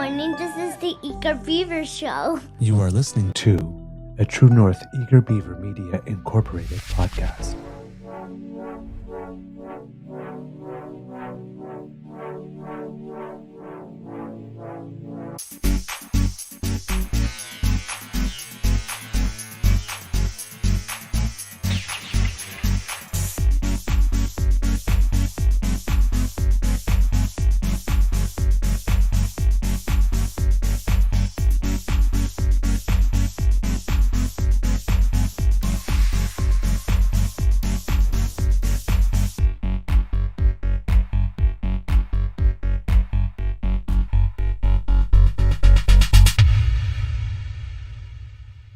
morning. This is the Eager Beaver Show. You are listening to a True North Eager Beaver Media Incorporated podcast.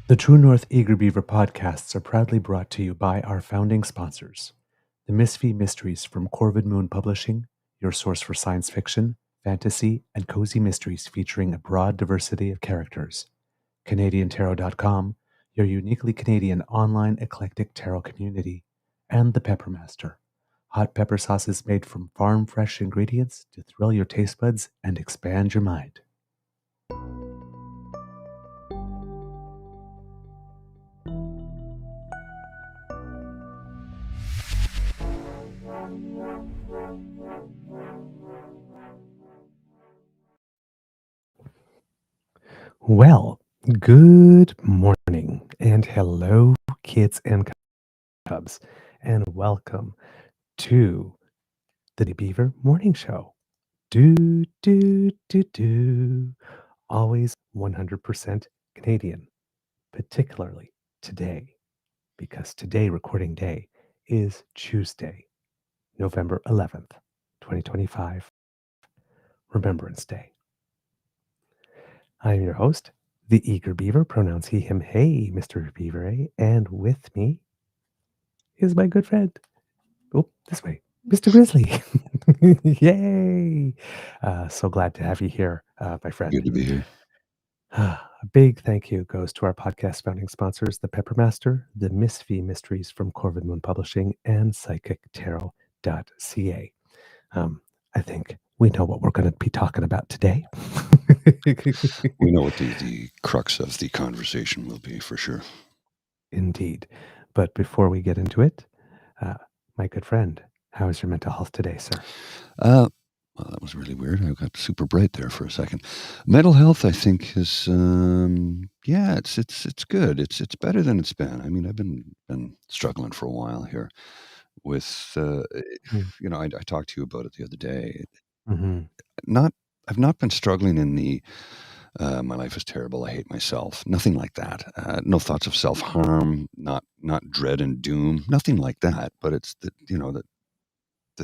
The True North Eager Beaver podcasts are proudly brought to you by our founding sponsors, the Misfit Mysteries from Corvid Moon Publishing, your source for science fiction, fantasy, and cozy mysteries featuring a broad diversity of characters, CanadianTarot.com, your uniquely Canadian online eclectic tarot community, and the Peppermaster, hot pepper sauces made from farm-fresh ingredients to thrill your taste buds and expand your mind. Well, good morning and hello, kids and cubs, and welcome to the Beaver Morning Show. Do, do, do, do. Always 100% Canadian, particularly today, because today, recording day, is Tuesday, November 11th, 2025, Remembrance Day. I am your host, the Eager Beaver, pronouns he, him, hey, Mr. Beaver, and with me is my good friend, this way, Mr. Grizzly. Yay! So glad to have you here, my friend. Good to be here. A big thank you goes to our podcast founding sponsors, the Peppermaster, the Misfit Mysteries from Corvid Moon Publishing, and PsychicTarot.ca. I think we know what we're going to be talking about today. We know what the crux of the conversation will be, for sure. Indeed. But before we get into it, my good friend, how is your mental health today, sir? Well, that was really weird. I got super bright there for a second. Mental health, I think, is it's good. It's better than it's been. I mean, I've been struggling for a while here with I talked to you about it the other day. Mm-hmm. I've not been struggling in the my life is terrible, I hate myself, nothing like that. No thoughts of self-harm, not dread and doom, nothing like that. But it's the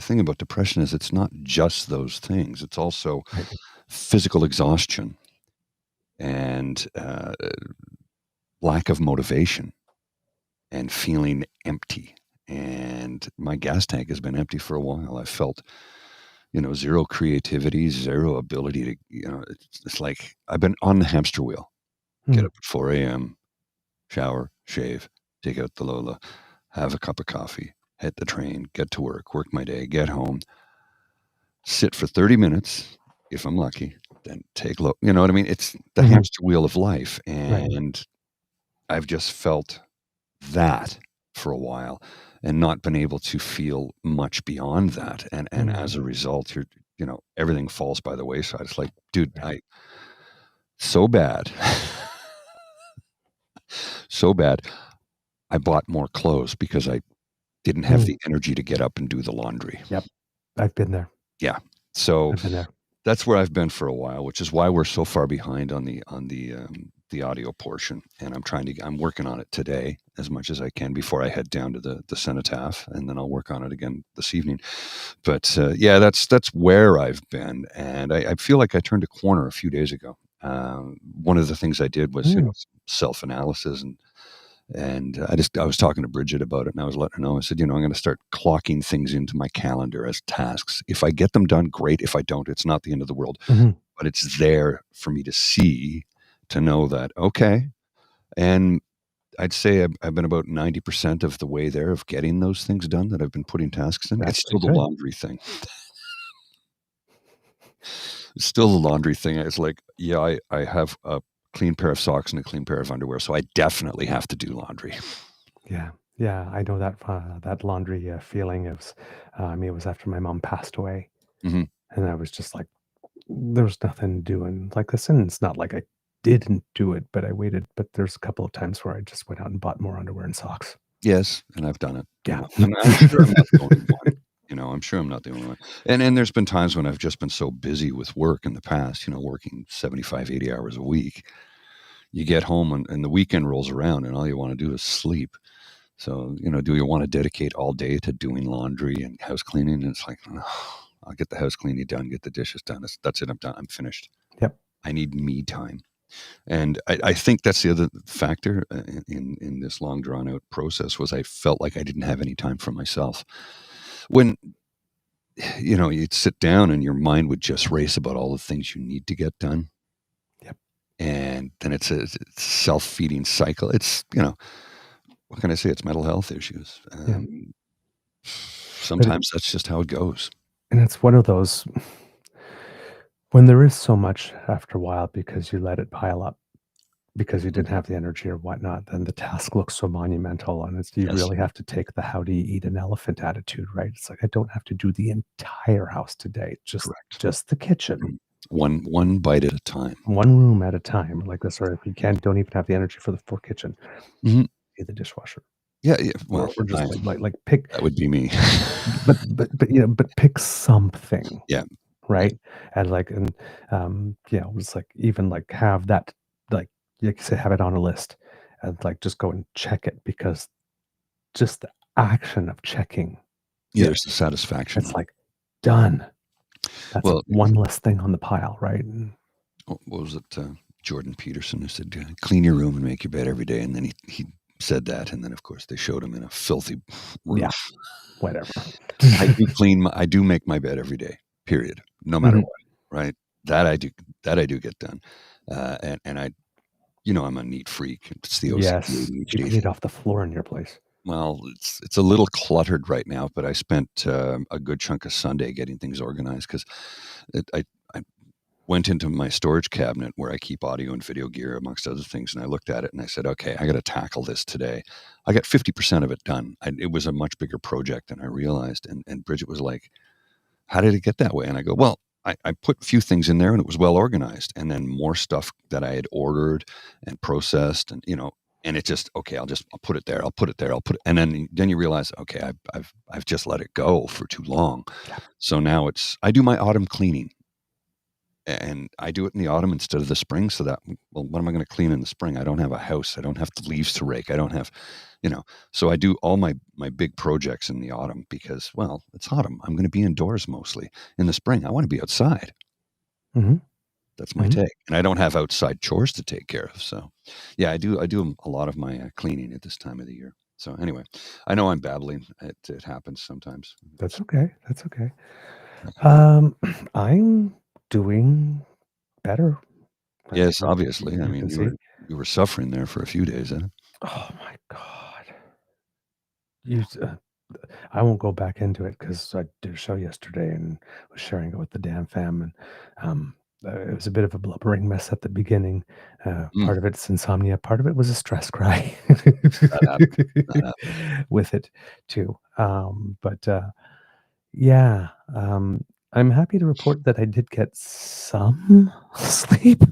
thing about depression is it's not just those things. It's also physical exhaustion and lack of motivation and feeling empty. And my gas tank has been empty for a while. I felt zero creativity, zero ability to, it's like I've been on the hamster wheel. Get up at 4 a.m., shower, shave, take out the Lola, have a cup of coffee, hit the train, get to work my day, get home, sit for 30 minutes, if I'm lucky, then take low. You know what I mean? It's the hamster wheel of life. And I've just felt that for a while and not been able to feel much beyond that. And as a result, everything falls by the wayside. It's like, dude, so bad. So bad. I bought more clothes because I didn't have the energy to get up and do the laundry. Yep. I've been there. Yeah. So I've been there. That's where I've been for a while, which is why we're so far behind on the audio portion. And I'm working on it today as much as I can before I head down to the cenotaph, and then I'll work on it again this evening. But that's where I've been, and I feel like I turned a corner a few days ago. One of the things I did was self-analysis, and I was talking to Bridget about it, and I was letting her know. I said, I'm going to start clocking things into my calendar as tasks. If I get them done, great. If I don't, it's not the end of the world. But it's there for me to see, to know that, okay. And I'd say I've been about 90% of the way there of getting those things done that I've been putting tasks in. It's still the laundry thing. Still the laundry thing. It's like, yeah, I have a clean pair of socks and a clean pair of underwear, so I definitely have to do laundry. Yeah, yeah, I know that laundry feeling. It was after my mom passed away, Mhm. and I was just like, there was nothing doing like this, and it's not like I didn't do it, but I waited. But there's a couple of times where I just went out and bought more underwear and socks. Yes, and I've done it, Yeah. I'm sure I'm not the only one, I'm sure I'm not the only one, and there's been times when I've just been so busy with work in the past, working 75, 80 hours a week. You get home and the weekend rolls around and all you wanna do is sleep. So, do you wanna dedicate all day to doing laundry and house cleaning? And it's like, "Ugh, I'll get the house cleaning done, get the dishes done. That's it, I'm done, I'm finished. Yep. I need me time." And I think that's the other factor in this long drawn out process was I felt like I didn't have any time for myself. When you'd sit down and your mind would just race about all the things you need to get done, Yep. and then it's a self-feeding cycle. It's what can I say? It's mental health issues. Yeah. But Sometimes that's just how it goes. and it's one of those when there is so much after a while because you let it pile up because you Mhm. didn't have the energy or whatnot, then the task looks so monumental, and you Yes. really have to take the "how do you eat an elephant" attitude, right? It's like I don't have to do the entire house today, Correct. just the kitchen, Mhm. One bite at a time. one room at a time, like this. Or if you can't, don't even have the energy for the full kitchen, Mhm. do the dishwasher, Yeah, yeah. Well, or just like pick, that would be me. but pick something. Yeah, yeah, Right? It's like even like have that like like you say, have it on a list and like just go and check it because just the action of checking yeah. it, There's the satisfaction. it's like done. That's Well, one less thing on the pile, right? And what was it? Jordan Peterson who said, "Clean your room and make your bed every day." And then he said that, and then of course they showed him in a filthy room. yeah, whatever. I do make my bed every day. Period. No matter Mhm. what. Right. That I do. That I do get done. And I'm a neat freak. It's the OCD Yes, you ADHD cleaned thing. off the floor in your place. Well, it's a little cluttered right now, but I spent a good chunk of Sunday getting things organized because I went into my storage cabinet where I keep audio and video gear amongst other things, and I looked at it and I said, "Okay, I got to tackle this today." I got 50% of it done. It was a much bigger project than I realized, and Bridget was like, "How did it get that way?" And I go, "Well, I put a few things in there and it was well organized, and then more stuff that I had ordered and processed, and it just okay. I'll put it there. I'll put it there. I'll put it, and then you realize, okay, I've just let it go for too long. Yeah. So now I do my autumn cleaning, and I do it in the autumn instead of the spring. So that well, what am I going to clean in the spring? I don't have a house. I don't have the leaves to rake. I don't have, so I do all my big projects in the autumn because well, it's autumn. I'm going to be indoors mostly. In the spring, I want to be outside. Mhm. That's my Mhm. take, and I don't have outside chores to take care of. So, yeah, I do a lot of my cleaning at this time of the year. So anyway, I know I'm babbling. It happens sometimes. That's okay. That's okay. Um, I'm doing better, as Yes, obviously. I you mean, can you see. were suffering there for a few days, huh? Oh my god. You s I won't go back into it because I did a show yesterday and was sharing it with the Dan fam, and, it was a bit of a blubbering mess at the beginning. Mm, Part of it's insomnia, part of it was a stress cry that happens. That happens. with it too. Yeah, I'm happy to report that I did get some sleep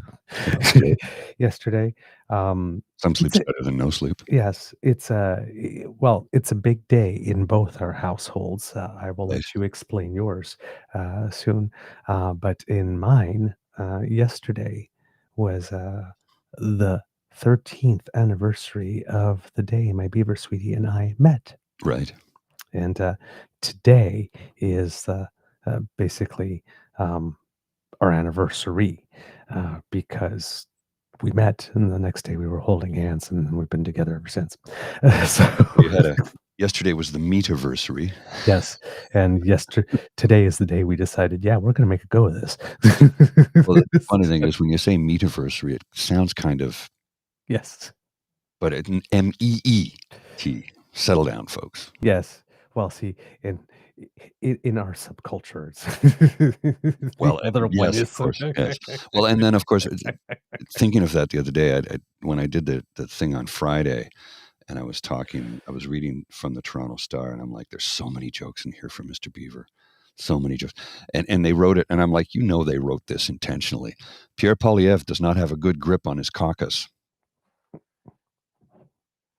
Okay. yesterday. Some It's sleep's a better than no sleep. Yes, it's a big day in both our households. I will Right. let you explain yours soon. But in mine, yesterday was the 13th anniversary of the day my Beaver sweetie and I met. Right. And today is basically um, our anniversary because we met, and the next day we were holding hands, and we've been together ever since. So, You had a yesterday was the meetiversary. yes, and today is the day we decided, yeah, we're going to make a go of this. Well, the funny thing is when you say meetiversary, it sounds kind of Yes, but it's an MEET. Settle down, folks. yes. Well, see, in our subcultures, the Well, other one yes, of is course, yes. Well, and then, of course, thinking of that the other day, when I did the thing on Friday, and I was reading from the Toronto Star, and I'm like, "There's so many jokes in here for Mr. Beaver, so many jokes," and they wrote it, and I'm like, they wrote this intentionally. Pierre Poilievre does not have a good grip on his caucus.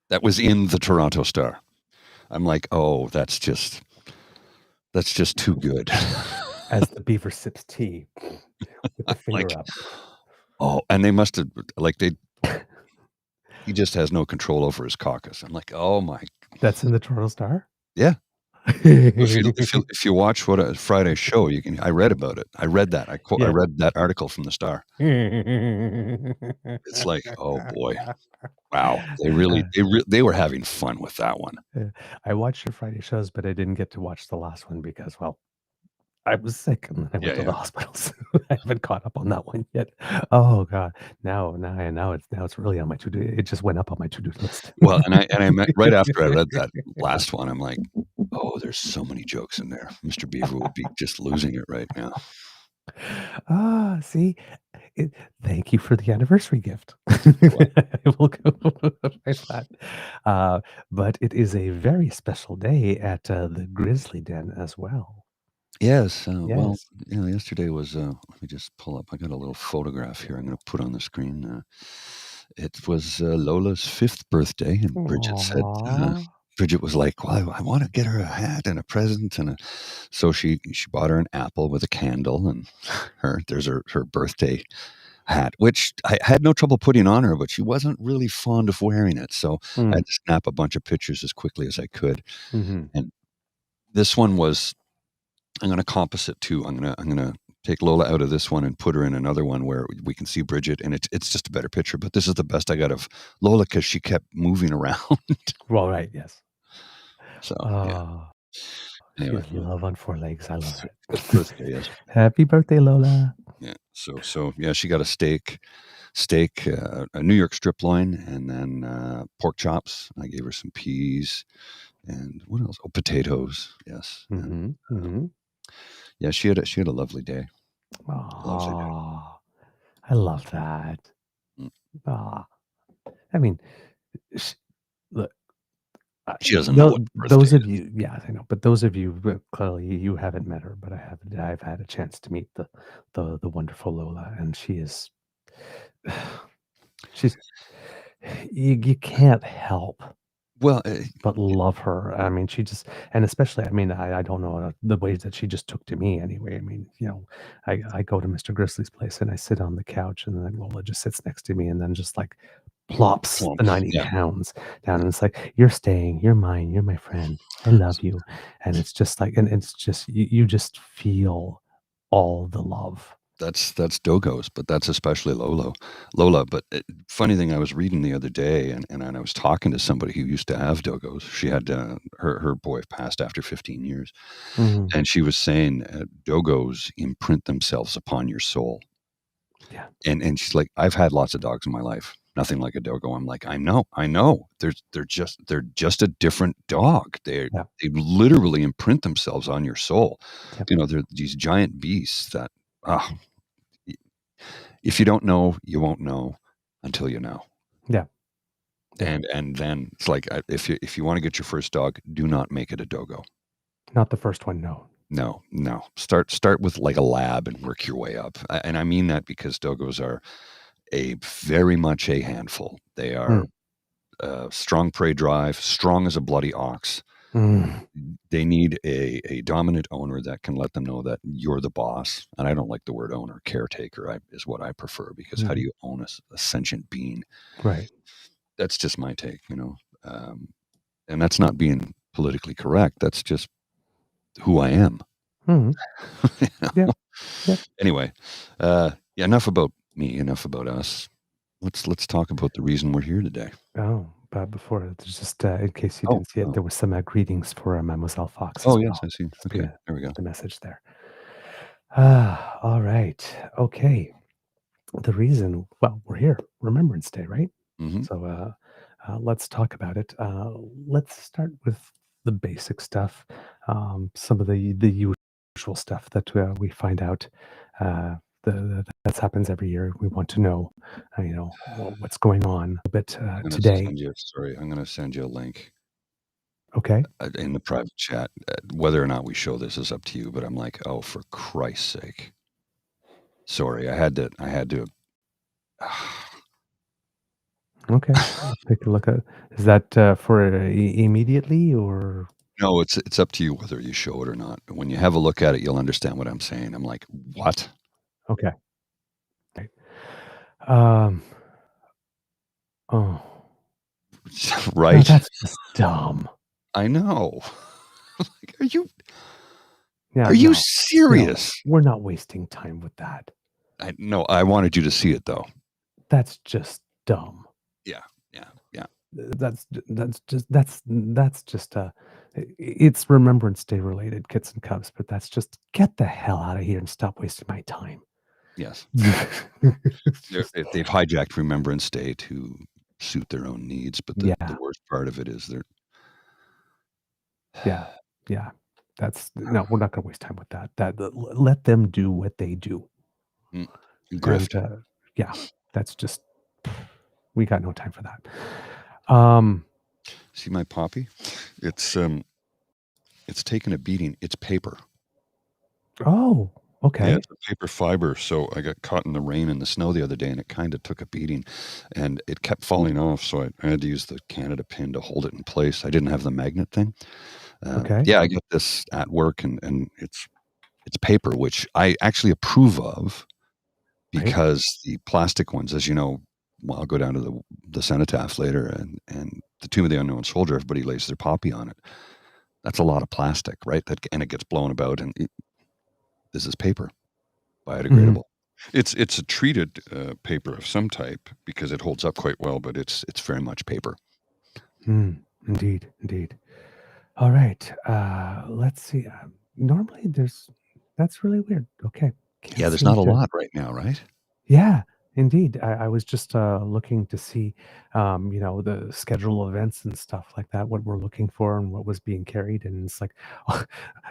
That was in the Toronto Star. I'm like, oh, that's just too good. as the beaver sips tea with the finger Like, up. oh, and they must have he just has no control over his caucus. I'm like, oh my, That's in the Toronto Star? yeah. If you watch what a Friday show, you can. I read about it. I read that. I Yeah. read that article from the Star. It's like, oh boy, wow. They were having fun with that one. I watched your Friday shows, but I didn't get to watch the last one because, well, I was sick and then I went Yeah, to the yeah. hospital, so I haven't caught up on that one yet. Oh god. Now it's really on my to-do. It just went up on my to-do list. Well, and I met right after I read that last one. I'm like, oh, there's so many jokes in there. Mr. Beaver would be just losing it right now. See, it, thank you for the anniversary gift. Well, I will go with that. Uh, but it is a very special day at the Grizzly Den as well. yes. Well, Yes. yesterday was. Let me just pull up. I got a little photograph here. I'm going to put on the screen. It was Lola's 5th birthday, and Aww. Bridget was like, "Well, I want to get her a hat and a present," so she bought her an apple with a candle, and there's her birthday hat, which I had no trouble putting on her, but she wasn't really fond of wearing it, so I Mm. had to snap a bunch of pictures as quickly as I could. Hmm. And this one was I'm gonna composite too. I'm gonna take Lola out of this one and put her in another one where we can see Bridget, and it's just a better picture. But this is the best I got of Lola because she kept moving around. Well, right. Yes. So yeah. Oh, Anyway, she's love on four legs. I love fifth it. birthday, yes. Happy birthday, Lola. Yeah. So yeah, she got a steak, a New York strip loin, and then pork chops. I gave her some peas and what else? Oh, potatoes. Yes. And Hmm. Hmm. yeah, she had a lovely day. Lovely day. Oh, I love that. Mm. Ah, I mean, sh- look, She doesn't know what birthday those of is. you, yeah, I know, but those of you, clearly you haven't met her, but I've had a chance to meet the wonderful Lola, and she is, she's, you can't help Well, but love her. I mean, she just, and especially, I mean, I don't know the ways that she just took to me anyway. I mean, I go to Mr. Grizzly's place and I sit on the couch and then Lola just sits next to me and then just like plops plump. the 90 Yeah. pounds down. And it's like, you're staying, you're mine, you're my friend. I love you. And it's just like, and it's just, you just feel all the love. That's dogos, but that's especially Lola. But funny thing, I was reading the other day, and I was talking to somebody who used to have dogos. She had her boy passed after 15 years, Mhm. and she was saying dogos imprint themselves upon your soul. Yeah. And she's like, I've had lots of dogs in my life, nothing like a dogo. I'm like, I know. They're just a different dog. Yeah. They literally imprint themselves on your soul. Yep. They're these giant beasts that ah, if you don't know, you won't know until you know. Yeah. Yeah. And then it's like if you want to get your first dog, do not make it a dogo. Not the first one. No. No, no. Start with like a lab and work your way up. And I mean that because dogos are a very much a handful. They are Mm. strong prey drive, strong as a bloody ox. Mm. They need a dominant owner that can let them know that you're the boss. And I don't like the word owner. Caretaker is what I prefer because how do Mhm. you own a sentient being? Right. That's just my take. And that's not being politically correct. That's just who I am. Mhm. You know? Yeah. Yeah. Anyway, yeah, enough about me. Enough about us. Let's talk about the reason we're here today. Oh, but before, there's just, in case you Oh, didn't see it, oh, there was some, greetings for, Mademoiselle Fox oh, as yes, well. I see. Just Okay, there we go. the message there. Ah, all right. Okay. The reason, well, we're here, Remembrance Day, right? Hmm. So, let's talk about it. Let's start with the basic stuff, some of the usual stuff that we find out uh, that happens every year. We want to know, what's going on a bit today. I'm gonna send you a link Okay, in the private chat. Whether or not we show this is up to you, but I'm like, oh, for Christ's sake. Sorry, I had to. okay. I'll take a look at. Is that for immediately or No, it's up to you whether you show it or not. When you have a look at it, you'll understand what I'm saying. I'm like, what? okay? Right. Um. Oh, no, Right? that's just dumb. I know. Like, Yeah, are you no, serious? we're not wasting time with that. No, I wanted you to see it though. That's just dumb. Yeah, yeah, yeah. That's just it's Remembrance Day related, kits and cubs, but that's just get the hell out of here and stop wasting my time. Yes. It's just They've hijacked Remembrance Day to suit their own needs, but the yeah, worst part of it is they're yeah, yeah. That's no, we're not gonna waste time with that. Let them do what they do. Mm, And grift. yeah, that's just we got no time for that. See my poppy? It's it's taken a beating. It's paper. Oh, Yeah, okay. it's a paper fiber. So I got caught in the rain and the snow the other day, and it kind of took a beating, and it kept falling off. So I had to use the Canada pin to hold it in place. I didn't have the magnet thing. Okay. Yeah, I get this at work, and it's paper, which I actually approve of Right. because the plastic ones, as you know, well, I'll go down to the cenotaph later, and the Tomb of the Unknown Soldier. Everybody lays their poppy on it. That's a lot of plastic, right? And it gets blown about, and this is paper. Mhm. Biodegradable. It's a treated paper of some type because it holds up quite well, but it's very much paper. Indeed, indeed. All right. Let's see. Normally, that's really weird. Okay, can't Yeah, there's seem not a to. lot right now, right? Yeah, indeed. I was just looking to see, the schedule of events and stuff like that. What we're looking for and what was being carried, and it's like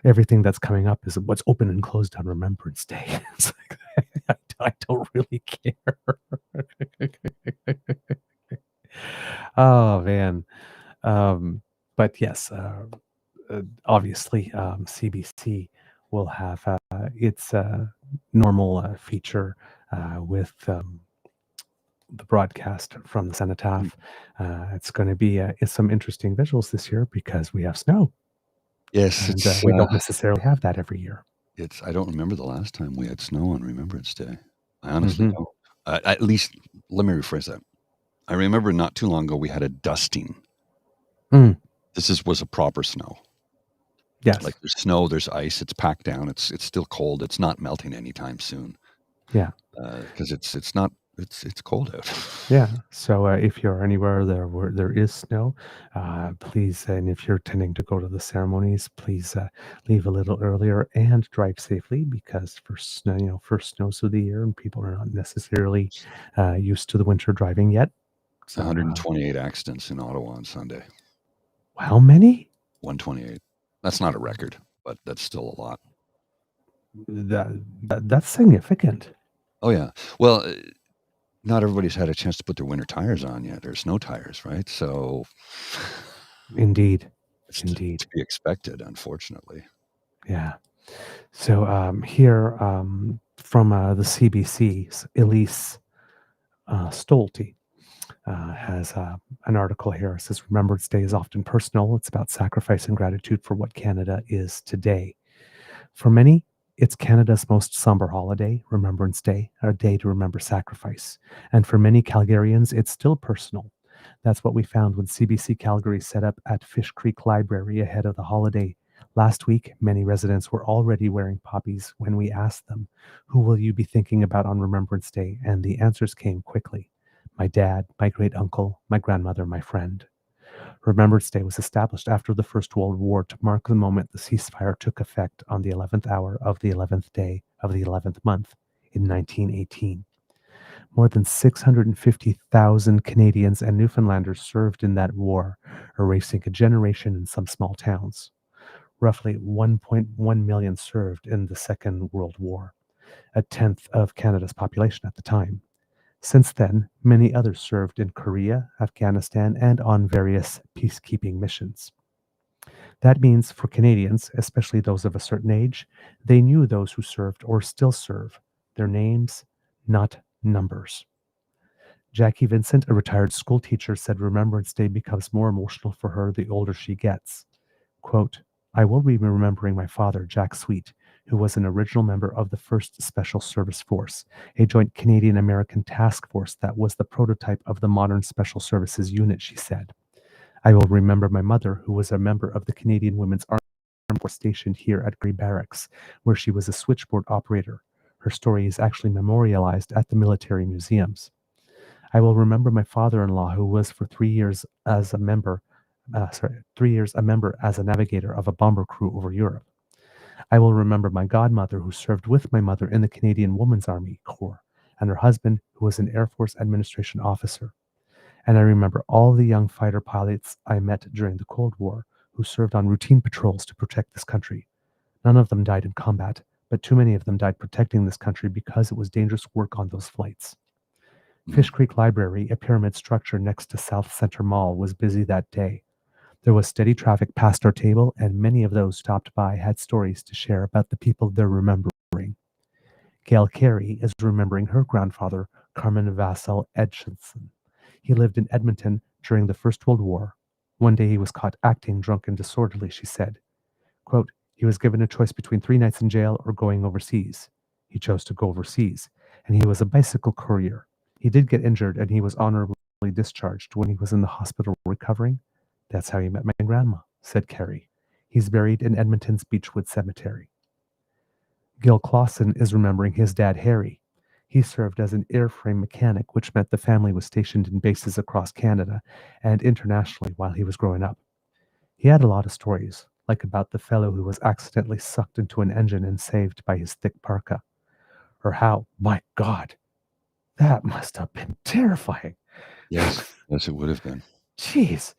everything that's coming up is what's open and closed on Remembrance Day. It's like I don't really care. Oh man. Um, but yes, obviously, CBC will have its normal feature with the broadcast from the Mm. cenotaph. It's going to be it's some interesting visuals this year because we have snow, Yes, and we don't necessarily have that every year. it's. I don't remember the last time we had snow on Remembrance Day. I honestly Hmm. don't. At least, let me rephrase that. I remember not too long ago we had a dusting. Mm, Was a proper snow. Like yes. there's snow, there's ice, it's packed down, it's still cold. It's not melting anytime soon Yeah. because it's not it's cold out. Yeah. So if you're anywhere there where there is snow, please, and if you're tending to go to the ceremonies, please leave a little earlier and drive safely because first snow, first snows of the year, and people are not necessarily used to the winter driving yet. So, 128 accidents in Ottawa on Sunday. how many? 128. That's not a record, but that's still a lot. That's significant. Oh yeah. Well, not everybody's had a chance to put their winter tires on yet, or snow tires, right? So Indeed. it's to Indeed. be expected, unfortunately. Yeah. So here from the CBC, Elise Stolte has an article here. It says Remembrance Day is often personal. It's about sacrifice and gratitude for what Canada is today. For many, it's Canada's most somber holiday, Remembrance Day, a day to remember sacrifice. And for many Calgarians, it's still personal. That's what we found when CBC Calgary set up at Fish Creek Library ahead of the holiday. Last week, many residents were already wearing poppies when we asked them, "Who will you be thinking about on Remembrance Day?" And the answers came quickly: my dad, my great uncle, my grandmother, my friend. Remembrance Day was established after the First World War to mark the moment the ceasefire took effect on the 11th hour of the 11th day of the 11th month in 1918. More than 650,000 Canadians and Newfoundlanders served in that war, erasing a generation in some small towns. Roughly 1.1 million served in the Second World War, a tenth of Canada's population at the time. Since then, many others served in Korea, Afghanistan, and on various peacekeeping missions. That means for Canadians, especially those of a certain age, they knew those who served or still serve, their names, not numbers. Jackie Vincent, a retired school teacher, said Remembrance Day becomes more emotional for her the older she gets. Quote, I will be remembering my father, Jack Sweet, who was an original member of the 1st Special Service Force, a joint Canadian-American task force that was the prototype of the modern Special Services unit, she said. I will remember my mother, who was a member of the Canadian Women's Armed Force stationed here at Grey Barracks, where she was a switchboard operator. Her story is actually memorialized at the military museums. I will remember my father-in-law, who was for 3 years as a member 3 years a member as a navigator of a bomber crew over Europe. I will remember my godmother, who served with my mother in the Canadian Women's Army Corps, and her husband, who was an Air Force administration officer. And I remember all the young fighter pilots I met during the Cold War who served on routine patrols to protect this country. None of them died in combat, but too many of them died protecting this country because it was dangerous work on those flights. Fish Creek Library, a pyramid structure next to South Center Mall, was busy that day. There was steady traffic past our table, and many of those stopped by had stories to share about the people they're remembering. Gail Carey is remembering her grandfather, Carmen Vassal Edgson. He lived in Edmonton during the First World War. One day he was caught acting drunk and disorderly, she said. Quote, he was given a choice between 3 nights in jail or going overseas. He chose to go overseas, and he was a bicycle courier. He did get injured, and he was honorably discharged when he was in the hospital recovering. That's how he met my grandma, said Carey. He's buried in Edmonton's Beechwood Cemetery. Gil Clausen is remembering his dad, Harry. He served as an airframe mechanic, which meant the family was stationed in bases across Canada and internationally while he was growing up. He had a lot of stories, like about the fellow who was accidentally sucked into an engine and saved by his thick parka. Or how, my God, that must have been terrifying. Yes, yes, it would have been. Jeez.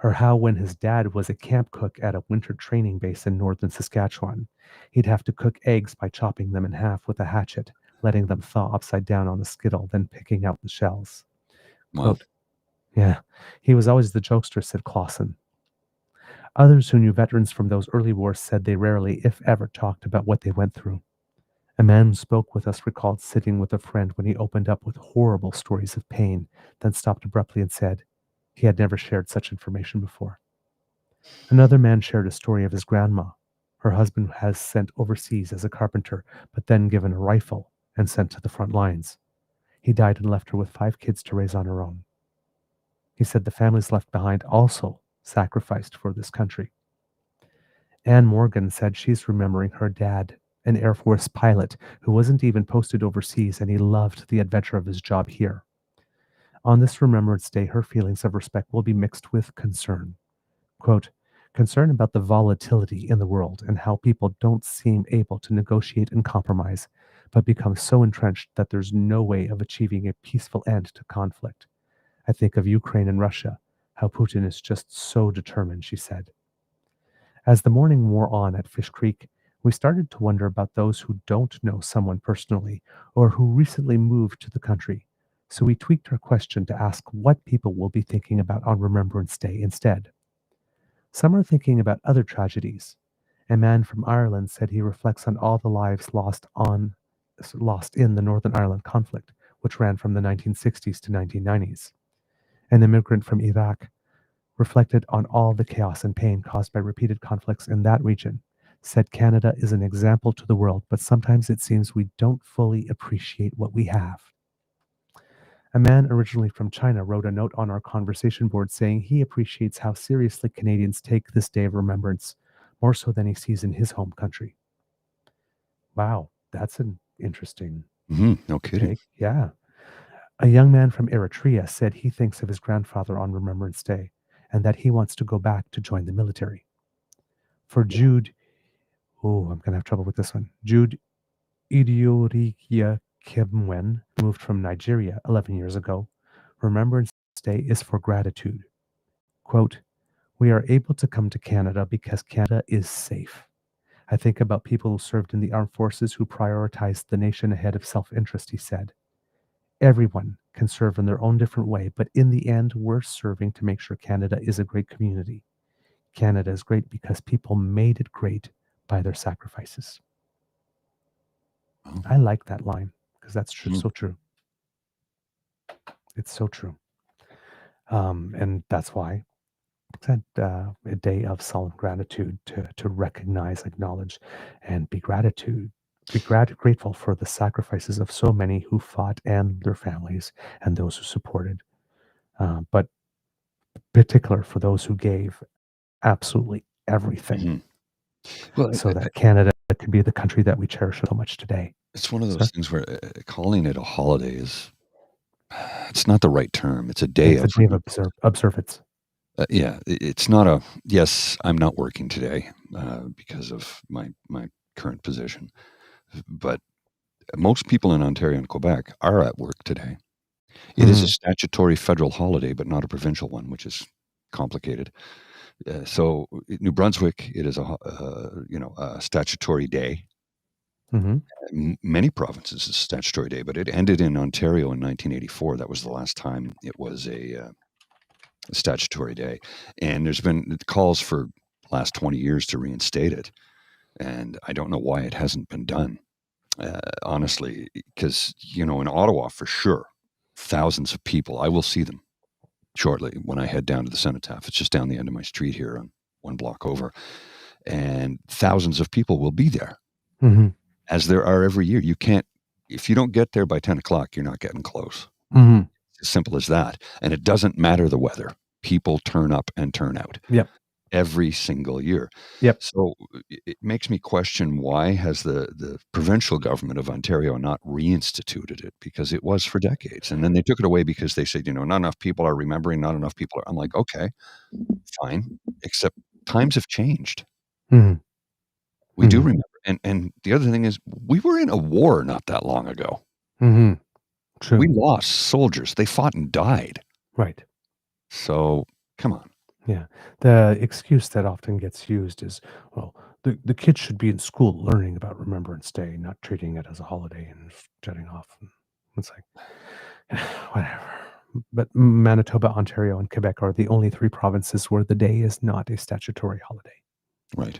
Or how when his dad was a camp cook at a winter training base in northern Saskatchewan, he'd have to cook eggs by chopping them in half with a hatchet, letting them thaw upside down on a skittle, then picking out the shells. Wow. Quote, yeah, he was always the jokester, said Clausen. Others who knew veterans from those early wars said they rarely, if ever, talked about what they went through. A man who spoke with us recalled sitting with a friend when he opened up with horrible stories of pain, then stopped abruptly and said he had never shared such information before. Another man shared a story of his grandma. Her husband was sent overseas as a carpenter, but then given a rifle and sent to the front lines. He died and left her with 5 kids to raise on her own. He said the families left behind also sacrificed for this country. Anne Morgan said she's remembering her dad, an Air Force pilot who wasn't even posted overseas, and he loved the adventure of his job here. On this Remembrance Day, her feelings of respect will be mixed with concern. Quote, concern about the volatility in the world and how people don't seem able to negotiate and compromise, but become so entrenched that there's no way of achieving a peaceful end to conflict. I think of Ukraine and Russia, how Putin is just so determined, she said. As the morning wore on at Fish Creek, we started to wonder about those who don't know someone personally or who recently moved to the country. So we tweaked our question to ask what people will be thinking about on Remembrance Day instead. Some are thinking about other tragedies. A man from Ireland said he reflects on all the lives lost in the Northern Ireland conflict, which ran from the 1960s to 1990s. An immigrant from Iraq reflected on all the chaos and pain caused by repeated conflicts in that region, said Canada is an example to the world, but sometimes it seems we don't fully appreciate what we have. A man originally from China wrote a note on our conversation board saying he appreciates how seriously Canadians take this day of remembrance, more so than he sees in his home country. Wow, that's an interesting No kidding. take. Yeah. A young man from Eritrea said he thinks of his grandfather on Remembrance Day and that he wants to go back to join the military. For Jude, I'm going to have trouble with this one. Jude Idiorikia Kim Wen moved from Nigeria 11 years ago, Remembrance Day is for gratitude. Quote, we are able to come to Canada because Canada is safe. I think about people who served in the armed forces who prioritized the nation ahead of self-interest, he said. Everyone can serve in their own different way, but in the end, we're serving to make sure Canada is a great community. Canada is great because people made it great by their sacrifices. Well, I like that line because that's true, mm, so true. It's so true. And that's why it's a day of solemn gratitude to recognize, acknowledge, and be grateful for the sacrifices of so many who fought and their families and those who supported, but particular for those who gave absolutely everything mhm. Well, so that Canada can be the country that we cherish so much today. it's one of Sir? those things where calling it a holiday is it's not the right term. It's a day It's a of day of observance. yeah. It's not a yes. I'm not working today because of my current position, but most people in Ontario and Quebec are at work today. It is a Mhm. statutory federal holiday, but not a provincial one, which is complicated. So New Brunswick, it is a statutory day. Mhm. Many provinces is statutory day, but it ended in Ontario in 1984. That was the last time it was a statutory day, and there's been calls for the last 20 years to reinstate it, and I don't know why it hasn't been done. Honestly, because in Ottawa for sure, thousands of people. I will see them shortly when I head down to the cenotaph. It's just down the end of my street here, on one block over, and thousands of people will be there, Mhm. as there are every year. You can't if you don't get there by 10 o'clock, you're not getting close. Mhm. As simple as that. And it doesn't matter the weather. People turn up and turn out Yep. every single year. Yep. So it makes me question, why has the provincial government of Ontario not reinstituted it? Because it was for decades. And then they took it away because they said, not enough people are remembering, not enough people are. I'm like, okay, fine. Except times have changed. Mhm. We do Mhm. remember. And the other thing is, we were in a war not that long ago. Mhm. We True. lost soldiers. They fought and died. Right. So come on. Yeah. The excuse that often gets used is, well, the kids should be in school learning about Remembrance Day, not treating it as a holiday and jetting off. And it's like, whatever. But Manitoba, Ontario, and Quebec are the only three provinces where the day is not a statutory holiday. Right.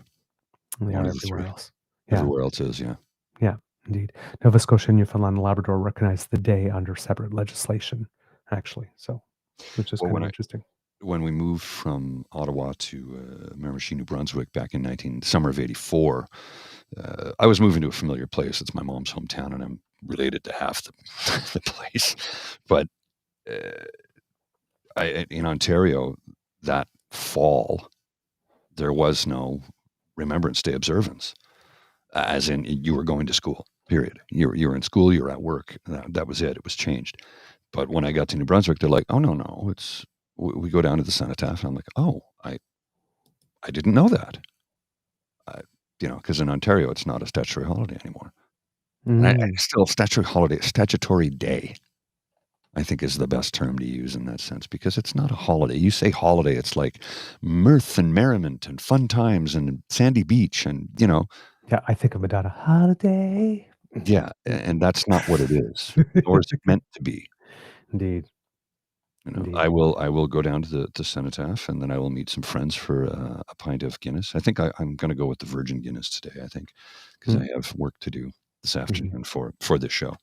And they One are of the everywhere three. else. Yeah. Everywhere else is, yeah. Yeah. Indeed. Nova Scotia, Newfoundland, and Labrador recognize the day under separate legislation, actually. So, which is Well, kind of interesting. when we moved from Ottawa to Miramichi, New Brunswick back in summer of '84, I was moving to a familiar place. It's my mom's hometown, and I'm related to half the place. But uh, in Ontario, that fall, there was no Remembrance Day observance, as in you were going to school. Period. You were in school. You were at work. That was it. It was changed. But when I got to New Brunswick, they're like, "Oh no, it's." We go down to the cenotaph, and I'm like, "Oh, I didn't know that." Uh, because in Ontario, it's not a statutory holiday anymore. And I Mm. still statutory day, I think is the best term to use in that sense, because it's not a holiday. You say holiday, it's like mirth and merriment and fun times and sandy beach and, Yeah, I think of Madonna holiday. yeah, and that's not what it is, nor is it meant to be. Indeed. I Indeed. will go down to the cenotaph, and then I will meet some friends for a pint of Guinness. I think I'm going to go with the Virgin Guinness today. I think because Mm, I have work to do this mhm. afternoon for this show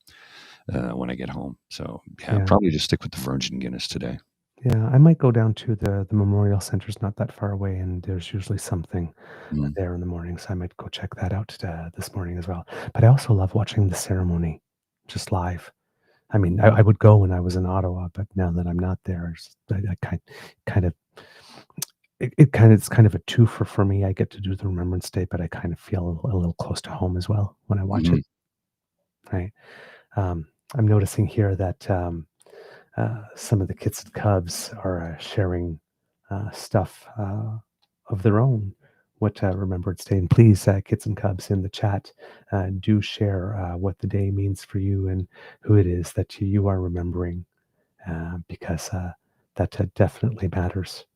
when I get home. So yeah, I'll Yeah. probably just stick with the Virgin Guinness today. Yeah. I might go down to the memorial center's not that far away, and there's usually something Mm, there in the morning. So I might go check that out this morning as well. But I also love watching the ceremony just live. I mean, I would go when I was in Ottawa, but now that I'm not there, I kind of it's kind of a two for me. I get to do the Remembrance Day, but I kind of feel a little close to home as well when I watch mhm, it. Right. I'm noticing here that some of the kids and cubs are sharing stuff of their own what Remembrance Day. And please, kids and cubs in the chat, do share what the day means for you and who it is that you are remembering, because that definitely matters.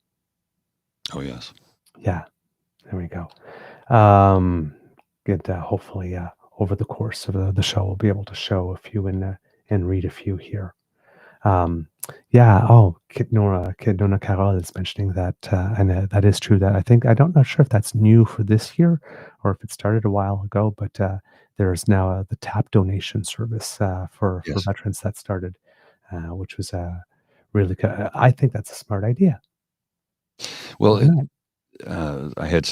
Oh, yes. Yeah, there we go. Um, Good. Hopefully, over the course of the show, we'll be able to show a few and read a few here. Yeah. Oh, Kid Nona Carol is mentioning that, and that is true. That not sure if that's new for this year or if it started a while ago, but there is now the tap donation service for Yes. veterans that started, which was really. I think that's a smart idea. Well, Why not? I had,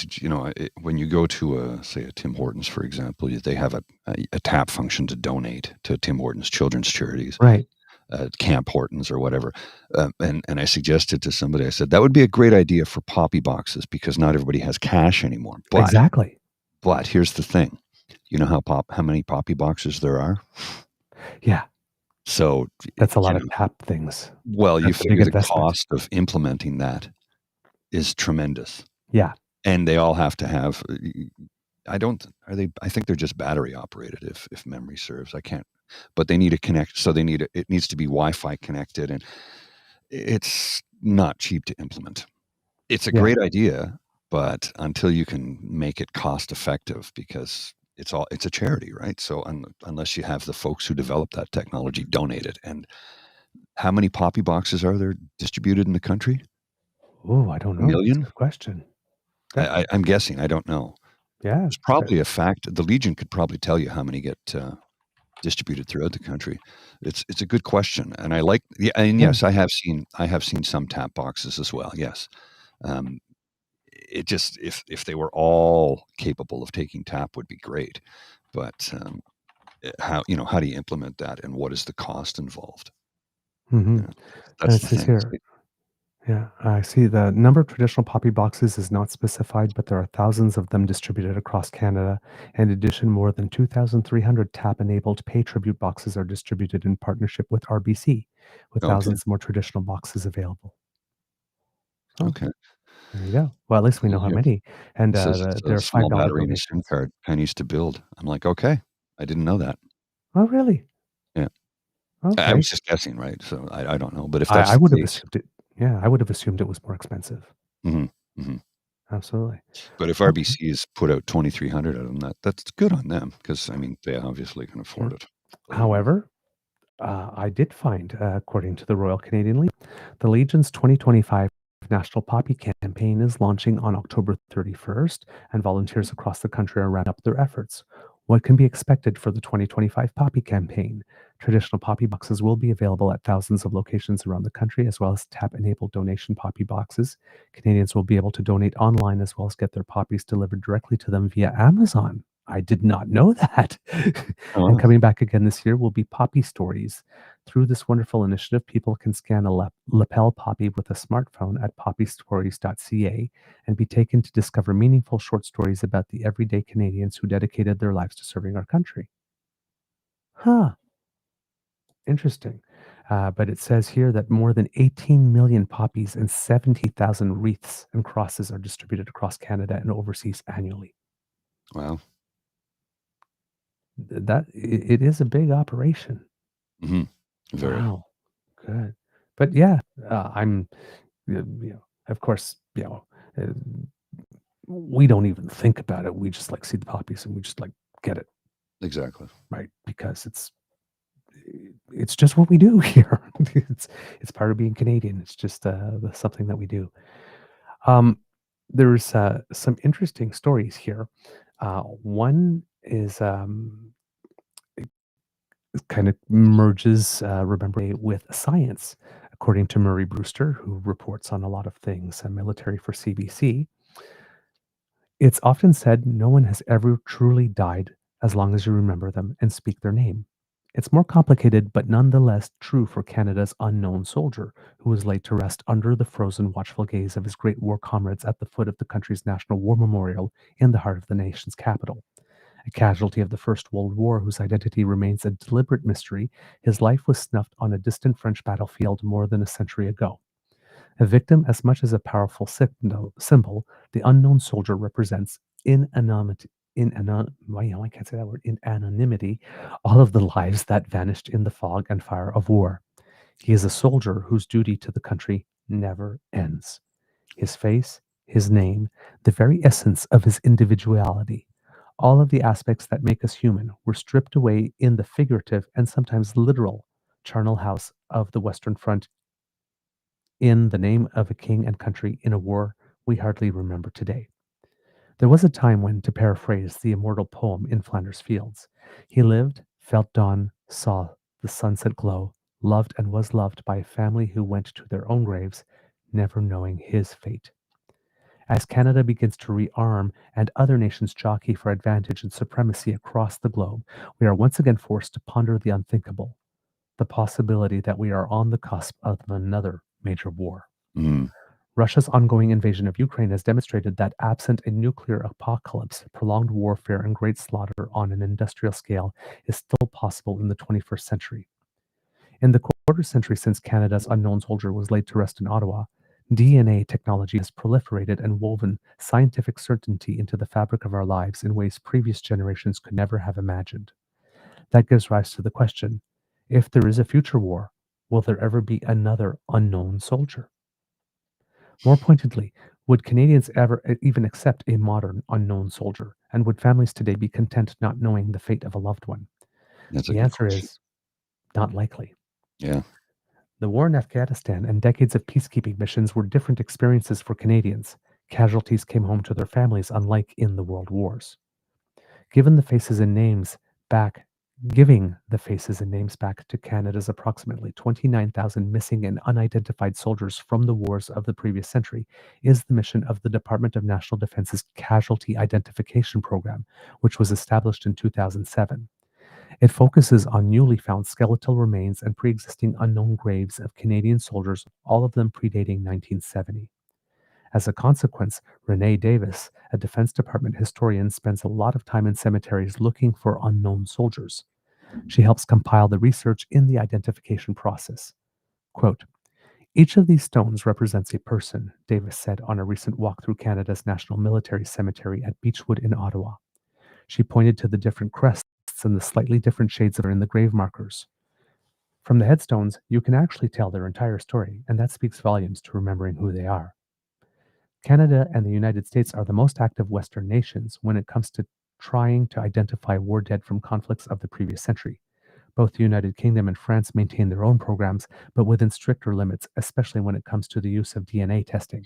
when you go to say a Tim Hortons, for example, they have a tap function to donate to Tim Hortons children's charities, Right. Camp Hortons or whatever. And I suggested to somebody, I said, that would be a great idea for poppy boxes because not everybody has cash anymore. Exactly. But here's the thing. You know how many poppy boxes there are? Yeah. So, That's a lot of tap things. well, you That's a big figure the investment. cost of implementing that is tremendous. Yeah. And they all have to have, I think they're just battery operated if memory serves. I can't, but they need to connect. So it needs to be Wi-Fi connected, and it's not cheap to implement. It's a Yeah. great idea, but until you can make it cost effective, because it's a charity, right? So unless you have the folks who developed that technology donate it, and how many poppy boxes are there distributed in the country? Oh, I don't A know. That's a million? good question. I'm guessing. I don't know. Yeah. There's probably a fact. The Legion could probably tell you how many get distributed throughout the country. It's a good question, and I like. Yeah, and Yeah. yes, I have seen some tap boxes as well. Yes, um, it just if they were all capable of taking tap would be great, but how do you implement that, and what is the cost involved? Mm-hmm. Yeah, And that's it the says thing. here, yeah, I see the number of traditional poppy boxes is not specified, but there are thousands of them distributed across Canada. In addition, more than 2,300 tap-enabled pay tribute boxes are distributed in partnership with RBC, with Okay, thousands more traditional boxes available. Oh, okay. there you go. Well, at least we know how Here many. And it says it's a there are small $5 battery and a SIM donations. card, pennies to build. I'm like, okay, I didn't know that. Oh, really? Yeah. I Okay. was just guessing, right? So I don't know, but if I that's would the have case, assumed it. Yeah, I would have assumed it was more expensive. mhm, mhm. Absolutely. But if Okay. RBC's put out 2,300 of them, that's good on them because I mean they obviously can afford Mm. it. However, I did find, according to the Royal Canadian Legion, the Legion's 2025 National Poppy Campaign is launching on October 31st, and volunteers across the country are ramping up their efforts. What can be expected for the 2025 Poppy Campaign? Traditional poppy boxes will be available at thousands of locations around the country, as well as tap-enabled donation poppy boxes. Canadians will be able to donate online as well as get their poppies delivered directly to them via Amazon. I did not know that. And Oh, coming back again this year will be Poppy Stories. Through this wonderful initiative, people can scan a lapel poppy with a smartphone at poppystories.ca and be taken to discover meaningful short stories about the everyday Canadians who dedicated their lives to serving our country. Huh, interesting. But it says here that more than 18 million poppies and 70,000 wreaths and crosses are distributed across Canada and overseas annually. wow. It is a big operation. Mhm. Very. Wow, good. But yeah, I'm, of course, uh, we don't even think about it. We just like see the poppies and we just like get it, Exactly. right? Because it's just what we do here. It's part of being Canadian. It's just something that we do. Um, there's some interesting stories here. One is kind of merges Remember with science, according to Murray Brewster, who reports on a lot of things military for CBC. It's often said no one has ever truly died as long as you remember them and speak their name. It's more complicated, but nonetheless true for Canada's unknown soldier, who was laid to rest under the frozen, watchful gaze of his great war comrades at the foot of the country's National War Memorial in the heart of the nation's capital. A casualty of the First World War whose identity remains a deliberate mystery, his life was snuffed on a distant French battlefield more than a century ago. A victim as much as a powerful symbol, the unknown soldier represents in anonymity, I can't say that word, in anonymity, all of the lives that vanished in the fog and fire of war. He is a soldier whose duty to the country never ends. His face, his name, the very essence of his individuality, all of the aspects that make us human were stripped away in the figurative and sometimes literal charnel house of the Western Front in the name of a king and country in a war we hardly remember today. There was a time when, to paraphrase the immortal poem In Flanders Fields, he lived, felt dawn, saw the sunset glow, loved and was loved by a family who went to their own graves, never knowing his fate. As Canada begins to rearm and other nations jockey for advantage and supremacy across the globe, we are once again forced to ponder the unthinkable, the possibility that we are on the cusp of another major war. Mm. Russia's ongoing invasion of Ukraine has demonstrated that absent a nuclear apocalypse, prolonged warfare and great slaughter on an industrial scale is still possible in the 21st century. In the quarter century since Canada's unknown soldier was laid to rest in Ottawa, DNA technology has proliferated and woven scientific certainty into the fabric of our lives in ways previous generations could never have imagined. That gives rise to the question, if there is a future war, will there ever be another unknown soldier? More pointedly, would Canadians ever even accept a modern unknown soldier? And would families today be content not knowing the fate of a loved one? That's a The good answer question. is not likely. Yeah. The war in Afghanistan and decades of peacekeeping missions were different experiences for Canadians. Casualties came home to their families, unlike in the world wars. Given the faces and names back, Giving the faces and names back to Canada's approximately 29,000 missing and unidentified soldiers from the wars of the previous century is the mission of the Department of National Defense's Casualty Identification Program, which was established in 2007. It focuses on newly found skeletal remains and pre-existing unknown graves of Canadian soldiers, all of them predating 1970. As a consequence, Renee Davis, a Defense Department historian, spends a lot of time in cemeteries looking for unknown soldiers. She helps compile the research in the identification process. Quote, each of these stones represents a person, Davis said on a recent walk through Canada's National Military Cemetery at Beechwood in Ottawa. She pointed to the different crests and the slightly different shades of in the grave markers. From the headstones, you can actually tell their entire story, and that speaks volumes to remembering who they are. Canada and the United States are the most active Western nations when it comes to trying to identify war dead from conflicts of the previous century. Both the United Kingdom and France maintain their own programs, but within stricter limits, especially when it comes to the use of DNA testing.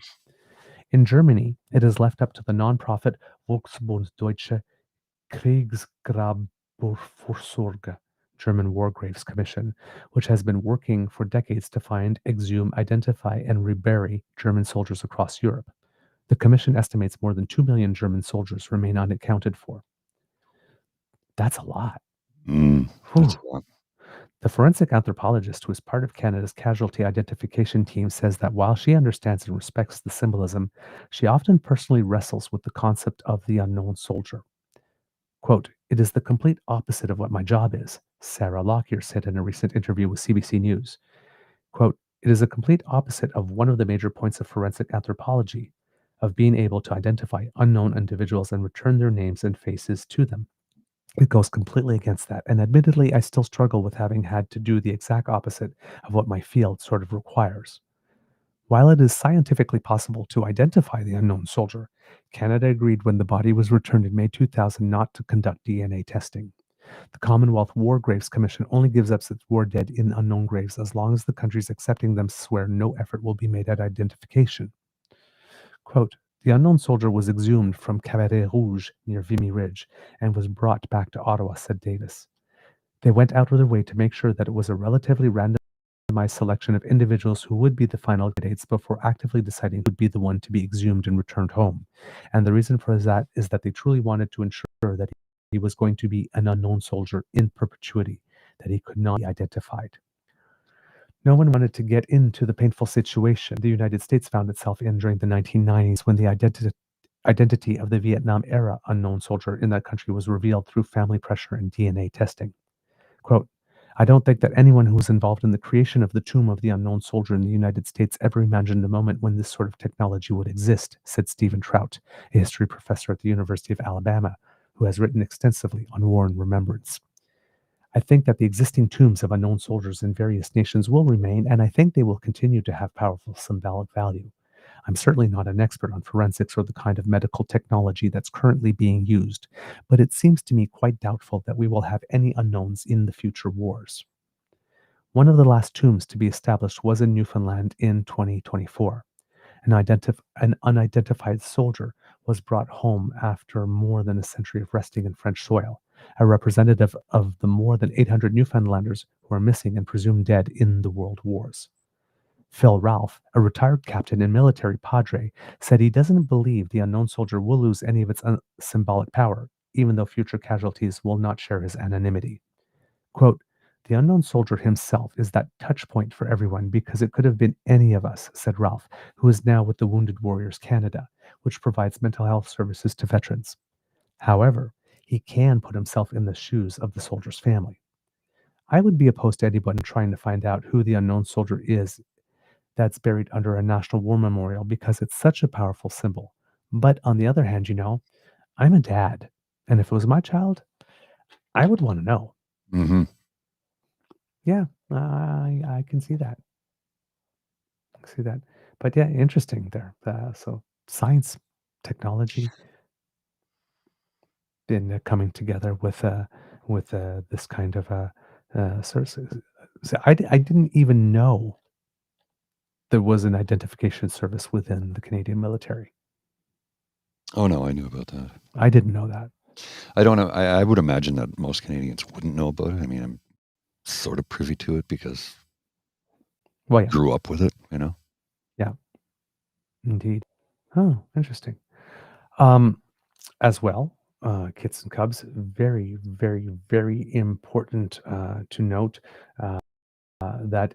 In Germany, it is left up to the nonprofit Volksbund Deutsche Kriegsgrabvorsorge, German War Graves Commission, which has been working for decades to find, exhume, identify, and rebury German soldiers across Europe. The commission estimates more than 2 million German soldiers remain unaccounted for. That's a lot. That's a lot. The forensic anthropologist who is part of Canada's casualty identification team says that while she understands and respects the symbolism, she often personally wrestles with the concept of the unknown soldier. Quote, it is the complete opposite of what my job is, Sarah Lockyer said in a recent interview with CBC News. Quote, it is a complete opposite of one of the major points of forensic anthropology, of being able to identify unknown individuals and return their names and faces to them. It goes completely against that, and admittedly, I still struggle with having had to do the exact opposite of what my field sort of requires. While it is scientifically possible to identify the unknown soldier, Canada agreed when the body was returned in May 2000 not to conduct DNA testing. The Commonwealth War Graves Commission only gives up its war dead in unknown graves as long as the countries accepting them swear no effort will be made at identification. Quote, the unknown soldier was exhumed from Cabaret Rouge near Vimy Ridge and was brought back to Ottawa, said Davis. They went out of their way to make sure that it was a relatively randomized selection of individuals who would be the final candidates before actively deciding who would be the one to be exhumed and returned home. And the reason for that is that they truly wanted to ensure that he was going to be an unknown soldier in perpetuity, that he could not be identified. No one wanted to get into the painful situation the United States found itself in during the 1990s when the identity of the Vietnam-era unknown soldier in that country was revealed through family pressure and DNA testing. Quote, I don't think that anyone who was involved in the creation of the Tomb of the Unknown Soldier in the United States ever imagined a moment when this sort of technology would exist, said Stephen Trout, a history professor at the University of Alabama, who has written extensively on war and remembrance. I think that the existing tombs of unknown soldiers in various nations will remain, and I think they will continue to have powerful symbolic value. I'm certainly not an expert on forensics or the kind of medical technology that's currently being used, but it seems to me quite doubtful that we will have any unknowns in the future wars. One of the last tombs to be established was in Newfoundland in 2024. An unidentified soldier was brought home after more than a century of resting in French soil, a representative of the more than 800 Newfoundlanders who are missing and presumed dead in the world wars. Phil Ralph, a retired captain and military padre, said he doesn't believe the unknown soldier will lose any of its symbolic power, even though future casualties will not share his anonymity. Quote, the unknown soldier himself is that touch point for everyone because it could have been any of us, said Ralph, who is now with the Wounded Warriors Canada, which provides mental health services to veterans. However, he can put himself in the shoes of the soldier's family. I would be opposed to anyone trying to find out who the unknown soldier is that's buried under a national war memorial because it's such a powerful symbol. But on the other hand, I'm a dad, and if it was my child, I would want to know. Mm-hmm. Yeah, I can see that. But yeah, interesting there. So science, technology, been coming together with this kind of service. So I didn't even know there was an identification service within the Canadian military. Oh no, I knew about that. I didn't know that. I don't know. I would imagine that most Canadians wouldn't know about it. I mean, I'm sort of privy to it because Well, yeah, grew up with it, yeah, indeed. Oh, interesting. As well, kits and cubs, very, very, very important to note that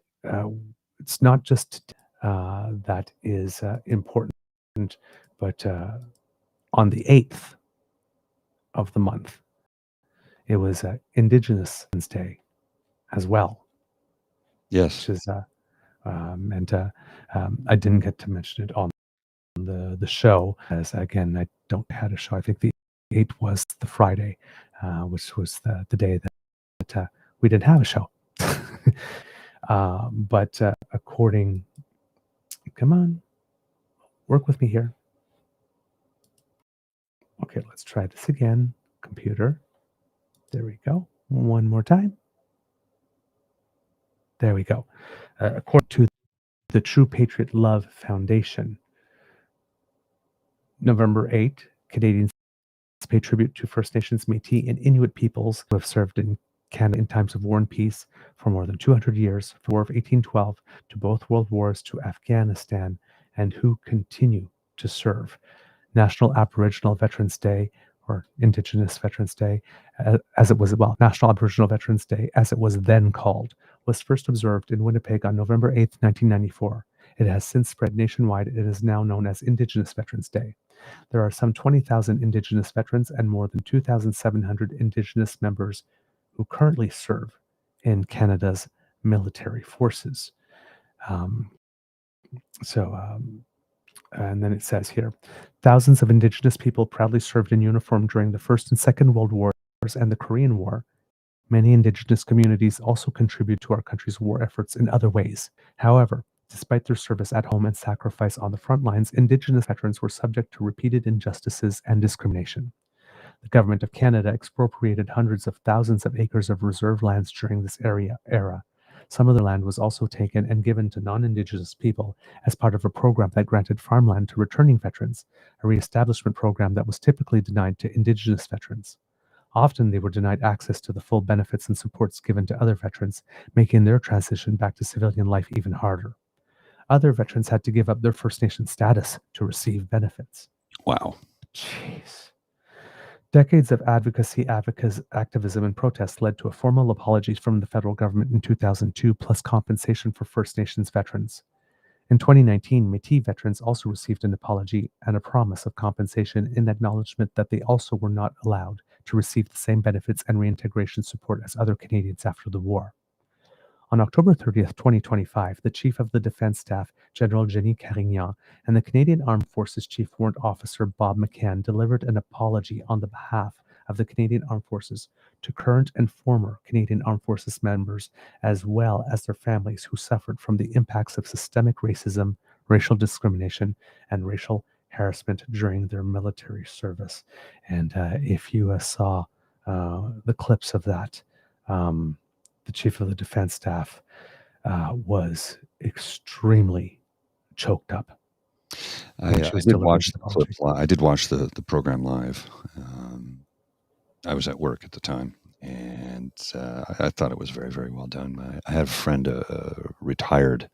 it's not just that is important, but on the 8th of the month, it was Indigenous Day as well, Yes. which is, and I didn't get to mention it on the show, as again, I don't had a show. I think the 8th was the Friday, which was the day that we didn't have a show. But according, come on, work with me here. Okay, let's try this again. Computer. There we go. One more time. There we go. According to the True Patriot Love Foundation, November 8, Canadians pay tribute to First Nations, Métis, and Inuit peoples who have served in Canada in times of war and peace for more than 200 years, from the War of 1812 to both World Wars to Afghanistan, and who continue to serve. National Aboriginal Veterans Day, or Indigenous Veterans Day, National Aboriginal Veterans Day, as it was then called, was first observed in Winnipeg on November 8, 1994. It has since spread nationwide. It is now known as Indigenous Veterans Day. There are some 20,000 Indigenous veterans and more than 2,700 Indigenous members who currently serve in Canada's military forces. And then it says here, thousands of Indigenous people proudly served in uniform during the First and Second World Wars and the Korean War. Many Indigenous communities also contribute to our country's war efforts in other ways. However, despite their service at home and sacrifice on the front lines, Indigenous veterans were subject to repeated injustices and discrimination. The Government of Canada expropriated hundreds of thousands of acres of reserve lands during this era. Some of the land was also taken and given to non-Indigenous people as part of a program that granted farmland to returning veterans, a reestablishment program that was typically denied to Indigenous veterans. Often they were denied access to the full benefits and supports given to other veterans, making their transition back to civilian life even harder. Other veterans had to give up their First Nation status to receive benefits. Wow. Jeez. Decades of advocacy, activism, and protest led to a formal apology from the federal government in 2002, plus compensation for First Nations veterans. In 2019, Métis veterans also received an apology and a promise of compensation in acknowledgement that they also were not allowed to receive the same benefits and reintegration support as other Canadians after the war. On October 30th, 2025, the Chief of the Defense Staff, General Jenny Carignan, and the Canadian Armed Forces Chief Warrant Officer Bob McCann delivered an apology on the behalf of the Canadian Armed Forces to current and former Canadian Armed Forces members, as well as their families who suffered from the impacts of systemic racism, racial discrimination, and racial harassment during their military service. And if you saw the clips of that, the Chief of the Defense Staff was extremely choked up when she was did delivering watch this the clip. apology. I did watch the program live. I was at work at the time, and I thought it was very, very well done. I have a friend, a retired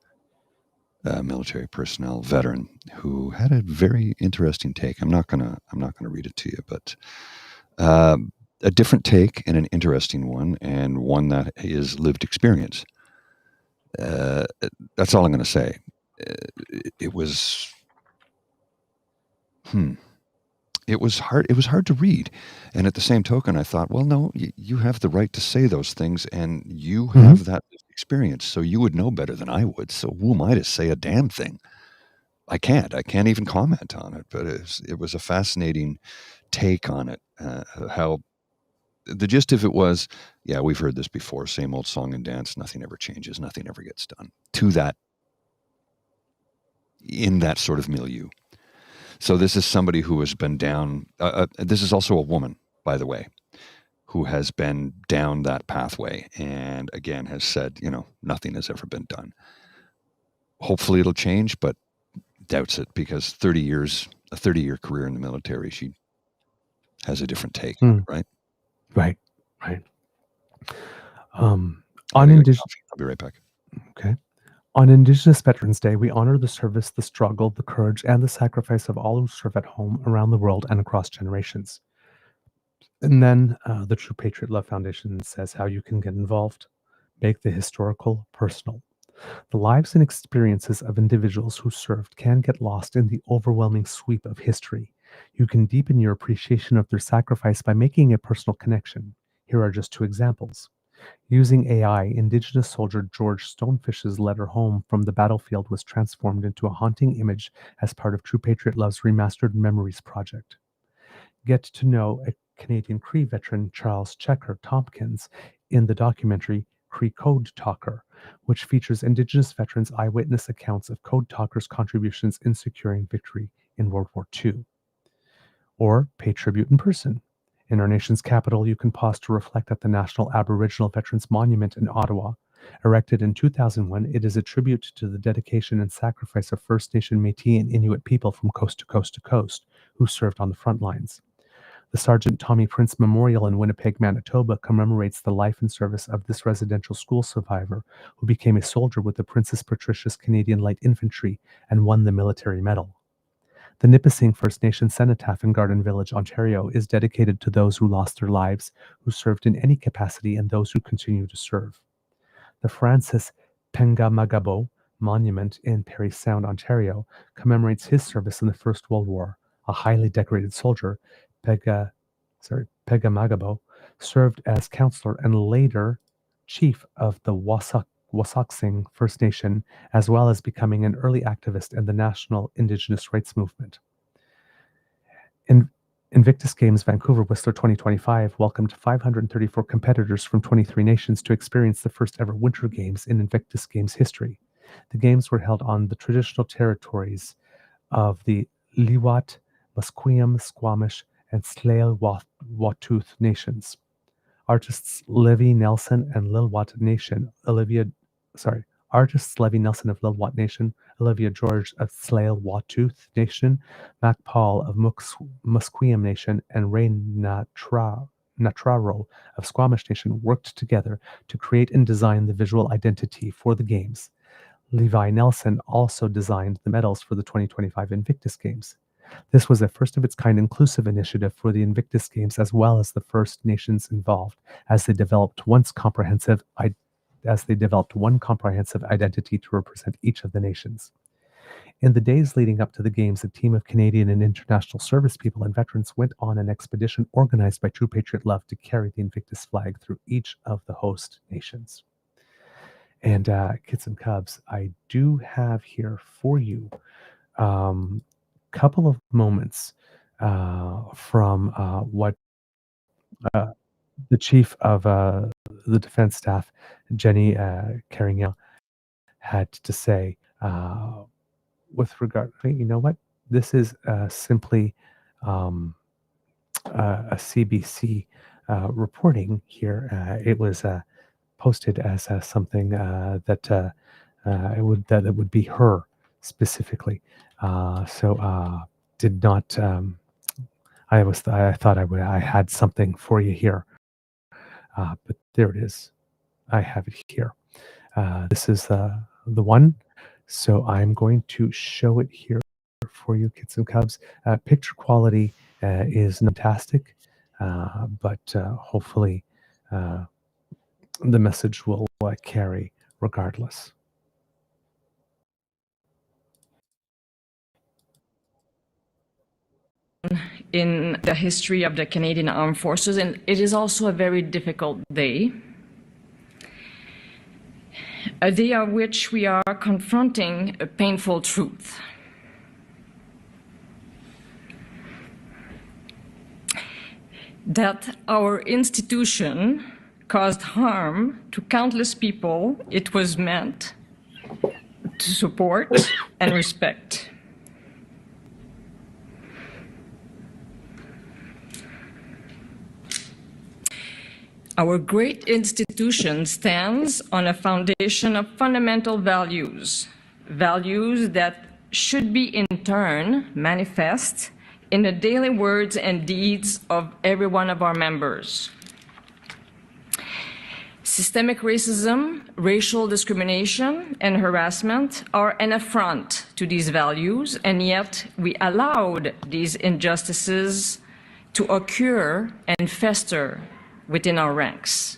military personnel veteran, who had a very interesting take. I'm not gonna read it to you, but a different take and an interesting one, and one that is lived experience. That's all I'm going to say. It was, it was hard. It was hard to read, and at the same token, I thought, well, no, you have the right to say those things, and you have that experience, so you would know better than I would. So who am I to say a damn thing? I can't. I can't even comment on it. But it was a fascinating take on it. How the gist of it was, yeah, we've heard this before, same old song and dance, nothing ever changes, nothing ever gets done. To that, in that sort of milieu. So this is somebody who has been down, this is also a woman, by the way, who has been down that pathway and again has said, nothing has ever been done. Hopefully it'll change, but doubts it, because a 30-year career in the military, she has a different take, right? Right. On Indigenous, I'll be right back. Okay. On Indigenous Veterans Day, we honor the service, the struggle, the courage, and the sacrifice of all who serve at home, around the world, and across generations. And then the True Patriot Love Foundation says how you can get involved. Make the historical personal. The lives and experiences of individuals who served can get lost in the overwhelming sweep of history. You can deepen your appreciation of their sacrifice by making a personal connection. Here are just two examples. Using AI, Indigenous soldier George Stonefish's letter home from the battlefield was transformed into a haunting image as part of True Patriot Love's Remastered Memories project. Get to know a Canadian Cree veteran, Charles Checker Tompkins, in the documentary Cree Code Talker, which features Indigenous veterans' eyewitness accounts of Code Talkers' contributions in securing victory in World War II. Or pay tribute in person. In our nation's capital, you can pause to reflect at the National Aboriginal Veterans Monument in Ottawa. Erected in 2001, it is a tribute to the dedication and sacrifice of First Nation, Métis, and Inuit people from coast to coast to coast who served on the front lines. The Sergeant Tommy Prince Memorial in Winnipeg, Manitoba commemorates the life and service of this residential school survivor who became a soldier with the Princess Patricia's Canadian Light Infantry and won the Military Medal. The Nipissing First Nation Cenotaph in Garden Village, Ontario is dedicated to those who lost their lives, who served in any capacity, and those who continue to serve. The Francis Pengamagabo Monument in Parry Sound, Ontario commemorates his service in the First World War. A highly decorated soldier, Pegamagabo, served as counselor and later chief of the Wasauksing First Nation, as well as becoming an early activist in the national Indigenous rights movement. Invictus Games Vancouver Whistler 2025 welcomed 534 competitors from 23 nations to experience the first ever Winter Games in Invictus Games history. The games were held on the traditional territories of the Liwat, Musqueam, Squamish, and Tsleil-Waututh nations. Artists Levi Nelson of Lilwat Nation, Olivia George of Tsleil-Waututh Nation, Mac Paul of Musqueam Nation, and Ray Natraro of Squamish Nation worked together to create and design the visual identity for the games. Levi Nelson also designed the medals for the 2025 Invictus Games. This was a first-of-its-kind inclusive initiative for the Invictus Games, as well as the First Nations involved, as they developed one comprehensive identity to represent each of the nations. In the days leading up to the Games, a team of Canadian and international service people and veterans went on an expedition organized by True Patriot Love to carry the Invictus flag through each of the host nations. And kids and cubs, I do have here for you couple of moments from what uh, the chief of the defense staff, Jenny Carringell, had to say with regard. Hey, you know what? This is simply um, a CBC reporting here. It was posted as something that it would be her specifically. So did not. I thought I had something for you here, but there it is. I have it here. This is the one. So I'm going to show it here for you, kids and cubs. Picture quality is fantastic, but hopefully uh, the message will carry regardless. In the history of the Canadian Armed Forces, and it is also a very difficult day. A day of which we are confronting a painful truth. That our institution caused harm to countless people it was meant to support and respect. Our great institution stands on a foundation of fundamental values, values that should be in turn manifest in the daily words and deeds of every one of our members. Systemic racism, racial discrimination, and harassment are an affront to these values, and yet we allowed these injustices to occur and fester within our ranks.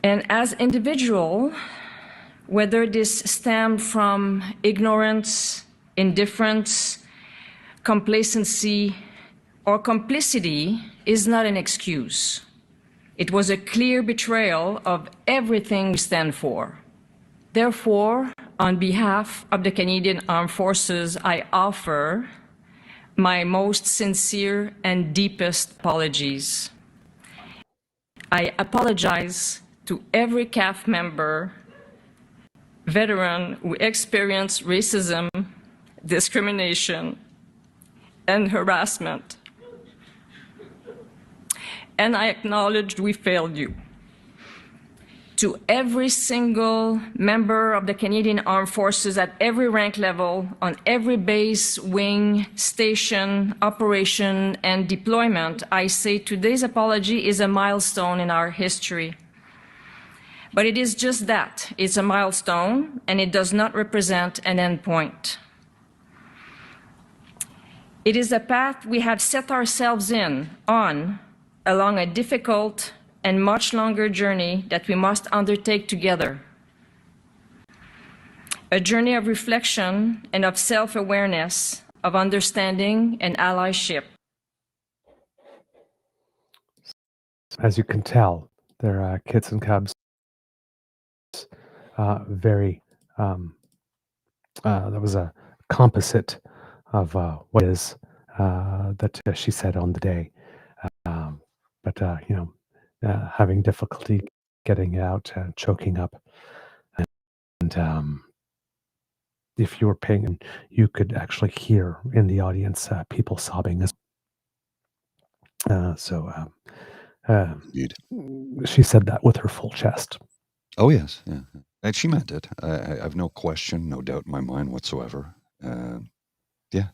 And as individuals, whether this stemmed from ignorance, indifference, complacency, or complicity, is not an excuse. It was a clear betrayal of everything we stand for. Therefore, on behalf of the Canadian Armed Forces, I offer my most sincere and deepest apologies. I apologize to every CAF member, veteran who experienced racism, discrimination, and harassment. And I acknowledge we failed you. To every single member of the Canadian Armed Forces at every rank level, on every base, wing, station, operation, and deployment, I say today's apology is a milestone in our history. But it is just that. It's a milestone, and it does not represent an end point. It is a path we have set ourselves on along a difficult and much longer journey that we must undertake together. A journey of reflection and of self-awareness, of understanding and allyship. As you can tell, they're kids and cubs. Very, that was a composite of what is that she said on the day. But, having difficulty getting it out, choking up. And if you were paying, you could actually hear in the audience people sobbing. Indeed. She said that with her full chest. Oh, yes. Yeah. And she meant it. I have no question, no doubt in my mind whatsoever. Yeah.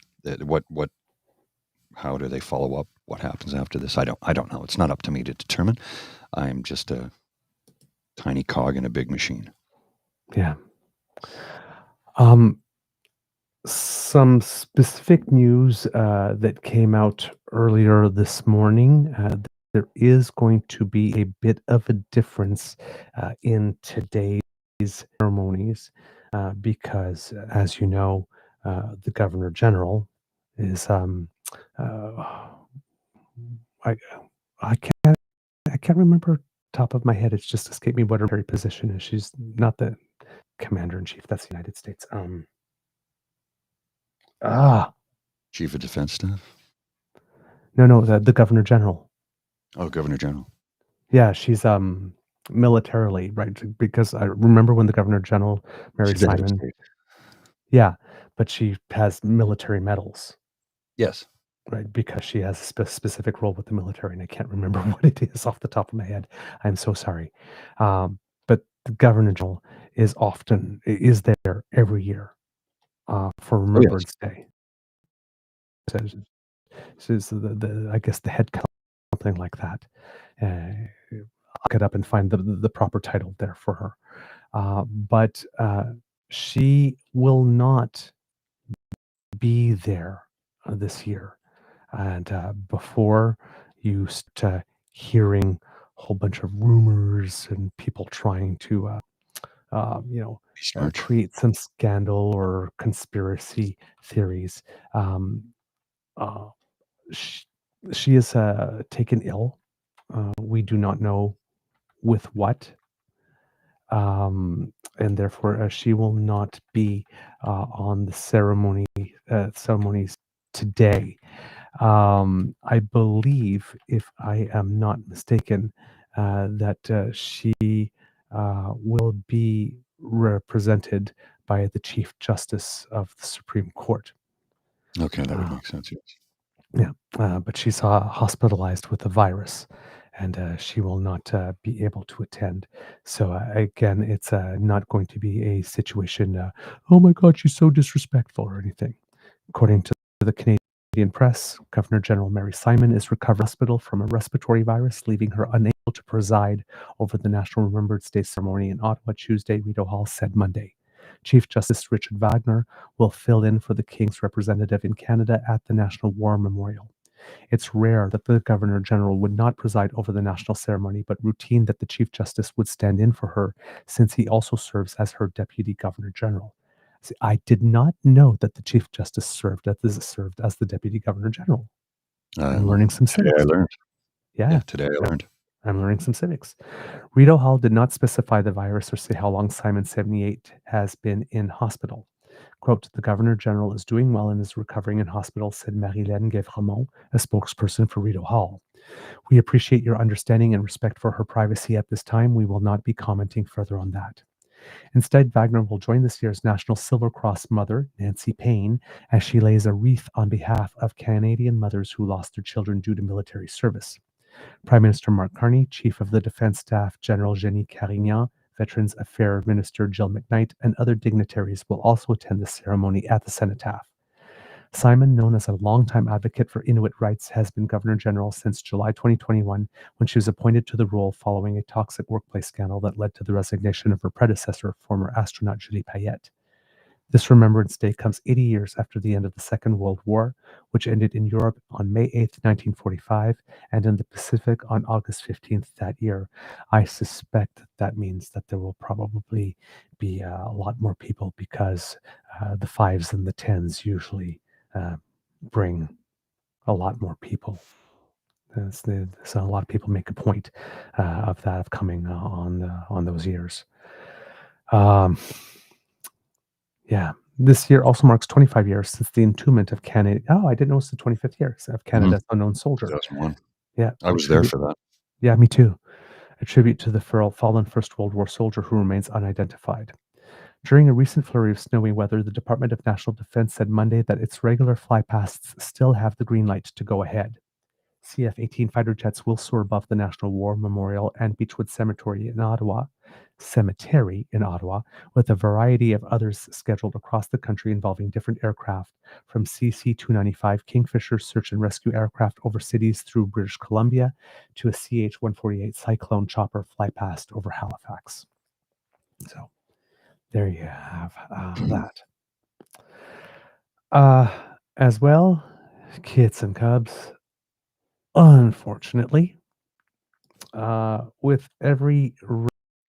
How do they follow up? What happens after this? I don't know. It's not up to me to determine. I'm just a tiny cog in a big machine. Yeah. Some specific news that came out earlier this morning. There is going to be a bit of a difference in today's ceremonies because, as you know, the Governor General is I I can't remember top of my head, it's just escaped me what her military position is. She's not the commander in chief. That's the United States. Ah, Chief of Defense Staff? no, the governor general. Oh, Governor General. Yeah, she's militarily, right? Because I remember when the governor general, Mary She's the head of Simon. state. Yeah, but she has military medals, Yes. right? Because she has a specific role with the military, and I can't remember what it is off the top of my head. I'm so sorry. But the governor general is there every year for Oh, yes. Remembrance Day. So she's I guess the head count, something like that. Look it up and find the proper title there for her. But she will not be there this year. And before you start hearing a whole bunch of rumors and people trying to, Smart. create some scandal or conspiracy theories, um, uh, she, she is taken ill. We do not know with what. And therefore she will not be on the ceremonies today. I believe, if I am not mistaken, that she will be represented by the Chief Justice of the Supreme Court. Okay, that would Uh, make sense, yes. yeah, but she's hospitalized with the virus, and she will not be able to attend. So again, it's not going to be a situation. Oh my God, she's so disrespectful or anything. According to the Canadian press, Governor General Mary Simon is recovered in hospital from a respiratory virus, leaving her unable to preside over the National Remembrance Day ceremony in Ottawa Tuesday, Rideau Hall said Monday. Chief Justice Richard Wagner will fill in for the King's representative in Canada at the National War Memorial. It's rare that the Governor General would not preside over the national ceremony, but routine that the Chief Justice would stand in for her, since he also serves as her Deputy Governor General. See, I did not know that the Chief Justice served as the Deputy Governor General. I'm learning some Today I civics. learned. Yeah, Today I learned. I'm learning some civics. Rideau Hall did not specify the virus or say how long Simon 78 has been in hospital. Quote, the Governor General is doing well and is recovering in hospital, said Marilène Guévremont, a spokesperson for Rideau Hall. We appreciate your understanding and respect for her privacy at this time. We will not be commenting further on that. Instead, Wagner will join this year's National Silver Cross Mother, Nancy Payne, as she lays a wreath on behalf of Canadian mothers who lost their children due to military service. Prime Minister Mark Carney, Chief of the Defense Staff General Jenny Carignan, Veterans Affairs Minister Jill McKnight, and other dignitaries will also attend the ceremony at the cenotaph. Simon, known as a longtime advocate for Inuit rights, has been Governor General since July 2021, when she was appointed to the role following a toxic workplace scandal that led to the resignation of her predecessor, former astronaut Julie Payette. This Remembrance Day comes 80 years after the end of the Second World War, which ended in Europe on May 8, 1945, and in the Pacific on August 15th that year. I suspect that means that there will probably be a lot more people, because the 5s and the 10s usually bring a lot more people. So a lot of people make a point of coming on those years. Yeah, this year also marks 25 years since the entombment of Canada. Oh, I didn't know it's the 25th year of Canada's unknown soldier. 2001. Yeah, I was there for that. Yeah, me too. A tribute to the fallen First World War soldier who remains unidentified. During a recent flurry of snowy weather, the Department of National Defense said Monday that its regular flypasts still have the green light to go ahead. CF-18 fighter jets will soar above the National War Memorial and Beechwood Cemetery in Ottawa, with a variety of others scheduled across the country involving different aircraft, from CC-295 Kingfisher search and rescue aircraft over cities through British Columbia to a CH-148 Cyclone chopper fly past over Halifax. So there you have that. As well, kids and cubs, unfortunately, with every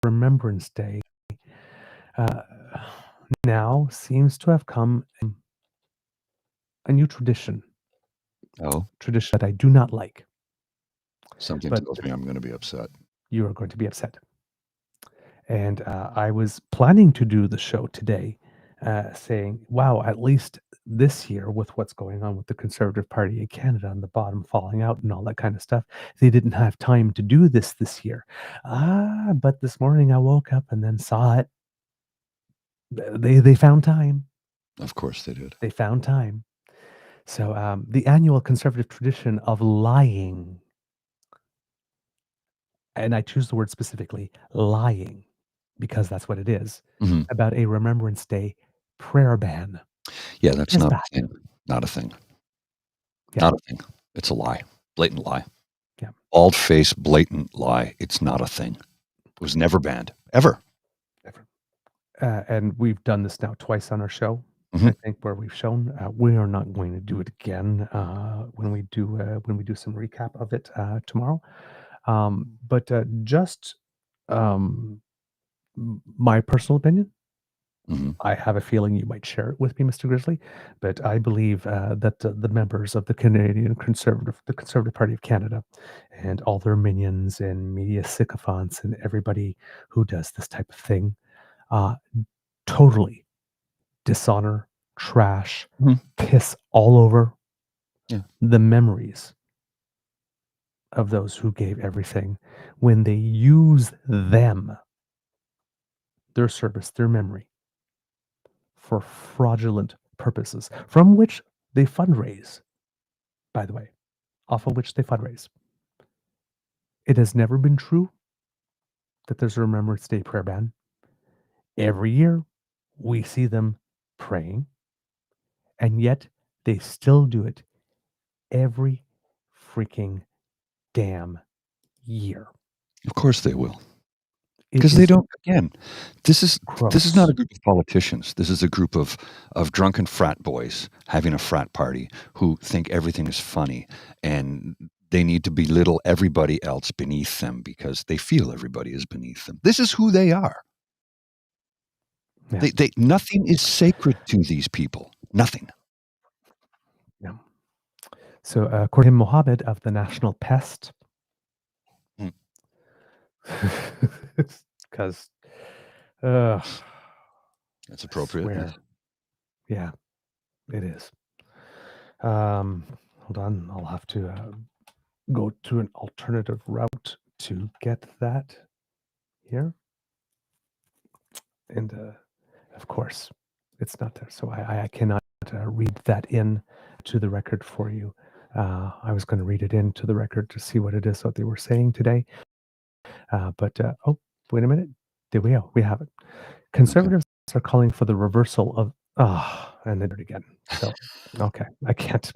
Remembrance Day, now seems to have come a new tradition. Oh, Tradition that I do not like. something But tells me I'm going to be upset. you are going to be upset. And I was planning to do the show today, saying, wow, at least this year, with what's going on with the Conservative Party in Canada and the bottom falling out and all that kind of stuff, they didn't have time to do this year. But this morning I woke up and then saw it. They found time. Of course they did. They found time. So the annual Conservative tradition of lying, and I choose the word specifically, lying, because that's what it is, Mhm. about a Remembrance Day prayer ban. Yeah, that's Is not that? a thing. Not a thing. Yeah. Not a thing. It's a lie. Blatant lie. Yeah. Bald-faced, blatant lie. It's not a thing. It was never banned. Ever. And we've done this now twice on our show. Mhm. I think where we've shown we are not going to do it again when we do some recap of it tomorrow. But just my personal opinion. Mhm. I have a feeling you might share it with me, Mr. Grizzly, but I believe that the members of the Conservative Party of Canada, and all their minions and media sycophants and everybody who does this type of thing, totally dishonor, trash, Mhm. piss all over Yeah. the memories of those who gave everything when they use them, their service, their memory, for fraudulent purposes, from which they fundraise, by the way, off of which they fundraise. It has never been true that there's a Remembrance Day prayer ban. Every year, we see them praying, and yet they still do it every freaking damn year. Of course they will. It Because they is don't, again, this is not gross. a group of politicians. This is a group of drunken frat boys having a frat party who think everything is funny, and they need to belittle everybody else beneath them because they feel everybody is beneath them. This is who they are. Yeah. They nothing is sacred to these people. Nothing. Yeah. So, according to Mohammed of the National Pest, Mm. because That's appropriate. swear, yeah, it is. Hold on, I'll have to go to an alternative route to get that here, and of course, it's not there, so I cannot read that in to the record for you. I was going to read it into the record to see what it is that they were saying today. But oh, wait a minute. There we go. We have it. Conservatives are calling for the reversal of and then it again. So okay, I can't.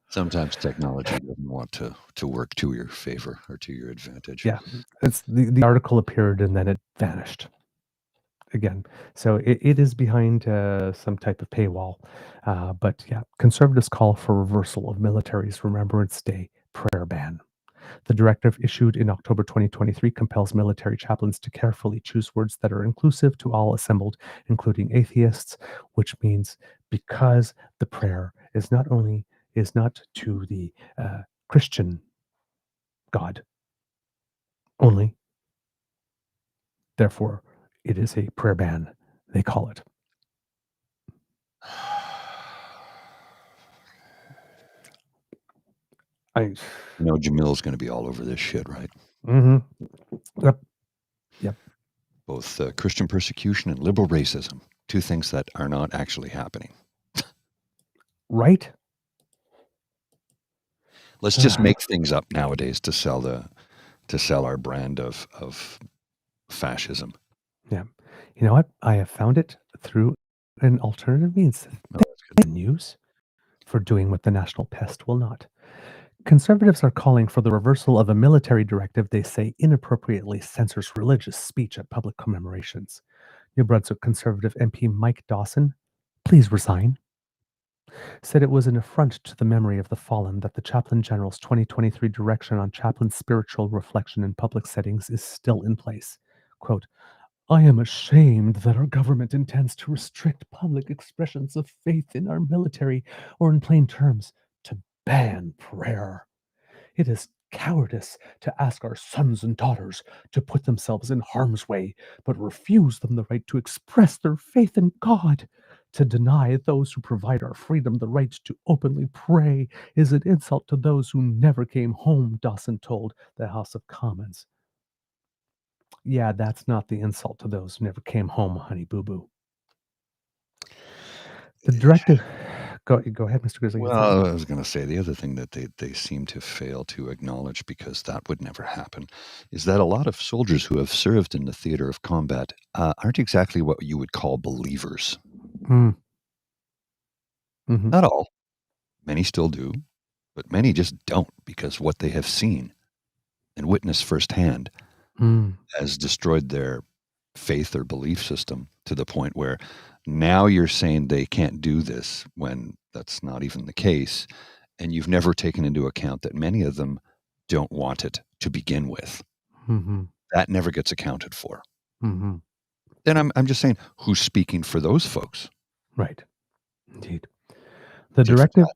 Sometimes technology doesn't want to work to your favor or to your advantage. Yeah, it's the article appeared and then it vanished again. So it is behind some type of paywall. But yeah, conservatives call for reversal of military's Remembrance Day prayer ban. The directive issued in October 2023 compels military chaplains to carefully choose words that are inclusive to all assembled, including atheists, which means because the prayer is not to the Christian God only, therefore it is a prayer ban, they call it. Jamil's going to be all over this shit, right? Mm-hmm. Yep. Both Christian persecution and liberal racism, two things that are not actually happening. Right? Let's just make things up nowadays to sell our brand of fascism. Yeah. You know what? I have found it through an alternative means that they can use for doing what the National Pest will not. Conservatives are calling for the reversal of a military directive they say inappropriately censors religious speech at public commemorations. New Brunswick Conservative MP Mike Dawson, please resign, said it was an affront to the memory of the fallen that the Chaplain General's 2023 direction on chaplain spiritual reflection in public settings is still in place. Quote, I am ashamed that our government intends to restrict public expressions of faith in our military, or in plain terms, to ban prayer. It is cowardice to ask our sons and daughters to put themselves in harm's way, but refuse them the right to express their faith in God. To deny those who provide our freedom the right to openly pray is an insult to those who never came home, Dawson told the House of Commons. Yeah, that's not the insult to those who never came home, honey boo boo. The directive. Go ahead, Mr. Grizzly. Well, I was going to say the other thing that they seem to fail to acknowledge, because that would never happen, is that a lot of soldiers who have served in the theater of combat aren't exactly what you would call believers. Mm. Mm-hmm. Not all. Many still do, but many just don't, because what they have seen and witnessed firsthand has destroyed their faith or belief system to the point where now you're saying they can't do this when that's not even the case. And you've never taken into account that many of them don't want it to begin with. Mm-hmm. That never gets accounted for. Mm-hmm. And I'm just saying, who's speaking for those folks? Right. Indeed. The directive,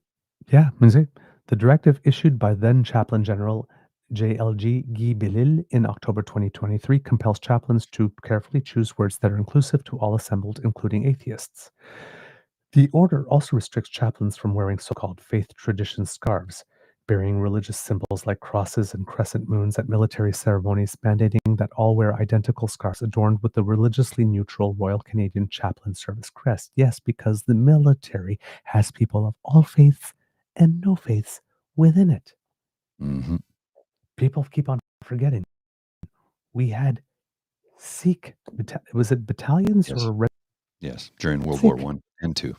the directive issued by then Chaplain General JLG Guy Belil in October 2023 compels chaplains to carefully choose words that are inclusive to all assembled, including atheists. The order also restricts chaplains from wearing so-called faith tradition scarves, bearing religious symbols like crosses and crescent moons at military ceremonies, mandating that all wear identical scarves adorned with the religiously neutral Royal Canadian Chaplain Service crest. Yes, because the military has people of all faiths and no faiths within it. Mm-hmm. People keep on forgetting. We had Sikh, was it battalions or? Yes, during World War I and II.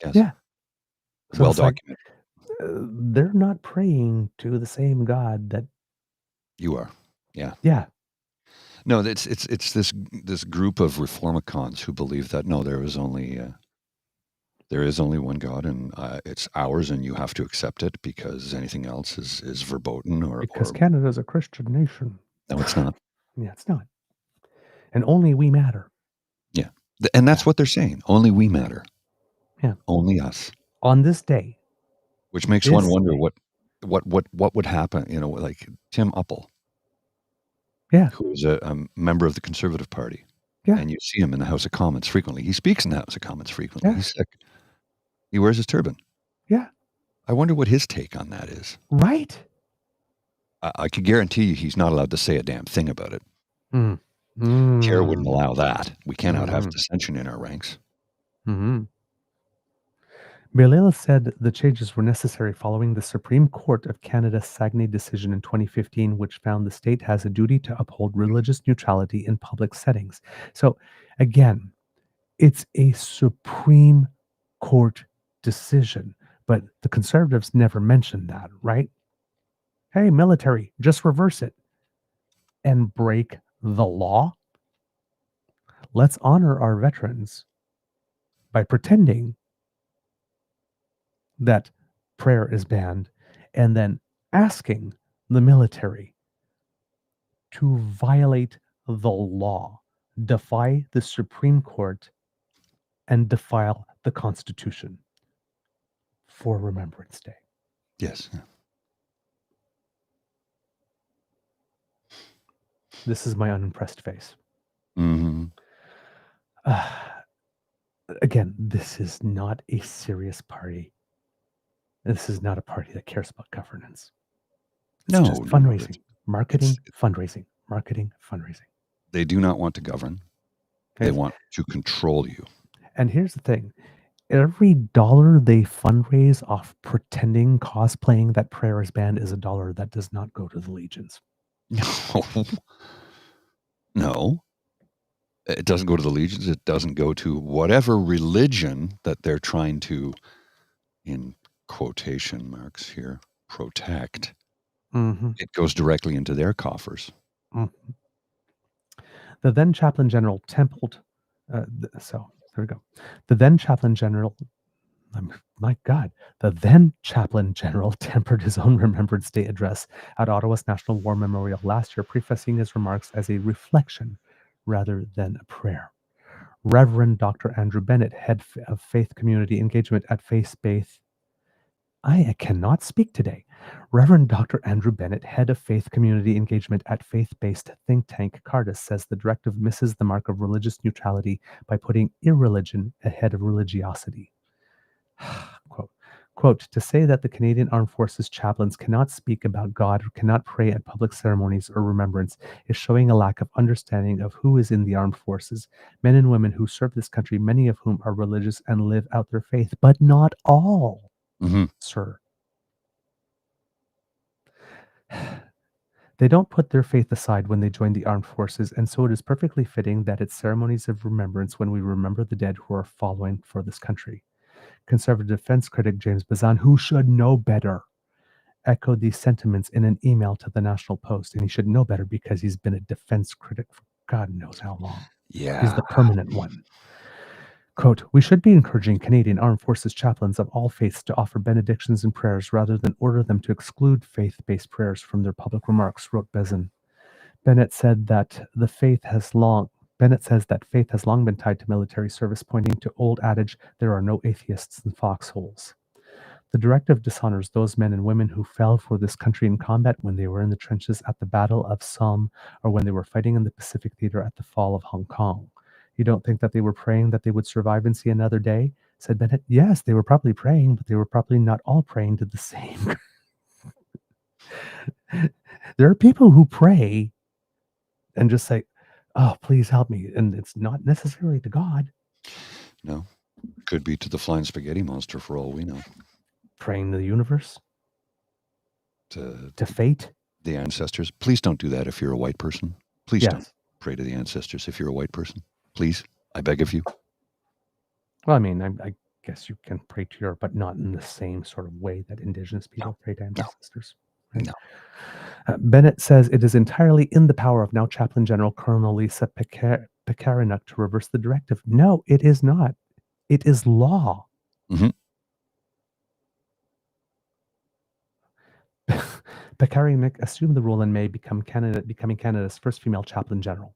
Yes. Yeah. So well documented. They're not praying to the same God that you are. Yeah. Yeah. No, it's this group of reformicons who believe that no, there is only one God, and it's ours, and you have to accept it because anything else is verboten because Canada's a Christian nation. No, it's not. Yeah, it's not. And only we matter. Yeah. And that's what they're saying. Only we matter. Yeah. Only us. On this day. Which makes one wonder what would happen, like Tim Uppel. Yeah. Who is a member of the Conservative Party. Yeah. And you see him in the House of Commons frequently. He speaks in the House of Commons frequently. Yeah. He's sick. He wears his turban. Yeah. I wonder what his take on that is. Right. I can guarantee you he's not allowed to say a damn thing about it. CARE wouldn't allow that. We cannot have dissension in our ranks. Belil said the changes were necessary following the Supreme Court of Canada's Saguenay decision in 2015, which found the state has a duty to uphold religious neutrality in public settings. So, again, it's a Supreme Court decision, but the Conservatives never mentioned that, right? Hey, military, just reverse it and break the law. Let's honor our veterans by pretending that prayer is banned and then asking the military to violate the law, defy the Supreme Court, and defile the Constitution for Remembrance Day. Yes. This is my unimpressed face. Again, this is not a serious party. This is not a party that cares about governance. It's just fundraising, marketing, fundraising. They do not want to govern. They want to control you. And here's the thing. Every dollar they fundraise off pretending, cosplaying that prayer is banned is a dollar that does not go to the legions. No. It doesn't go to the legions. It doesn't go to whatever religion that they're trying to, in quotation marks here, protect. It goes directly into their coffers. The then Chaplain General tempered. So there we go. The then Chaplain General. The then Chaplain General tempered his own Remembrance Day address at Ottawa's National War Memorial last year, prefacing his remarks as a reflection rather than a prayer. Reverend Dr. Andrew Bennett, head of faith community engagement at Faith-Based, I cannot speak today, Reverend Dr. Andrew Bennett, head of faith community engagement at faith-based think tank Cardis, says the directive misses the mark of religious neutrality by putting irreligion ahead of religiosity. Quote, to say that the Canadian Armed Forces chaplains cannot speak about God or cannot pray at public ceremonies or remembrance is showing a lack of understanding of who is in the armed forces, men and women who serve this country, many of whom are religious and live out their faith, but not all, sir. They don't put their faith aside when they join the armed forces, and so it is perfectly fitting that it's ceremonies of remembrance when we remember the dead who are fallen for this country. Conservative defense critic James Bazan, who should know better, echoed these sentiments in an email to the National Post, and he should know better because he's been a defense critic for God knows how long. Yeah. He's the permanent one. Quote, we should be encouraging Canadian Armed Forces chaplains of all faiths to offer benedictions and prayers rather than order them to exclude faith-based prayers from their public remarks, wrote Bazan. Bennett says that faith has long been tied to military service, pointing to old adage, there are no atheists in foxholes. The directive dishonors those men and women who fell for this country in combat when they were in the trenches at the Battle of Somme or when they were fighting in the Pacific Theater at the fall of Hong Kong. You don't think that they were praying that they would survive and see another day? Said Bennett. Yes, they were probably praying, but they were probably not all praying to the same. There are people who pray and just say, oh, please help me. And it's not necessarily to God. No. Could be to the flying spaghetti monster for all we know. Praying to the universe. To fate. The ancestors. Please don't do that if you're a white person. Please don't pray to the ancestors if you're a white person. Please. I beg of you. Well, I mean, I guess you can pray to your, but not in the same sort of way that Indigenous people pray to ancestors. Right? No. Bennett says it is entirely in the power of now Chaplain General Colonel Lisa Pekarinuk to reverse the directive. No, it is not. It is law. Mm-hmm. Pekarinuk assumed the role in May, becoming Canada's first female Chaplain General.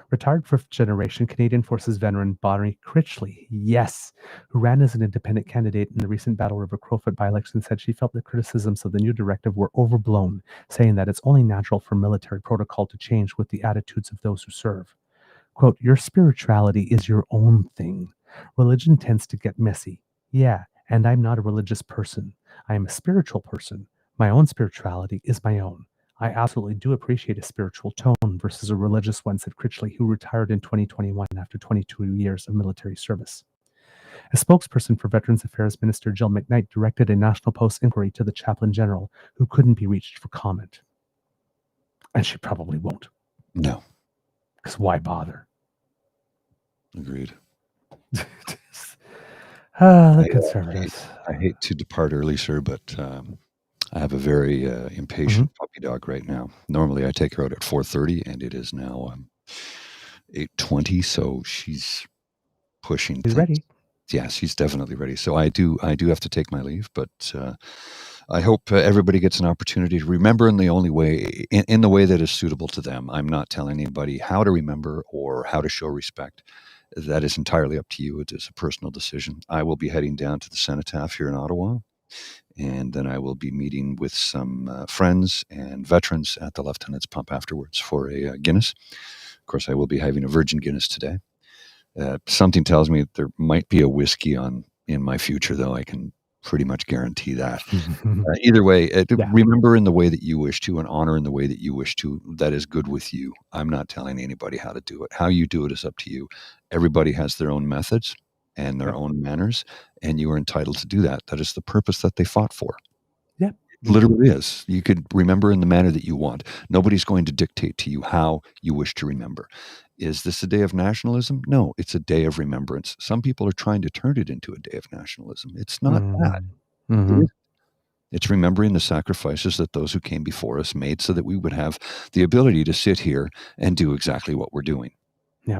Retired fifth-generation Canadian Forces veteran Bonnie Critchley, yes, who ran as an independent candidate in the recent Battle River Crowfoot by-election, said she felt the criticisms of the new directive were overblown, saying that it's only natural for military protocol to change with the attitudes of those who serve. Quote, your spirituality is your own thing. Religion tends to get messy. Yeah, and I'm not a religious person. I am a spiritual person. My own spirituality is my own. I absolutely do appreciate a spiritual tone versus a religious one, said Critchley, who retired in 2021 after 22 years of military service. A spokesperson for Veterans Affairs Minister Jill McKnight directed a National Post inquiry to the Chaplain General, who couldn't be reached for comment. And she probably won't. No. Because why bother? Agreed. The conservatives. I hate to depart early, sir, but I have a very impatient puppy dog right now. Normally, I take her out at 4:30, and it is now 8:20, so she's pushing. She's ready. Yeah, she's definitely ready. So I do have to take my leave, but I hope everybody gets an opportunity to remember in the only way, in the way that is suitable to them. I'm not telling anybody how to remember or how to show respect. That is entirely up to you. It is a personal decision. I will be heading down to the Cenotaph here in Ottawa, and then I will be meeting with some friends and veterans at the Lieutenant's Pump afterwards for a Guinness. Of course, I will be having a Virgin Guinness today. Something tells me there might be a whiskey in my future, though. I can pretty much guarantee that. Either way, remember in the way that you wish to and honor in the way that you wish to. That is good with you. I'm not telling anybody how to do it. How you do it is up to you. Everybody has their own methods and their own manners, and you are entitled to do that. That is the purpose that they fought for. Yeah. It literally is. You could remember in the manner that you want. Nobody's going to dictate to you how you wish to remember. Is this a day of nationalism? No, it's a day of remembrance. Some people are trying to turn it into a day of nationalism. It's not that. Mm-hmm. It's remembering the sacrifices that those who came before us made so that we would have the ability to sit here and do exactly what we're doing. Yeah.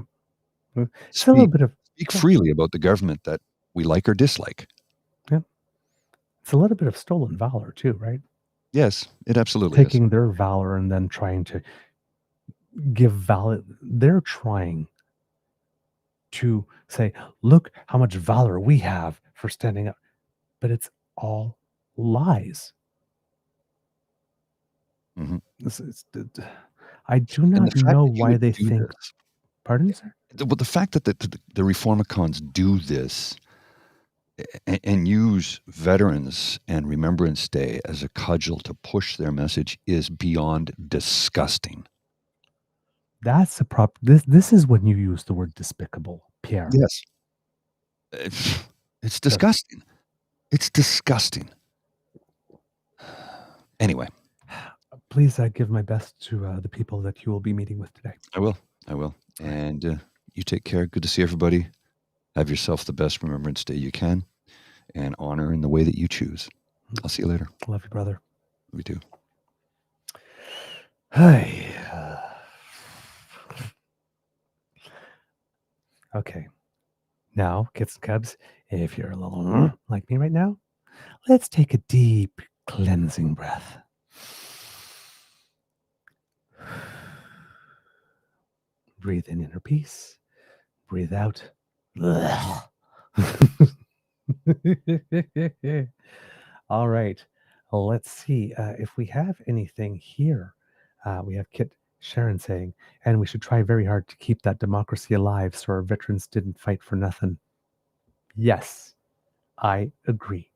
It's a little bit of speak freely about the government that we like or dislike. Yeah. It's a little bit of stolen valor too, right? Yes, it absolutely is. Taking their valor and then trying to give valor. They're trying to say, look how much valor we have for standing up. But it's all lies. Mhm. I do And the not fact know that you why would they do think. this, Pardon, sir? the fact that the Reformicons do this and use Veterans and Remembrance Day as a cudgel to push their message is beyond disgusting. That's a prop. This is when you use the word despicable, Pierre. Yes. It's disgusting. It's disgusting. Anyway, Please give my best to the people that you will be meeting with today. I will. I will. And you take care. Good to see everybody. Have yourself the best Remembrance Day you can and honor in the way that you choose. I'll see you later. Love you, brother. We do. Hi. Okay. Now, kids and cubs, if you're a little like me right now, let's take a deep cleansing breath. Breathe in inner peace. Breathe out. All right. Let's see if we have anything here. We have Kit Sharon saying, and we should try very hard to keep that democracy alive so our veterans didn't fight for nothing. Yes, I agree.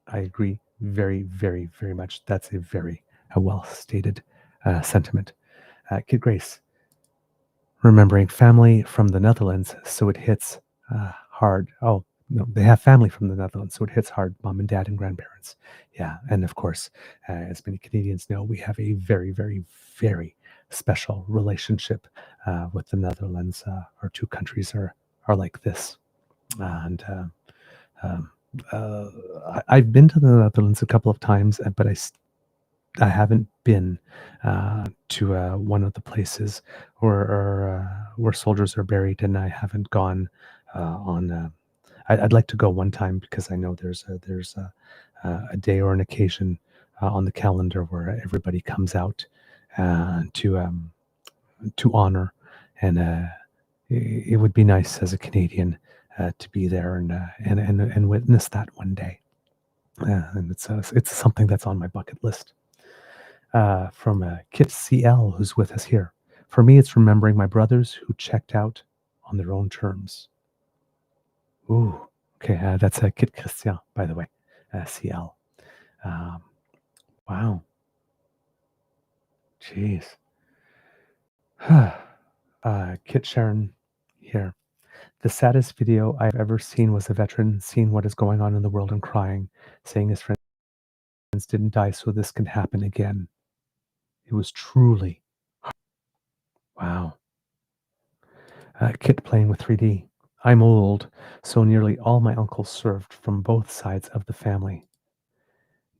I agree very, very, very much. That's a very well stated sentiment. Kid Grace, remembering family from the Netherlands, so it hits hard. Oh, no, they have family from the Netherlands, so it hits hard, mom and dad and grandparents. Yeah, and of course, as many Canadians know, we have a very, very, very special relationship with the Netherlands. Our two countries are like this. And um, I've been to the Netherlands a couple of times, but I haven't been to one of the places where soldiers are buried, and I haven't gone on. I'd like to go one time because I know there's a day or an occasion on the calendar where everybody comes out to honor, and it would be nice as a Canadian to be there and witness that one day. And it's something that's on my bucket list. From Kit CL, who's with us here. For me, it's remembering my brothers who checked out on their own terms. Ooh, okay, that's Kit Christian, by the way, CL. Um, wow, jeez. Kit Sharon here. The saddest video I've ever seen was a veteran seeing what is going on in the world and crying, saying his friends didn't die so this can happen again. It was truly, wow. Kit playing with 3D. I'm old, so nearly all my uncles served from both sides of the family.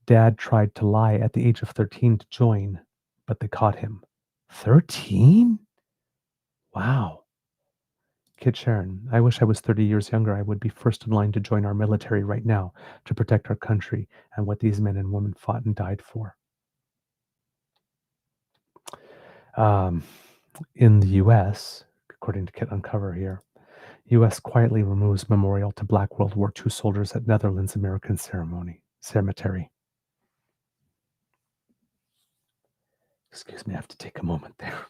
Dad tried to lie at the age of 13 to join, but they caught him. 13? Wow. Kid Sharon, I wish I was 30 years younger. I would be first in line to join our military right now to protect our country and what these men and women fought and died for. In the US, according to Kit Uncover here, U.S. quietly removes memorial to Black World War II soldiers at Netherlands American Cemetery. Excuse me, I have to take a moment there.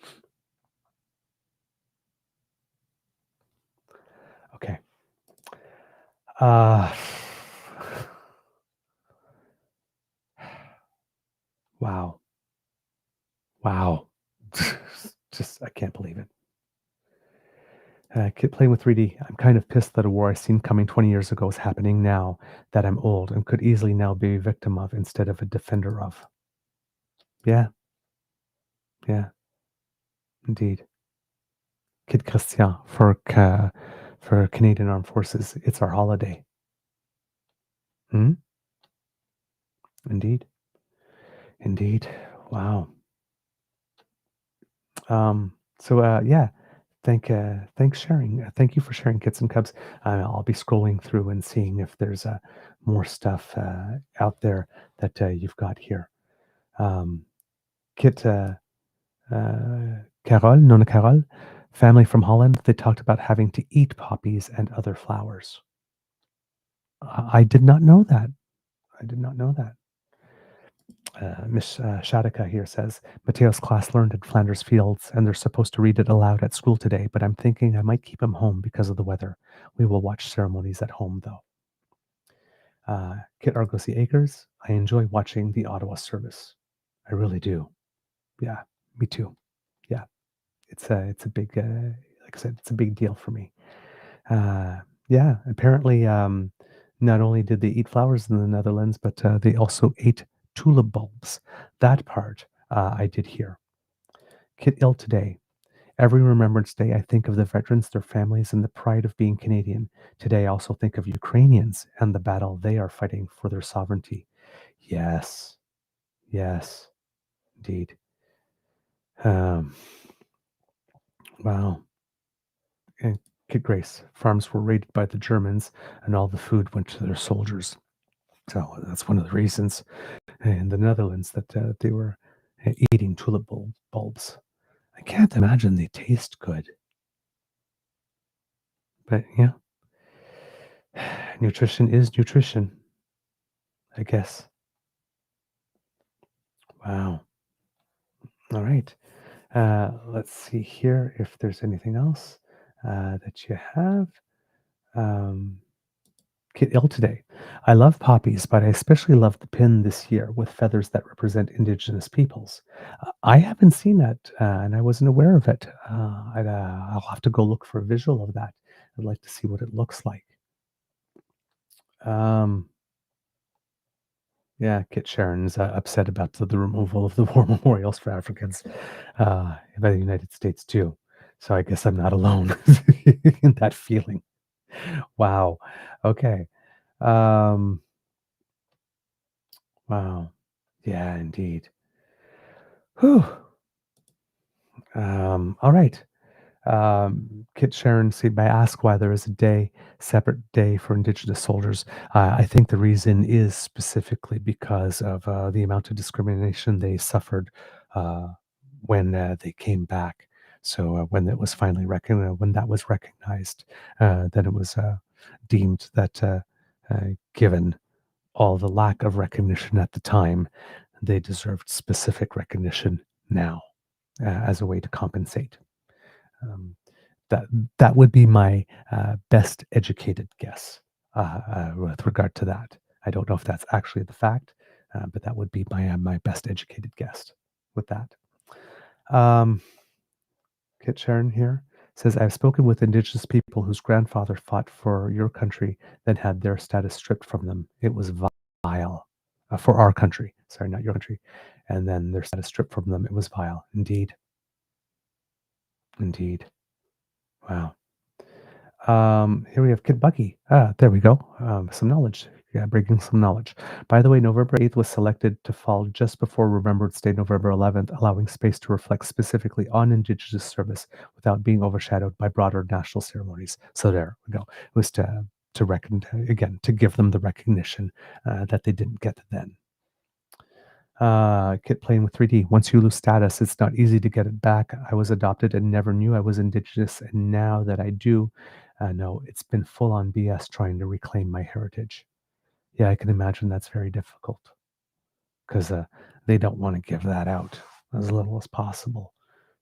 Okay. Wow. Wow. Just, I can't believe it. Kid playing with 3D. I'm kind of pissed that a war I seen coming 20 years ago is happening now that I'm old and could easily now be a victim of instead of a defender of. Yeah. Yeah. Indeed. Kid Christian for Canadian Armed Forces. It's our holiday. Hmm? Indeed. Indeed. Wow. Yeah. Thanks sharing. Thank you for sharing, Kits and Cubs. I'll be scrolling through and seeing if there's more stuff out there that you've got here. Kit, Carol, Nona Carol, family from Holland. They talked about having to eat poppies and other flowers. I did not know that. I did not know that. Miss Shadika here says, Mateo's class learned in Flanders Fields, and they're supposed to read it aloud at school today, but I'm thinking I might keep him home because of the weather. We will watch ceremonies at home, though. Kit Argosy Acres, I enjoy watching the Ottawa service. I really do. Yeah, me too. Yeah, it's a big, like I said, it's a big deal for me. Yeah, apparently, not only did they eat flowers in the Netherlands, but they also ate tulip bulbs. That part I did hear. Kit ill today. Every Remembrance Day, I think of the veterans, their families, and the pride of being Canadian. Today, I also think of Ukrainians and the battle they are fighting for their sovereignty. Yes, yes, indeed. Um, wow. And Kit Grace, farms were raided by the Germans, and all the food went to their soldiers. So that's one of the reasons in the Netherlands that they were eating tulip bulbs. I can't imagine they taste good. But yeah, nutrition is nutrition, I guess. Wow. All right. Let's see here if there's anything else that you have. Get ill today. I love poppies, but I especially love the pin this year with feathers that represent Indigenous peoples. I haven't seen that, and I wasn't aware of it. I'll have to go look for a visual of that. I'd like to see what it looks like. Um, yeah, Kit Sharon's upset about the removal of the war memorials for Africans by the United States too. So I guess I'm not alone in that feeling. Wow. Okay. Um, wow. Yeah, indeed. Whew. All right. Kit Sharon said, "May I ask why there is a separate day for Indigenous soldiers?" I think the reason is specifically because of the amount of discrimination they suffered uh, when they came back. So when it was finally when that was recognized, then it was deemed that given all the lack of recognition at the time, they deserved specific recognition now as a way to compensate. Um, that that would be my best educated guess with regard to that. I don't know if that's actually the fact, but that would be my best educated guess with that. Um, Kit Sharon here says, I've spoken with Indigenous people whose grandfather fought for your country, then had their status stripped from them. It was vile. For our country, sorry, not your country. And then their status stripped from them. It was vile. Indeed. Indeed. Wow. Here we have Kid Bucky. There we go. Some knowledge. Yeah, bringing some knowledge. By the way, November 8th was selected to fall just before Remembrance Day, November 11th, allowing space to reflect specifically on Indigenous service without being overshadowed by broader national ceremonies. So there we go. It was to reckon again to give them the recognition that they didn't get then. Kit playing with 3D. Once you lose status, it's not easy to get it back. I was adopted and never knew I was Indigenous, and now that I do know, it's been full on BS trying to reclaim my heritage. Yeah, I can imagine that's very difficult because they don't want to give that out as little as possible.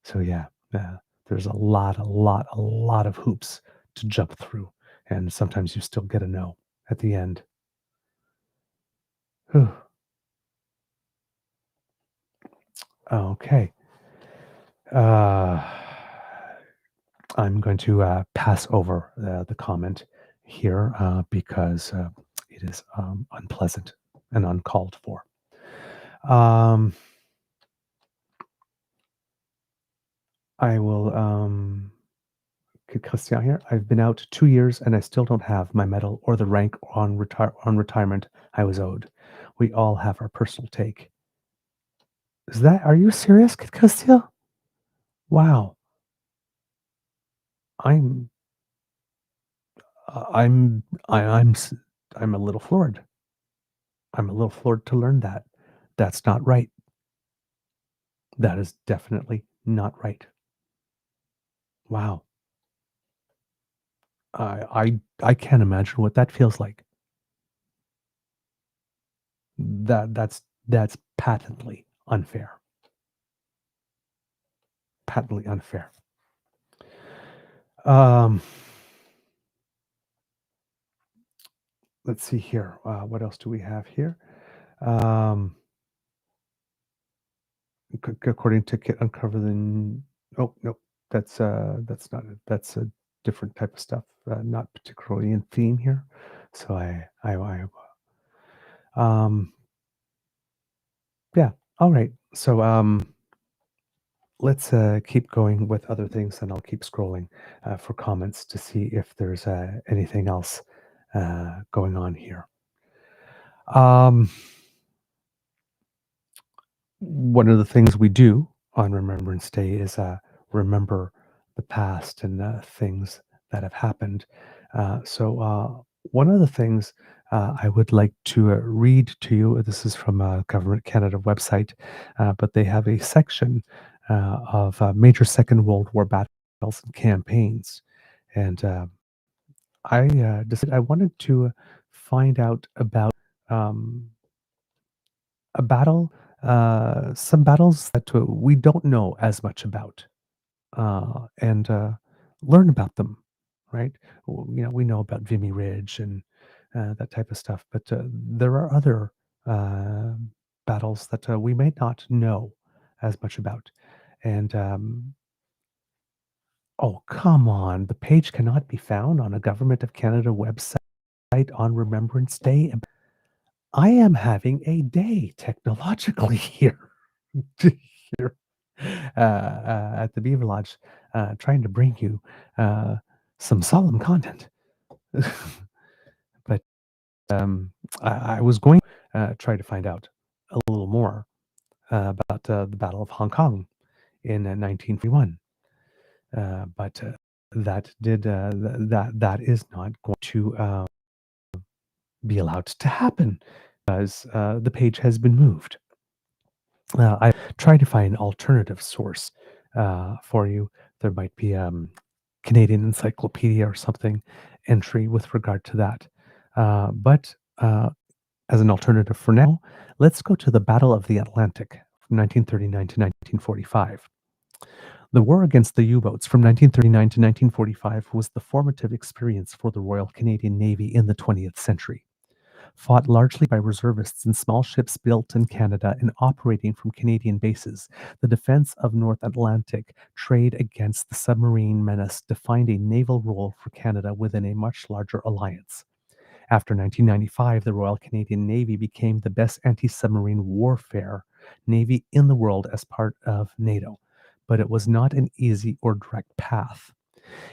So yeah, there's a lot of hoops to jump through, and sometimes you still get a no at the end. Whew. Okay. Uh, I'm going to pass over the comment here because it is unpleasant and uncalled for. I will. Christian here. I've been out 2 years and I still don't have my medal or the rank on retirement I was owed. We all have our personal take. Are you serious, Castile? Wow. I'm I'm I'm a little floored. I'm a little floored to learn that. That's not right. That is definitely not right. Wow. I can't imagine what that feels like. That's patently unfair. Patently unfair. Let's see here. What else do we have here? According to Kit, uncover the. Oh no, that's not it. That's a different type of stuff. Not particularly in theme here. So yeah. All right. So let's keep going with other things, and I'll keep scrolling for comments to see if there's anything else going on here. One of the things we do on Remembrance Day is remember the past and things that have happened. So one of the things I would like to read to you, this is from a Government Canada website, but they have a section of major Second World War battles and campaigns. And I decided I wanted to find out about a battle, some battles that we don't know as much about, and learn about them, right? We know about Vimy Ridge and that type of stuff, but there are other uh, battles that we may not know as much about. And oh, come on, the page cannot be found on a Government of Canada website on Remembrance Day. I am having a day technologically here. Here at the Beaver Lodge, trying to bring you some solemn content. But I was going to try to find out a little more about the Battle of Hong Kong in 1941, but that is not going to be allowed to happen because the page has been moved. I tried to find an alternative source for you. There might be Canadian Encyclopedia or something entry with regard to that. But as an alternative for now, let's go to the Battle of the Atlantic from 1939 to 1945. The war against the U-boats from 1939 to 1945 was the formative experience for the Royal Canadian Navy in the 20th century. Fought largely by reservists in small ships built in Canada and operating from Canadian bases, the defense of North Atlantic trade against the submarine menace defined a naval role for Canada within a much larger alliance. After 1995, the Royal Canadian Navy became the best anti-submarine warfare navy in the world as part of NATO, but it was not an easy or direct path.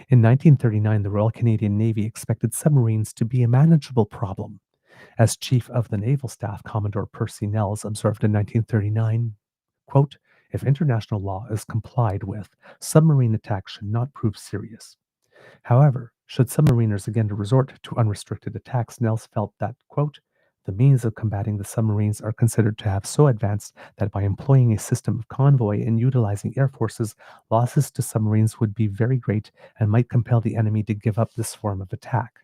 In 1939, the Royal Canadian Navy expected submarines to be a manageable problem. As Chief of the Naval Staff, Commodore Percy Nels observed in 1939, quote, "If international law is complied with, submarine attacks should not prove serious." However, should submariners again resort to unrestricted attacks, Nels felt that, quote, "The means of combating the submarines are considered to have so advanced that by employing a system of convoy and utilizing air forces, losses to submarines would be very great and might compel the enemy to give up this form of attack."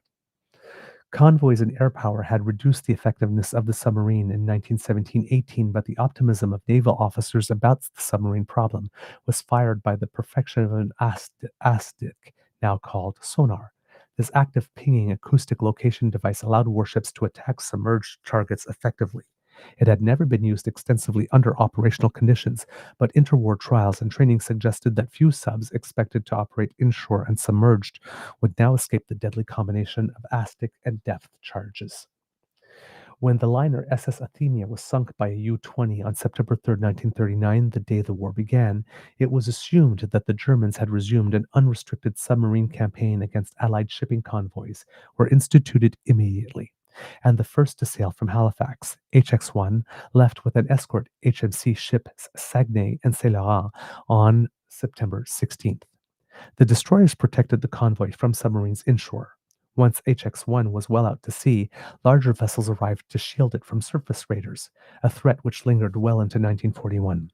Convoys and air power had reduced the effectiveness of the submarine in 1917-18, but the optimism of naval officers about the submarine problem was fired by the perfection of an ASDIC, now called sonar. This active pinging acoustic location device allowed warships to attack submerged targets effectively. It had never been used extensively under operational conditions, but interwar trials and training suggested that few subs expected to operate inshore and submerged would now escape the deadly combination of ASDIC and depth charges. When the liner SS Athenia was sunk by a U-20 on September 3, 1939, the day the war began, it was assumed that the Germans had resumed an unrestricted submarine campaign against Allied shipping convoys, were instituted immediately. And the first to sail from Halifax, HX-1, left with an escort HMC ship Saguenay and Saint Laurent on September 16th. The destroyers protected the convoy from submarines inshore. Once HX-1 was well out to sea, larger vessels arrived to shield it from surface raiders, a threat which lingered well into 1941.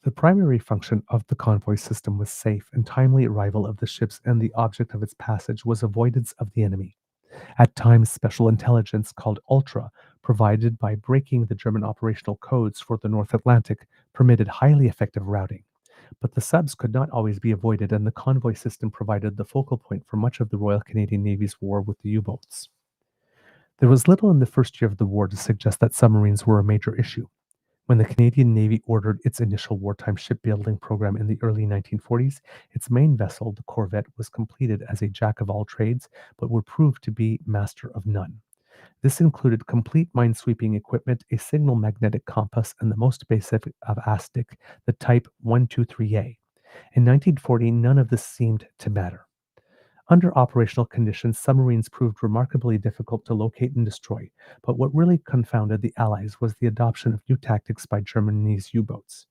The primary function of the convoy system was safe and timely arrival of the ships, and the object of its passage was avoidance of the enemy. At times, special intelligence called Ultra provided by breaking the German operational codes for the North Atlantic, permitted highly effective routing. But the subs could not always be avoided, and the convoy system provided the focal point for much of the Royal Canadian Navy's war with the U-boats. There was little in the first year of the war to suggest that submarines were a major issue. When the Canadian Navy ordered its initial wartime shipbuilding program in the early 1940s, its main vessel, the corvette, was completed as a jack of all trades, but would prove to be master of none. This included complete minesweeping equipment, a signal magnetic compass, and the most basic of ASTIC, the Type 123A. In 1940, none of this seemed to matter. Under operational conditions, submarines proved remarkably difficult to locate and destroy, but what really confounded the Allies was the adoption of new tactics by Germany's U-boats.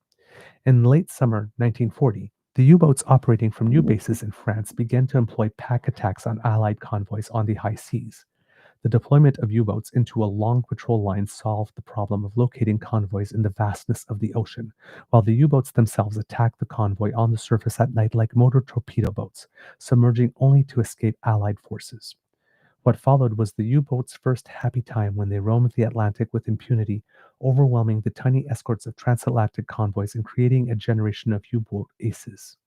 In late summer 1940, the U-boats operating from new bases in France began to employ pack attacks on Allied convoys on the high seas. The deployment of U-boats into a long patrol line solved the problem of locating convoys in the vastness of the ocean, while the U-boats themselves attacked the convoy on the surface at night like motor torpedo boats, submerging only to escape Allied forces. What followed was the U-boats' first happy time when they roamed the Atlantic with impunity, overwhelming the tiny escorts of transatlantic convoys and creating a generation of U-boat aces.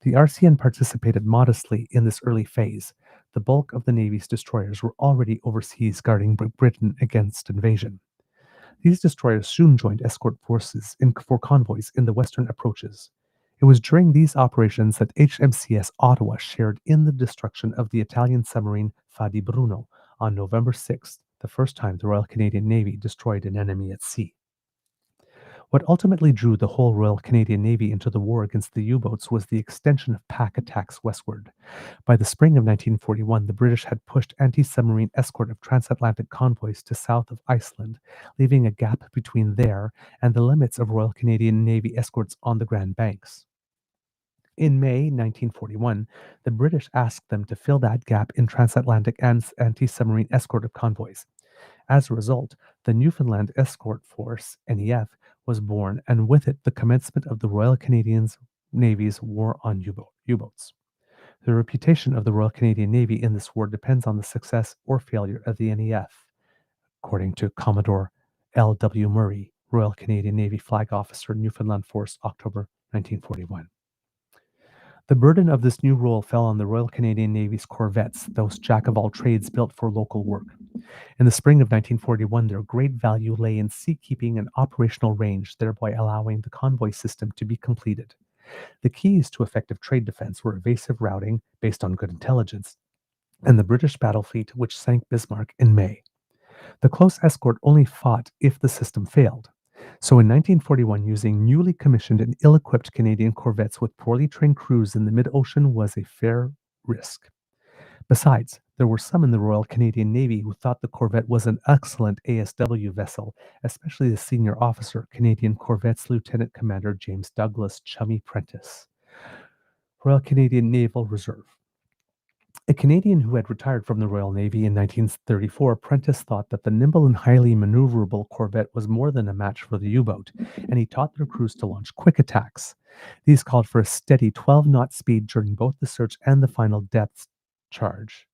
The RCN participated modestly in this early phase. The bulk of the Navy's destroyers were already overseas guarding Britain against invasion. These destroyers soon joined escort forces for convoys in the western approaches. It was during these operations that HMCS Ottawa shared in the destruction of the Italian submarine Fadi Bruno on November 6th, the first time the Royal Canadian Navy destroyed an enemy at sea. What ultimately drew the whole Royal Canadian Navy into the war against the U-boats was the extension of pack attacks westward. By the spring of 1941, the British had pushed anti-submarine escort of transatlantic convoys to south of Iceland, leaving a gap between there and the limits of Royal Canadian Navy escorts on the Grand Banks. In May 1941, the British asked them to fill that gap in transatlantic and anti-submarine escort of convoys. As a result, the Newfoundland Escort Force, NEF, was born, and with it the commencement of the Royal Canadian Navy's war on U-boats. The reputation of the Royal Canadian Navy in this war depends on the success or failure of the NEF, according to Commodore L. W. Murray, Royal Canadian Navy Flag Officer, Newfoundland Force, October 1941. The burden of this new role fell on the Royal Canadian Navy's corvettes, those jack-of-all-trades built for local work. In the spring of 1941, their great value lay in seakeeping and operational range, thereby allowing the convoy system to be completed. The keys to effective trade defense were evasive routing, based on good intelligence, and the British battle fleet, which sank Bismarck in May. The close escort only fought if the system failed. So in 1941, using newly commissioned and ill-equipped Canadian corvettes with poorly trained crews in the mid-ocean was a fair risk. Besides, there were some in the Royal Canadian Navy who thought the corvette was an excellent ASW vessel, especially the senior officer, Canadian Corvettes Lieutenant Commander James Douglas Chummy Prentice. Royal Canadian Naval Reserve. A Canadian who had retired from the Royal Navy in 1934, Prentice thought that the nimble and highly maneuverable corvette was more than a match for the U-boat, and he taught their crews to launch quick attacks. These called for a steady 12-knot speed during both the search and the final depth charge.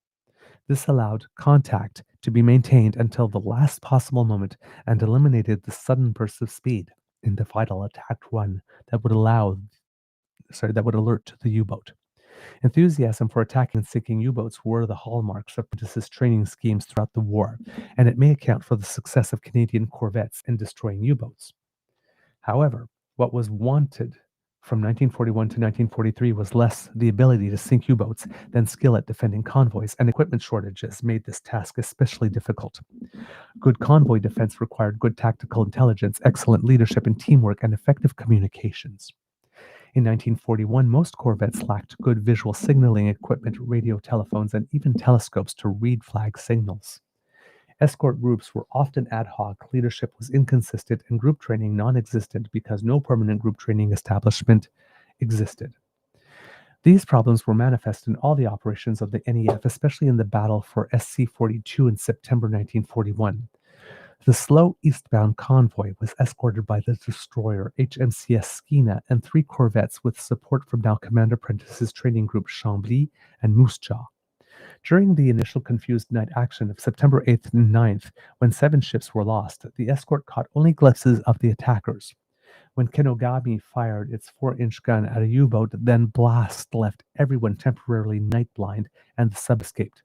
This allowed contact to be maintained until the last possible moment and eliminated the sudden bursts of speed in the final attack run that would alert the U-boat. Enthusiasm for attacking and sinking U-boats were the hallmarks of Prentice's training schemes throughout the war, and it may account for the success of Canadian corvettes in destroying U-boats. However, what was wanted from 1941 to 1943 was less the ability to sink U-boats than skill at defending convoys, and equipment shortages made this task especially difficult. Good convoy defense required good tactical intelligence, excellent leadership and teamwork, and effective communications. In 1941, most corvettes lacked good visual signaling equipment, radio telephones, and even telescopes to read flag signals. Escort groups were often ad hoc, leadership was inconsistent, and group training non-existent because no permanent group training establishment existed. These problems were manifest in all the operations of the NEF, especially in the battle for SC-42 in September 1941. The slow eastbound convoy was escorted by the destroyer HMCS Skeena and 3 corvettes with support from now Commander Prentice's training group Chambly and Moose Jaw. During the initial confused night action of September 8th and 9th, when 7 ships were lost, the escort caught only glimpses of the attackers. When Kenogami fired its 4-inch gun at a U-boat, then blast left everyone temporarily night-blind, and the sub escaped.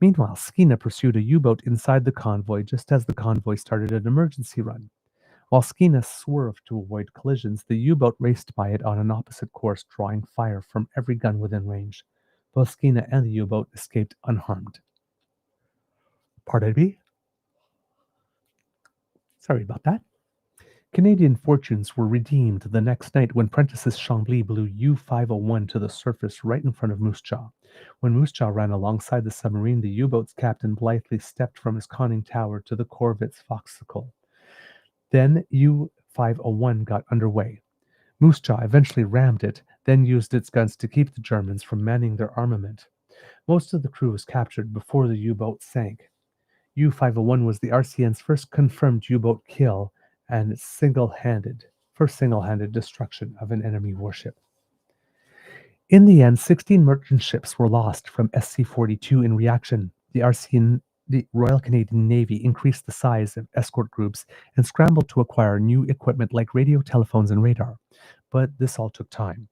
Meanwhile, Skeena pursued a U-boat inside the convoy just as the convoy started an emergency run. While Skeena swerved to avoid collisions, the U-boat raced by it on an opposite course, drawing fire from every gun within range. Both Skeena and the U-boat escaped unharmed. Pardon me? Sorry about that. Canadian fortunes were redeemed the next night when Prentice's Chambly blew U-501 to the surface right in front of Moose Jaw. When Moose Jaw ran alongside the submarine, the U-boat's captain blithely stepped from his conning tower to the corvette's foxhole. Then U-501 got underway. Moose Jaw eventually rammed it, then used its guns to keep the Germans from manning their armament. Most of the crew was captured before the U-boat sank. U-501 was the RCN's first confirmed U-boat kill and its first single-handed destruction of an enemy warship. In the end, 16 merchant ships were lost from SC-42 in reaction. The Royal Canadian Navy increased the size of escort groups and scrambled to acquire new equipment like radio telephones and radar. But this all took time.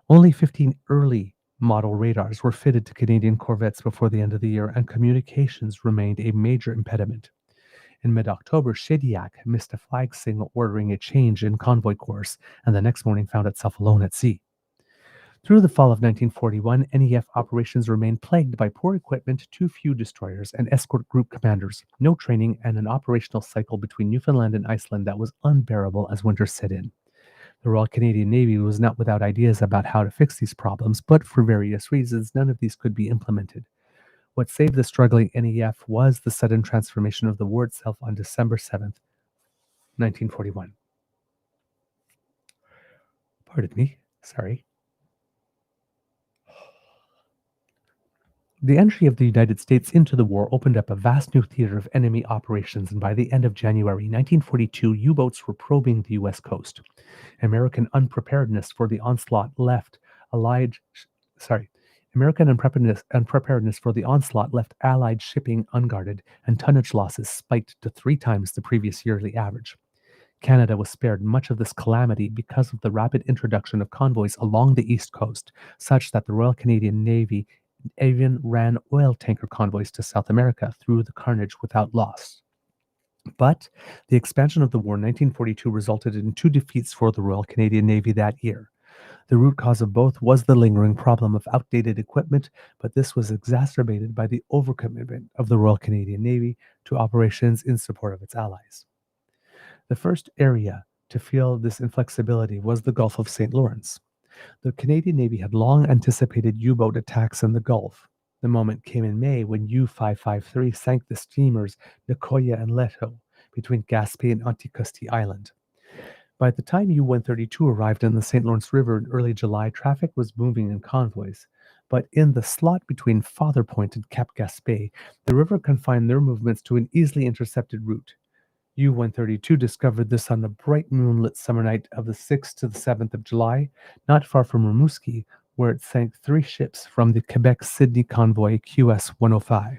Only 15 early model radars were fitted to Canadian corvettes before the end of the year, and communications remained a major impediment. In mid-October, Shediac missed a flag signal ordering a change in convoy course, and the next morning found itself alone at sea. Through the fall of 1941, NEF operations remained plagued by poor equipment, too few destroyers, and escort group commanders, no training, and an operational cycle between Newfoundland and Iceland that was unbearable as winter set in. The Royal Canadian Navy was not without ideas about how to fix these problems, but for various reasons, none of these could be implemented. What saved the struggling NEF was the sudden transformation of the war itself on December 7th, 1941. Pardon me, sorry. The entry of the United States into the war opened up a vast new theater of enemy operations, and by the end of January 1942, U-boats were probing the U.S. coast. American unpreparedness for the onslaught left Allied shipping unguarded, and tonnage losses spiked to 3 times the previous yearly average. Canada was spared much of this calamity because of the rapid introduction of convoys along the east coast, such that the Royal Canadian Navy even ran oil tanker convoys to South America through the carnage without loss. But the expansion of the war in 1942 resulted in 2 defeats for the Royal Canadian Navy that year. The root cause of both was the lingering problem of outdated equipment, but this was exacerbated by the overcommitment of the Royal Canadian Navy to operations in support of its allies. The first area to feel this inflexibility was the Gulf of St. Lawrence. The Canadian Navy had long anticipated U-boat attacks in the Gulf. The moment came in May when U-553 sank the steamers Nicoya and Leto between Gaspé and Anticosti Island. By the time U-132 arrived in the St. Lawrence River in early July, traffic was moving in convoys. But in the slot between Father Point and Cap Gaspé, the river confined their movements to an easily intercepted route. U-132 discovered this on the bright moonlit summer night of the 6th to the 7th of July, not far from Rimouski, where it sank 3 ships from the Quebec-Sydney convoy QS-105.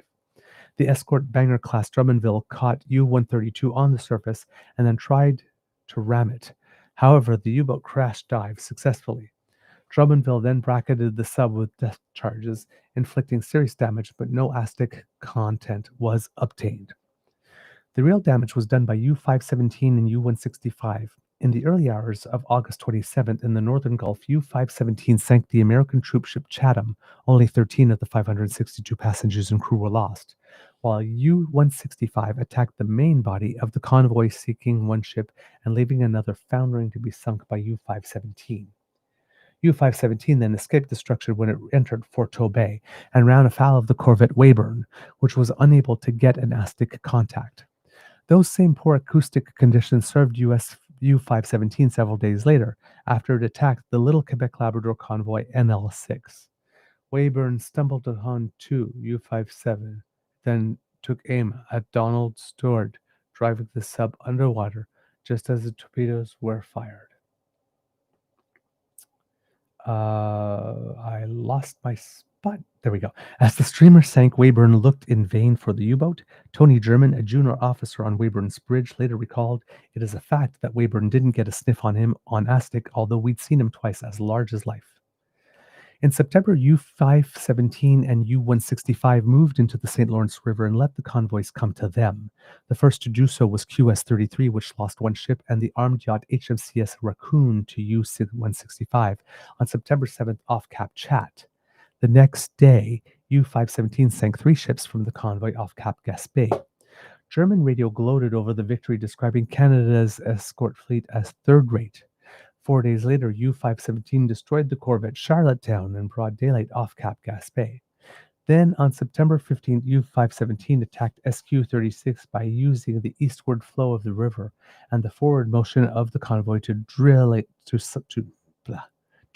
The escort Banger-class Drummondville caught U-132 on the surface and then tried to ram it. However, the U-boat crash dived successfully. Drummondville then bracketed the sub with depth charges, inflicting serious damage, but no Aztec content was obtained. The real damage was done by U-517 and U-165. In the early hours of August 27th in the Northern Gulf, U-517 sank the American troopship Chatham. Only 13 of the 562 passengers and crew were lost, while U-165 attacked the main body of the convoy, sinking one ship and leaving another foundering to be sunk by U-517. U-517 then escaped destruction when it entered Fort Bay and ran afoul of the corvette Weyburn, which was unable to get an Aztec contact. Those same poor acoustic conditions served US U-517 several days later, after it attacked the little Quebec-Labrador convoy NL-6. Weyburn stumbled upon 2 U-57, then took aim at Donald Stewart, driving the sub underwater just as the torpedoes were fired. I lost my But there we go. As the streamer sank, Weyburn looked in vain for the U-boat. Tony German, a junior officer on Weyburn's bridge, later recalled, "It is a fact that Weyburn didn't get a sniff on him on Astic, although we'd seen him twice as large as life." In September, U-517 and U-165 moved into the St. Lawrence River and let the convoys come to them. The first to do so was QS-33, which lost one ship, and the armed yacht HMCS Raccoon to U-165 on September 7th off Cap Chat. The next day, U-517 sank 3 ships from the convoy off Cap Gaspé. German radio gloated over the victory, describing Canada's escort fleet as third-rate. 4 days later, U-517 destroyed the corvette Charlottetown in broad daylight off Cap Gaspé. Then, on September 15th, U-517 attacked SQ-36 by using the eastward flow of the river and the forward motion of the convoy to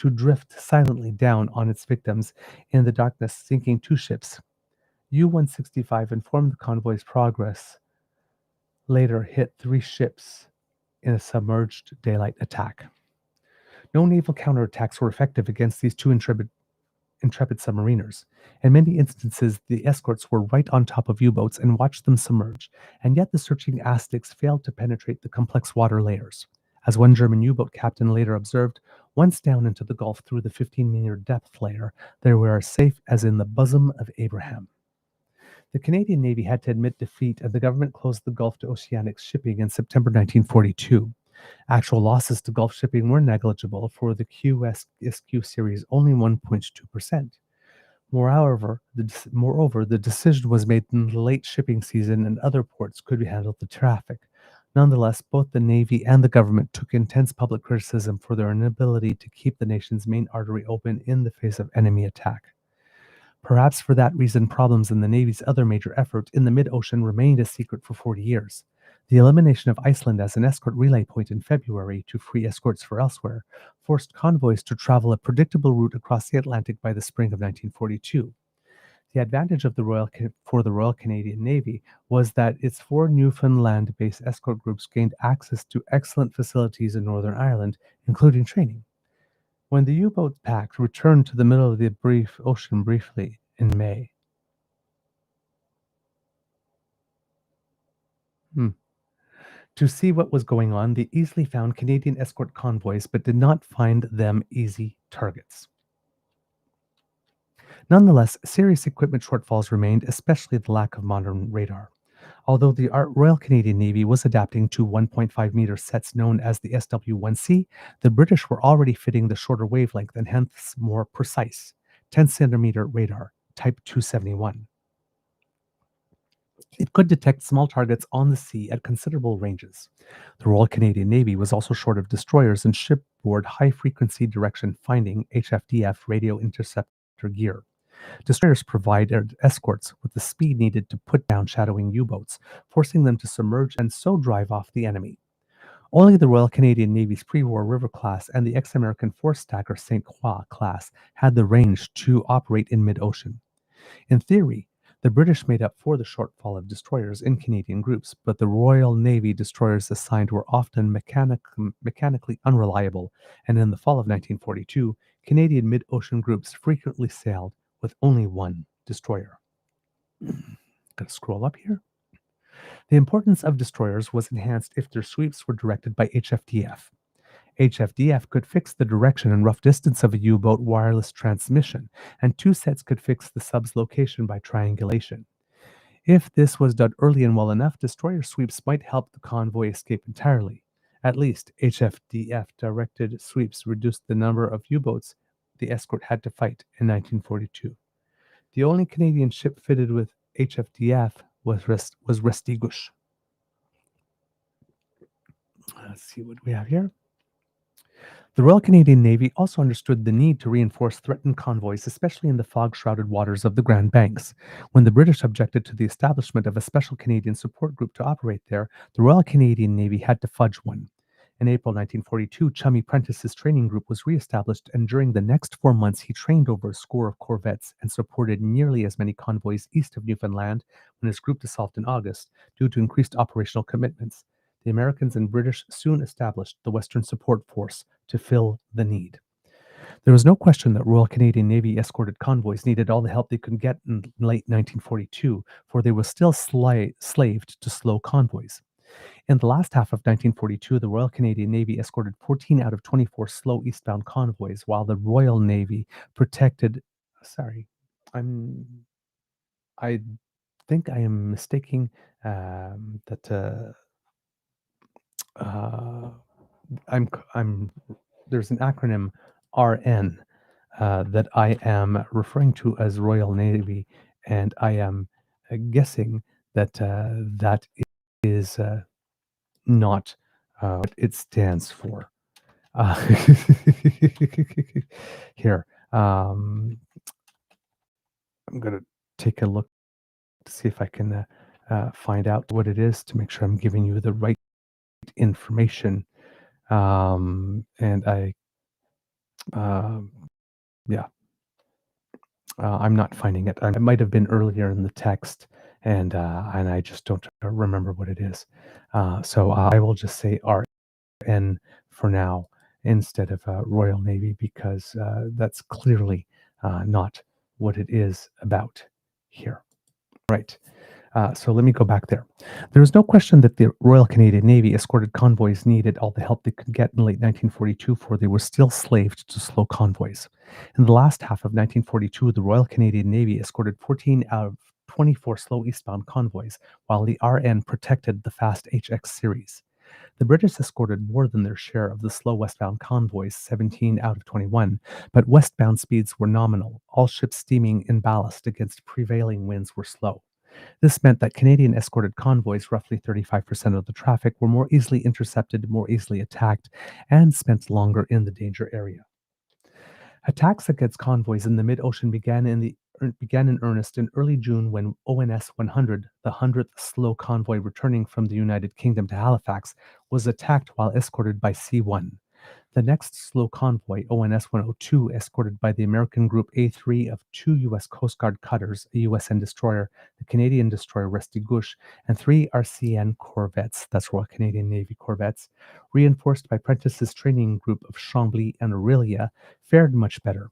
drift silently down on its victims in the darkness, sinking 2 ships. U-165 informed the convoy's progress, later hit 3 ships in a submerged daylight attack. No naval counterattacks were effective against these 2 intrepid submariners. In many instances, the escorts were right on top of U-boats and watched them submerge, and yet the searching Astics failed to penetrate the complex water layers. As one German U-boat captain later observed, once down into the Gulf through the 15-meter depth layer, they were as safe as in the bosom of Abraham. The Canadian Navy had to admit defeat, and the government closed the Gulf to oceanic shipping in September 1942. Actual losses to Gulf shipping were negligible, for the QSQ series only 1.2%. Moreover, the decision was made in the late shipping season and other ports could handle the traffic. Nonetheless, both the Navy and the government took intense public criticism for their inability to keep the nation's main artery open in the face of enemy attack. Perhaps for that reason, problems in the Navy's other major effort in the mid-ocean remained a secret for 40 years. The elimination of Iceland as an escort relay point in February to free escorts for elsewhere forced convoys to travel a predictable route across the Atlantic by the spring of 1942. The advantage of for the Royal Canadian Navy was that its 4 Newfoundland-based escort groups gained access to excellent facilities in Northern Ireland, including training. When the U-boat pack returned to the middle of the ocean briefly in May, to see what was going on, they easily found Canadian escort convoys, but did not find them easy targets. Nonetheless, serious equipment shortfalls remained, especially the lack of modern radar. Although the Royal Canadian Navy was adapting to 1.5-meter sets known as the SW-1C, the British were already fitting the shorter wavelength and hence more precise 10-centimeter radar, Type 271. It could detect small targets on the sea at considerable ranges. The Royal Canadian Navy was also short of destroyers and shipboard high-frequency direction finding HFDF radio interceptor gear. Destroyers provided escorts with the speed needed to put down shadowing U-boats, forcing them to submerge and so drive off the enemy. Only the Royal Canadian Navy's pre-war River class and the ex-American four-stacker St. Croix class had the range to operate in mid-ocean. In theory, the British made up for the shortfall of destroyers in Canadian groups, but the Royal Navy destroyers assigned were often mechanically unreliable, and in the fall of 1942, Canadian mid-ocean groups frequently sailed with only 1 destroyer. Gotta scroll up here. The importance of destroyers was enhanced if their sweeps were directed by HFDF. HFDF could fix the direction and rough distance of a U-boat wireless transmission, and 2 sets could fix the sub's location by triangulation. If this was done early and well enough, destroyer sweeps might help the convoy escape entirely. At least, HFDF directed sweeps reduced the number of U-boats the escort had to fight in 1942. The only Canadian ship fitted with HFDF was Restigouche. Let's see what we have here. The Royal Canadian Navy also understood the need to reinforce threatened convoys, especially in the fog-shrouded waters of the Grand Banks. When the British objected to the establishment of a special Canadian support group to operate there, the Royal Canadian Navy had to fudge one. In April 1942, Chummy Prentice's training group was re-established, and during the next 4 months, he trained over a score of corvettes and supported nearly as many convoys east of Newfoundland when his group dissolved in August due to increased operational commitments. The Americans and British soon established the Western Support Force to fill the need. There was no question that Royal Canadian Navy escorted convoys needed all the help they could get in late 1942, for they were still slaved to slow convoys. In the last half of 1942, the Royal Canadian Navy escorted 14 out of 24 slow eastbound convoys, while the Royal Navy protected. Sorry, I think I am mistaking that. I'm. There's an acronym RN that I am referring to as Royal Navy, and I am guessing that that is not what it stands for. Uh, Here, I'm going to take a look to see if I can find out what it is to make sure I'm giving you the right information. And um, yeah, I'm not finding it. It might have been earlier in the text, and I just don't remember what it is. So I will just say RN for now instead of Royal Navy, because that's clearly not what it is about here. Right. So let me go back there. There was no question that the Royal Canadian Navy escorted convoys needed all the help they could get in late 1942, for they were still slaved to slow convoys. In the last half of 1942, the Royal Canadian Navy escorted 14 out of 24 slow eastbound convoys, while the RN protected the fast HX series. The British escorted more than their share of the slow westbound convoys, 17 out of 21, but westbound speeds were nominal. All ships steaming in ballast against prevailing winds were slow. This meant that Canadian escorted convoys, roughly 35% of the traffic, were more easily intercepted, more easily attacked, and spent longer in the danger area. Attacks against convoys in the mid-ocean began in earnest in early June, when ONS 100, the 100th slow convoy returning from the United Kingdom to Halifax, was attacked while escorted by C-1. The next slow convoy, ONS 102, escorted by the American Group A3 of 2 U.S. Coast Guard cutters, a USN destroyer, the Canadian destroyer Restigouche, and 3 RCN corvettes, that's Royal Canadian Navy corvettes, reinforced by Prentice's training group of Chambly and Aurelia, fared much better.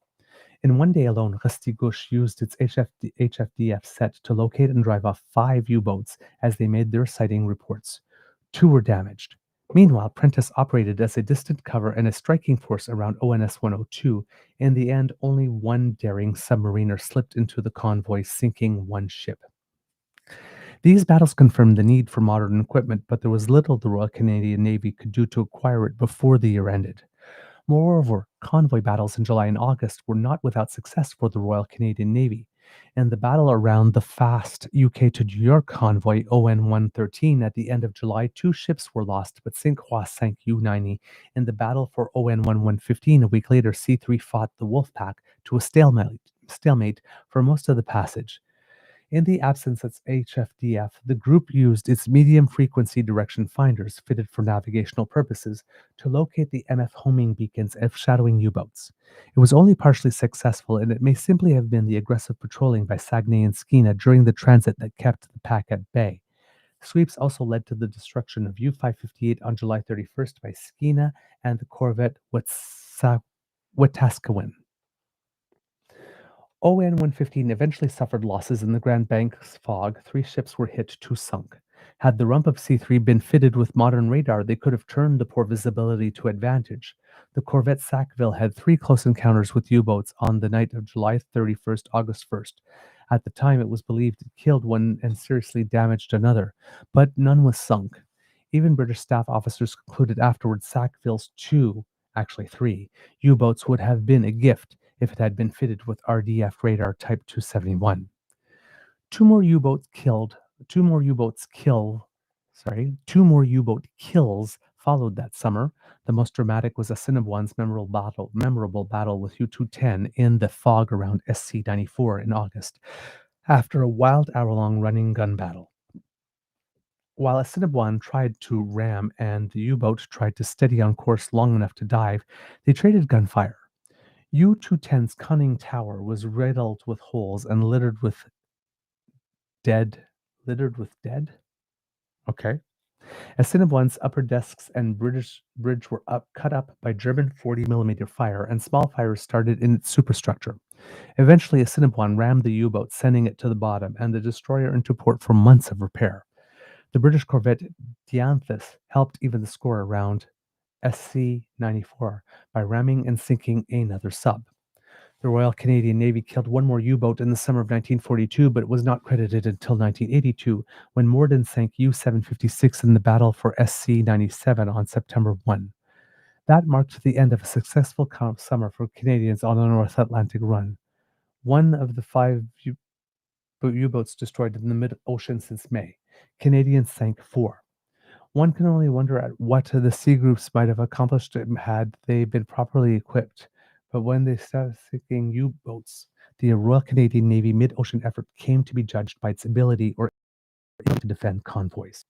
In one day alone, Restigouche used its HFDF set to locate and drive off 5 U-boats as they made their sighting reports. 2 were damaged. Meanwhile, Prentice operated as a distant cover and a striking force around ONS 102. In the end, only one daring submariner slipped into the convoy, sinking 1 ship. These battles confirmed the need for modern equipment, but there was little the Royal Canadian Navy could do to acquire it before the year ended. Moreover, convoy battles in July and August were not without success for the Royal Canadian Navy. In the battle around the fast UK to New York convoy ON 113 at the end of July, 2 ships were lost, but St. Croix sank U-90. In the battle for ON 1115 a week later, C3 fought the Wolfpack to a stalemate for most of the passage. In the absence of HFDF, the group used its medium-frequency direction finders, fitted for navigational purposes, to locate the MF homing beacons of shadowing U-boats. It was only partially successful, and it may simply have been the aggressive patrolling by Saguenay and Skeena during the transit that kept the pack at bay. Sweeps also led to the destruction of U-558 on July 31st by Skeena and the corvette Wetaskiwin. ON 115 eventually suffered losses in the Grand Banks fog. 3 ships were hit, 2 sunk. Had the rump of C3 been fitted with modern radar, they could have turned the poor visibility to advantage. The corvette Sackville had 3 close encounters with U-boats on the night of July 31st, August 1st. At the time, it was believed it killed one and seriously damaged another, but none was sunk. Even British staff officers concluded afterwards Sackville's 3 U-boats would have been a gift if it had been fitted with RDF radar Type 271. Two more U-boat kills followed that summer. The most dramatic was Assiniboine's memorable battle with U-210 in the fog around SC-94 in August, after a wild hour-long running gun battle. While Assiniboine tried to ram and the U-boat tried to steady on course long enough to dive, they traded gunfire. U-210's conning tower was riddled with holes and littered with dead? Okay. Assiniboine's upper decks and British bridge were cut up by German 40mm fire, and small fires started in its superstructure. Eventually, Assiniboine rammed the U-boat, sending it to the bottom, and the destroyer into port for months of repair. The British corvette Dianthus helped even the score around SC-94 by ramming and sinking another sub. The Royal Canadian Navy killed one more U-boat in the summer of 1942, but it was not credited until 1982, when Morden sank U-756 in the battle for SC-97 on September 1. That marked the end of a successful summer for Canadians on the North Atlantic run. One of the 5 U-boats destroyed in the mid-ocean since May. Canadians sank 4. One can only wonder at what the sea groups might have accomplished had they been properly equipped. But when they started sinking U-boats, the Royal Canadian Navy mid-ocean effort came to be judged by its ability or ability to defend convoys.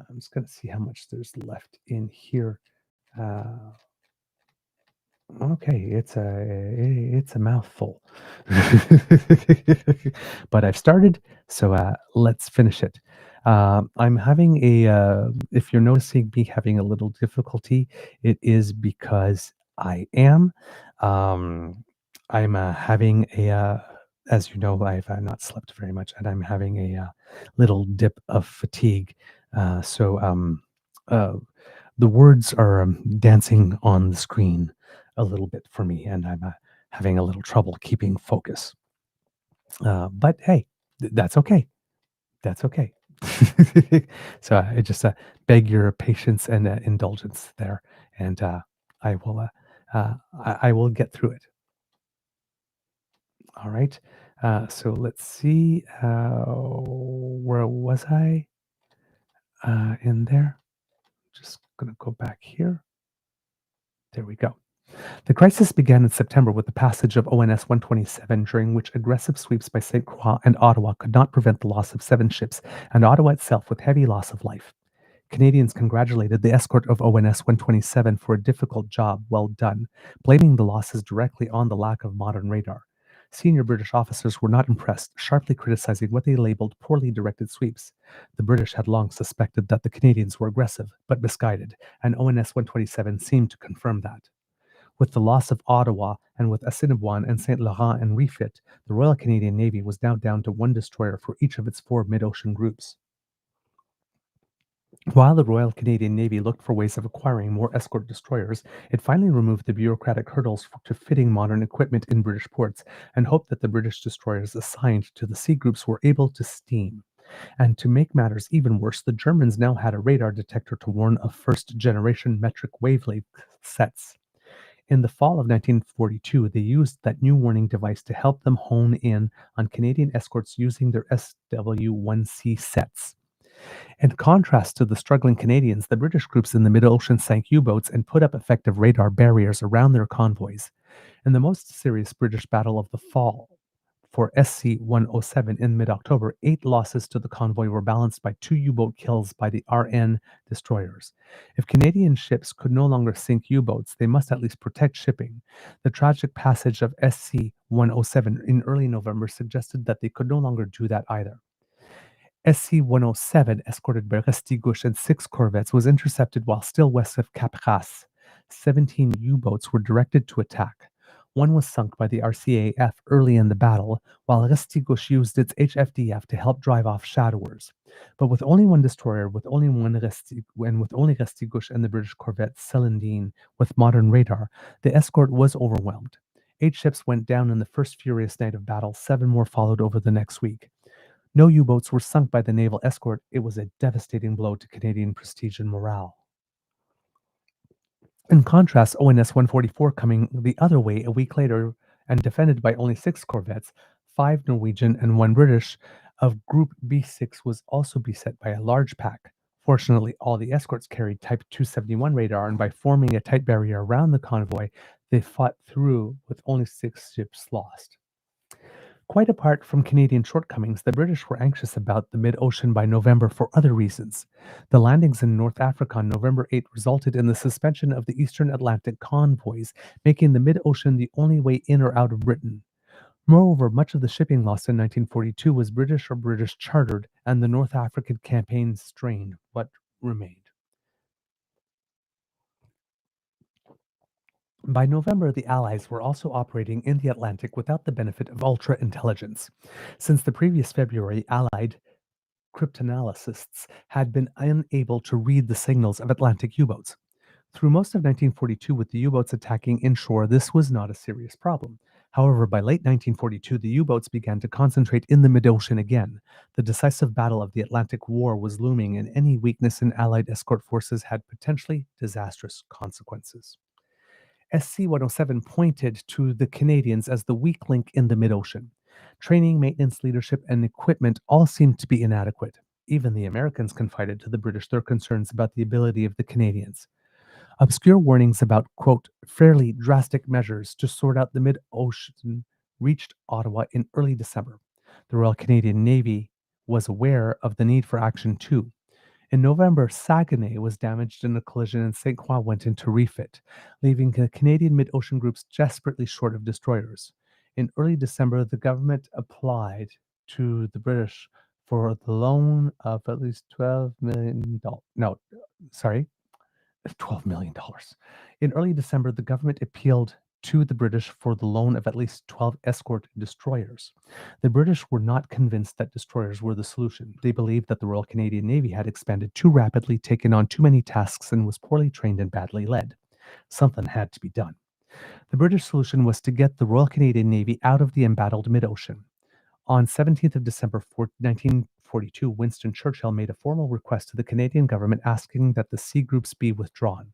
I'm just going to see how much there's left in here. Okay, it's a mouthful, but I've started, so let's finish it. I'm having if you're noticing me having a little difficulty, it is because I am. I'm having as you know, I've not slept very much, and I'm having a little dip of fatigue. So the words are dancing on the screen a little bit for me, and I'm having a little trouble keeping focus. But hey, that's okay. That's okay. So I just beg your patience and indulgence there, and I will get through it. All right. So let's see. Where was I? In there. Just gonna go back here. There we go. The crisis began in September with the passage of ONS 127, during which aggressive sweeps by St. Croix and Ottawa could not prevent the loss of 7 ships, and Ottawa itself with heavy loss of life. Canadians congratulated the escort of ONS 127 for a difficult job well done, blaming the losses directly on the lack of modern radar. Senior British officers were not impressed, sharply criticizing what they labeled poorly directed sweeps. The British had long suspected that the Canadians were aggressive, but misguided, and ONS 127 seemed to confirm that. With the loss of Ottawa and with Assiniboine and St. Laurent and refit, the Royal Canadian Navy was now down to 1 destroyer for each of its 4 mid-ocean groups. While the Royal Canadian Navy looked for ways of acquiring more escort destroyers, it finally removed the bureaucratic hurdles to fitting modern equipment in British ports and hoped that the British destroyers assigned to the sea groups were able to steam. And to make matters even worse, the Germans now had a radar detector to warn of first-generation metric wavelength sets. In the fall of 1942, they used that new warning device to help them hone in on Canadian escorts using their SW-1C sets. In contrast to the struggling Canadians, the British groups in the mid-ocean sank U-boats and put up effective radar barriers around their convoys. In the most serious British battle of the fall, for SC-107 in mid-October, 8 losses to the convoy were balanced by 2 U-boat kills by the RN destroyers. If Canadian ships could no longer sink U-boats, they must at least protect shipping. The tragic passage of SC-107 in early November suggested that they could no longer do that either. SC-107, escorted by Restigouche and 6 corvettes, was intercepted while still west of Cap Ras. 17 U-boats were directed to attack. One was sunk by the RCAF early in the battle, while Restigouche used its HFDF to help drive off shadowers. But with only 1 destroyer, with only Restigouche and the British corvette Celandine with modern radar, the escort was overwhelmed. 8 ships went down in the first furious night of battle. 7 more followed over the next week. No U-boats were sunk by the naval escort. It was a devastating blow to Canadian prestige and morale. In contrast, ONS 144 coming the other way a week later and defended by only 6 corvettes, 5 Norwegian and 1 British, of Group B6 was also beset by a large pack. Fortunately, all the escorts carried Type 271 radar, and by forming a tight barrier around the convoy, they fought through with only 6 ships lost. Quite apart from Canadian shortcomings, the British were anxious about the mid-ocean by November for other reasons. The landings in North Africa on November 8 resulted in the suspension of the Eastern Atlantic convoys, making the mid-ocean the only way in or out of Britain. Moreover, much of the shipping lost in 1942 was British or British chartered, and the North African campaign strained what remained. By November, the Allies were also operating in the Atlantic without the benefit of ultra-intelligence. Since the previous February, Allied cryptanalysts had been unable to read the signals of Atlantic U-boats. Through most of 1942, with the U-boats attacking inshore, this was not a serious problem. However, by late 1942, the U-boats began to concentrate in the mid-ocean again. The decisive battle of the Atlantic War was looming, and any weakness in Allied escort forces had potentially disastrous consequences. SC-107 pointed to the Canadians as the weak link in the mid-ocean. Training, maintenance, leadership, and equipment all seemed to be inadequate. Even the Americans confided to the British their concerns about the ability of the Canadians. Obscure warnings about, quote, fairly drastic measures to sort out the mid-ocean reached Ottawa in early December. The Royal Canadian Navy was aware of the need for action too. In November, Saguenay was damaged in a collision and St. Croix went into refit, leaving the Canadian mid-ocean groups desperately short of destroyers. In early December, the government applied to the British for the loan of at least $12 million. No, sorry, $12 million. In early December, the government appealed to the British for the loan of at least 12 escort destroyers. The British were not convinced that destroyers were the solution. They believed that the Royal Canadian Navy had expanded too rapidly, taken on too many tasks, and was poorly trained and badly led. Something had to be done. The British solution was to get the Royal Canadian Navy out of the embattled mid-ocean. On 17th of December 1942, Winston Churchill made a formal request to the Canadian government asking that the sea groups be withdrawn.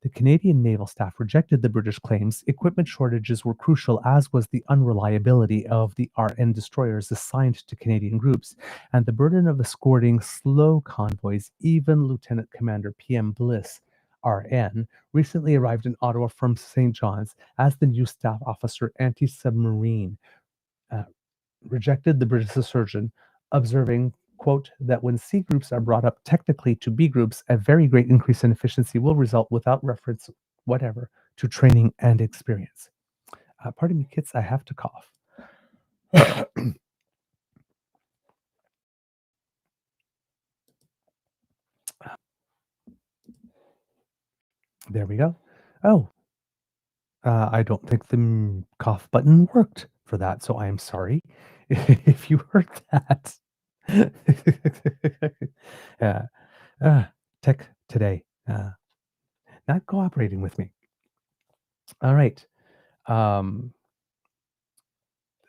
The Canadian Naval Staff rejected the British claims. Equipment shortages were crucial, as was the unreliability of the RN destroyers assigned to Canadian groups, and the burden of escorting slow convoys. Even Lieutenant Commander P.M. Bliss, RN, recently arrived in Ottawa from St. John's as the new staff officer anti-submarine, rejected the British assertion, observing, quote, that when C groups are brought up technically to B groups, a very great increase in efficiency will result without reference whatever to training and experience. Pardon me, kids, I have to cough. There we go. Oh, I don't think the cough button worked for that, so I am sorry if you heard that. Tech today, not cooperating with me. All right.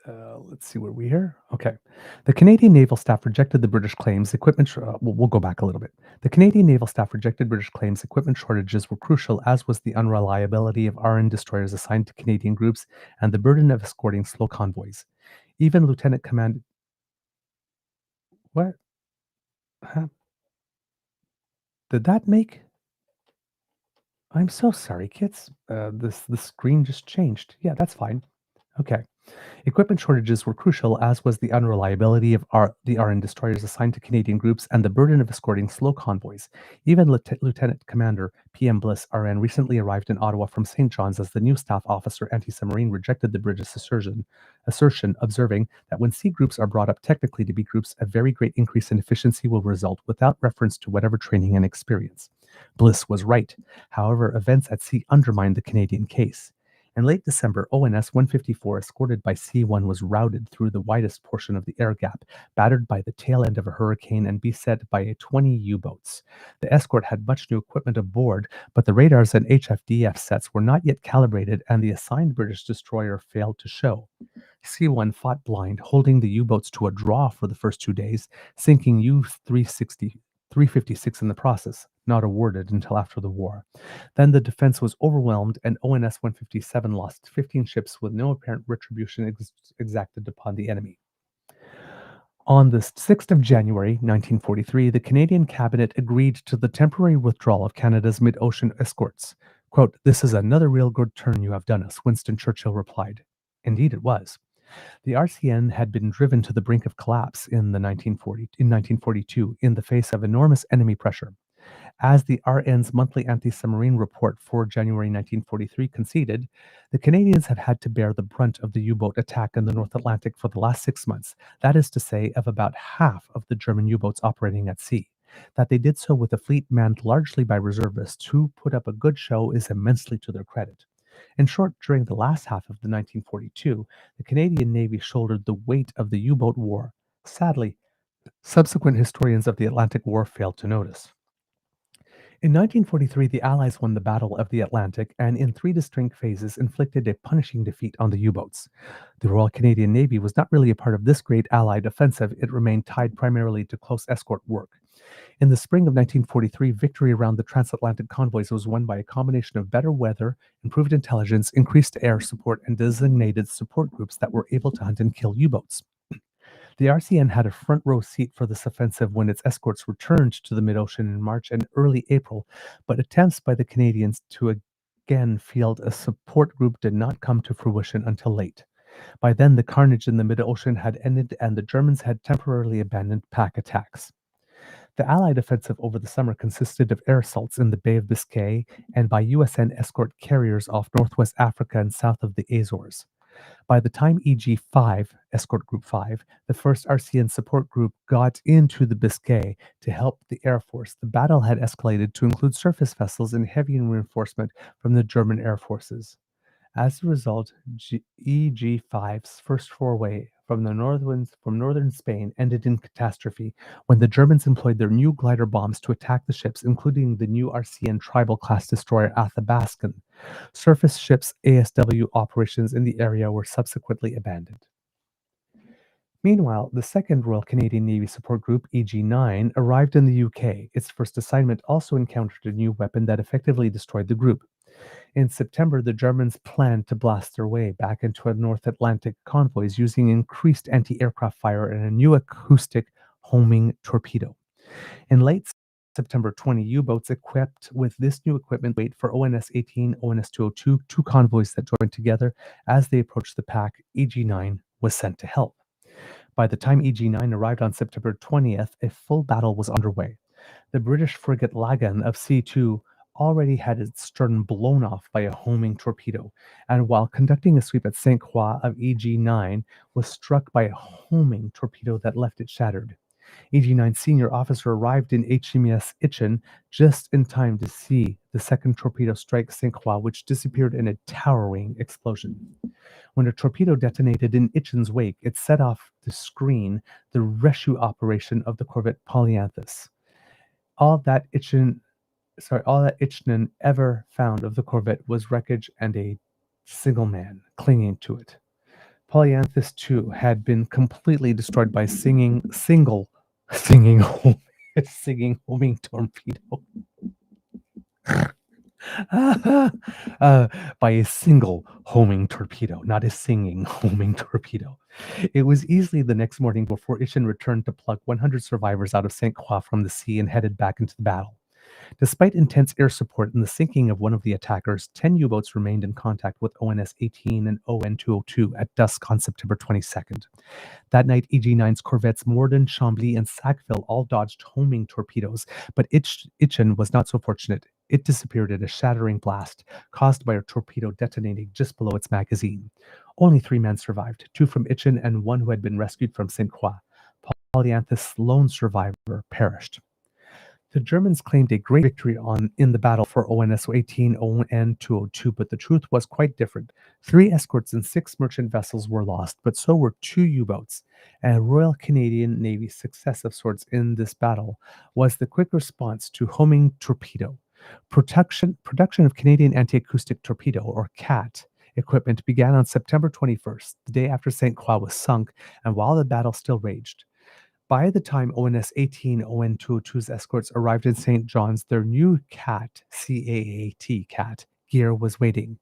Let's see where we here. Okay. The Canadian Naval Staff rejected the British claims. We'll go back a little bit. The Canadian Naval Staff rejected British claims. Equipment shortages were crucial, as was the unreliability of RN destroyers assigned to Canadian groups and the burden of escorting slow convoys. Even Lieutenant Command. What? Huh? Did that make? I'm so sorry, kids. The screen just changed. Yeah, that's fine. Okay. Equipment shortages were crucial, as was the unreliability of the RN destroyers assigned to Canadian groups and the burden of escorting slow convoys. Even Lieutenant Commander P.M. Bliss, RN, recently arrived in Ottawa from St. John's as the new staff officer anti-submarine, rejected the British assertion, observing that when C groups are brought up technically to B groups, a very great increase in efficiency will result without reference to whatever training and experience. Bliss was right. However, events at sea undermined the Canadian case. In late December, ONS 154, escorted by C-1, was routed through the widest portion of the air gap, battered by the tail end of a hurricane and beset by 20 U-boats. The escort had much new equipment aboard, but the radars and HFDF sets were not yet calibrated, and the assigned British destroyer failed to show. C-1 fought blind, holding the U-boats to a draw for the first 2 days, sinking U-356 in the process, not awarded until after the war. Then the defense was overwhelmed, and ONS 157 lost 15 ships with no apparent retribution exacted upon the enemy. On the 6th of January 1943, the Canadian cabinet agreed to the temporary withdrawal of Canada's mid-ocean escorts. Quote, "This is another real good turn you have done us," Winston Churchill replied. Indeed it was. The RCN had been driven to the brink of collapse in 1942 in the face of enormous enemy pressure. As the RN's monthly anti-submarine report for January 1943 conceded, the Canadians have had to bear the brunt of the U-boat attack in the North Atlantic for the last 6 months. That is to say, of about half of the German U-boats operating at sea. That they did so with a fleet manned largely by reservists who put up a good show is immensely to their credit. In short, during the last half of the 1942, the Canadian Navy shouldered the weight of the U-boat war. Sadly, subsequent historians of the Atlantic War failed to notice. In 1943, the Allies won the Battle of the Atlantic and, in 3 distinct phases, inflicted a punishing defeat on the U-boats. The Royal Canadian Navy was not really a part of this great Allied offensive. It remained tied primarily to close escort work. In the spring of 1943, victory around the transatlantic convoys was won by a combination of better weather, improved intelligence, increased air support, and designated support groups that were able to hunt and kill U-boats. The RCN had a front row seat for this offensive when its escorts returned to the mid-ocean in March and early April, but attempts by the Canadians to again field a support group did not come to fruition until late. By then, the carnage in the mid-ocean had ended and the Germans had temporarily abandoned pack attacks. The Allied offensive over the summer consisted of air assaults in the Bay of Biscay and by USN escort carriers off Northwest Africa and south of the Azores. By the time EG-5, Escort Group 5, the first RCN support group got into the Biscay to help the Air Force, the battle had escalated to include surface vessels and heavy reinforcement from the German Air Forces. As a result, EG-5's first foray from northern Spain ended in catastrophe when the Germans employed their new glider bombs to attack the ships, including the new RCN Tribal-class destroyer Athabaskan. Surface ships ASW operations in the area were subsequently abandoned. Meanwhile, the second Royal Canadian Navy Support Group, EG-9, arrived in the UK. Its first assignment also encountered a new weapon that effectively destroyed the group. In September, the Germans planned to blast their way back into a North Atlantic convoys using increased anti-aircraft fire and a new acoustic homing torpedo. In late September, 20 U-boats equipped with this new equipment wait for ONS-18, ONS-202, 2 convoys that joined together. As they approached the pack, EG-9 was sent to help. By the time EG-9 arrived on September 20th, a full battle was underway. The British frigate Lagan of C2 already had its stern blown off by a homing torpedo, and while conducting a sweep at St. Croix of EG-9, was struck by a homing torpedo that left it shattered. EG-9 senior officer arrived in HMS Itchen just in time to see the second torpedo strike St. Croix, which disappeared in a towering explosion. When a torpedo detonated in Itchen's wake, it set off the screen the rescue operation of the corvette Polyanthus. All that Itchen ever found of the corvette was wreckage and a single man clinging to it. Polyanthus, too, had been completely destroyed by singing homing torpedo. By a single homing torpedo, not a singing homing torpedo. It was easily the next morning before Itchen returned to pluck 100 survivors out of St. Croix from the sea and headed back into the battle. Despite intense air support and the sinking of one of the attackers, 10 U-boats remained in contact with ONS-18 and ON-202 at dusk on September 22nd. That night, EG-9's corvettes Morden, Chambly, and Sackville all dodged homing torpedoes, but Itchen was not so fortunate. It disappeared in a shattering blast caused by a torpedo detonating just below its magazine. Only 3 men survived, 2 from Itchen and 1 who had been rescued from St. Croix. Polyanthus' lone survivor perished. The Germans claimed a great victory in the battle for ONS-18, ON-202, but the truth was quite different. 3 escorts and 6 merchant vessels were lost, but so were 2 U-boats. A Royal Canadian Navy success of sorts in this battle was the quick response to homing torpedo. Production of Canadian Anti-Acoustic Torpedo, or CAT, equipment began on September 21st, the day after St. Croix was sunk, and while the battle still raged. By the time ONS-18 ON-202's escorts arrived in St. John's, their new CAT, C-A-A-T, CAT, gear was waiting.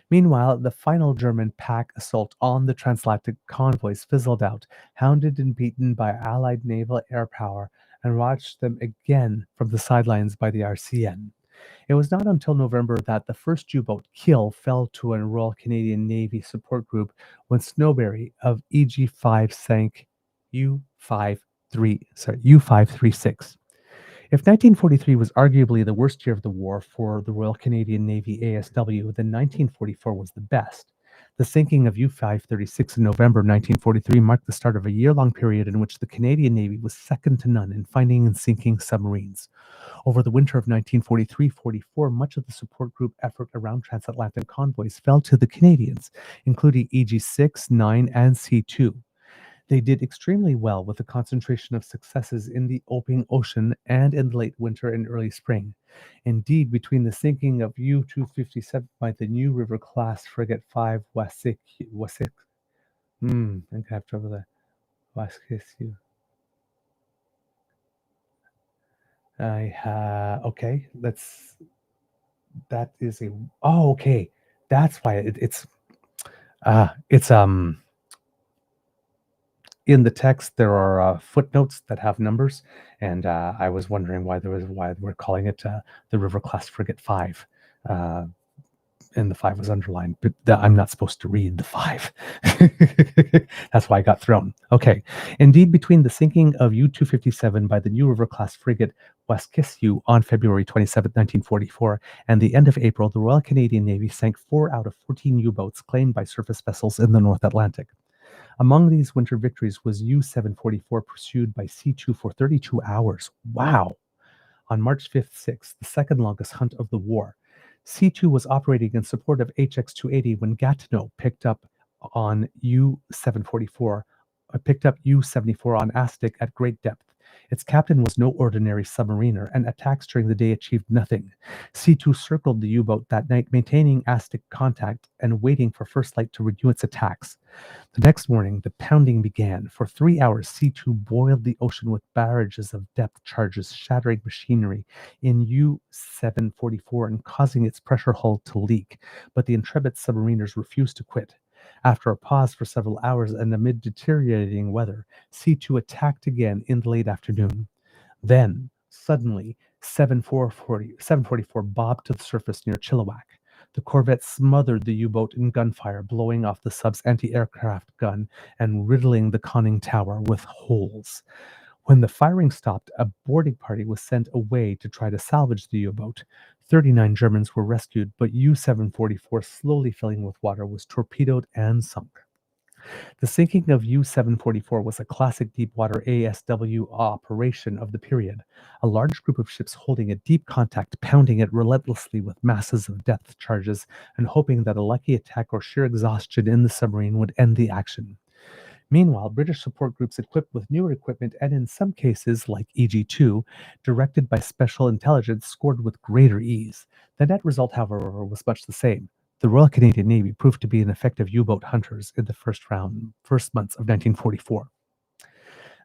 Meanwhile, the final German pack assault on the transatlantic convoys fizzled out, hounded and beaten by Allied naval air power, and watched them again from the sidelines by the RCN. It was not until November that the first U-boat kill fell to a Royal Canadian Navy support group when Snowberry of EG-5 sank U-536. If 1943 was arguably the worst year of the war for the Royal Canadian Navy ASW, then 1944 was the best. The sinking of U-536 in November 1943 marked the start of a year-long period in which the Canadian Navy was second to none in finding and sinking submarines. Over the winter of 1943-44, much of the support group effort around transatlantic convoys fell to the Canadians, including EG-6, 9, and C-2. They did extremely well with a concentration of successes in the open ocean and in late winter and early spring. Indeed, between the sinking of U-257 by the New River class frigate 5 Wasik, I'm gonna have trouble there. Wasikishu. Okay, that is a, oh, okay. That's why it's in the text, there are footnotes that have numbers, and I was wondering why we're calling it the River Class Frigate 5, and the 5 was underlined, but I'm not supposed to read the 5. That's why I got thrown. Okay. Indeed, between the sinking of U-257 by the New River Class Frigate Waskissu on February 27, 1944, and the end of April, the Royal Canadian Navy sank 4 out of 14 U-boats claimed by surface vessels in the North Atlantic. Among these winter victories was U-744 pursued by C-2 for 32 hours. Wow! On March 5th, 6th, the second longest hunt of the war. C-2 was operating in support of HX-280 when Gatineau picked up U-74 on Astic at great depth. Its captain was no ordinary submariner, and attacks during the day achieved nothing. C-2 circled the U-boat that night, maintaining Astic contact and waiting for first light to renew its attacks. The next morning, the pounding began. For 3 hours, C-2 boiled the ocean with barrages of depth charges, shattering machinery in U-744 and causing its pressure hull to leak. But the intrepid submariners refused to quit. After a pause for several hours and amid deteriorating weather, C-2 attacked again in the late afternoon. Then, suddenly, 744 bobbed to the surface near Chilliwack. The corvette smothered the U-boat in gunfire, blowing off the sub's anti-aircraft gun and riddling the conning tower with holes. When the firing stopped, a boarding party was sent away to try to salvage the U-boat. 39 Germans were rescued, but U-744, slowly filling with water, was torpedoed and sunk. The sinking of U-744 was a classic deepwater ASW operation of the period. A large group of ships holding a deep contact, pounding it relentlessly with masses of depth charges, and hoping that a lucky attack or sheer exhaustion in the submarine would end the action. Meanwhile, British support groups equipped with newer equipment and in some cases, like EG-2, directed by special intelligence, scored with greater ease. The net result, however, was much the same. The Royal Canadian Navy proved to be an effective U-boat hunters in the first months of 1944.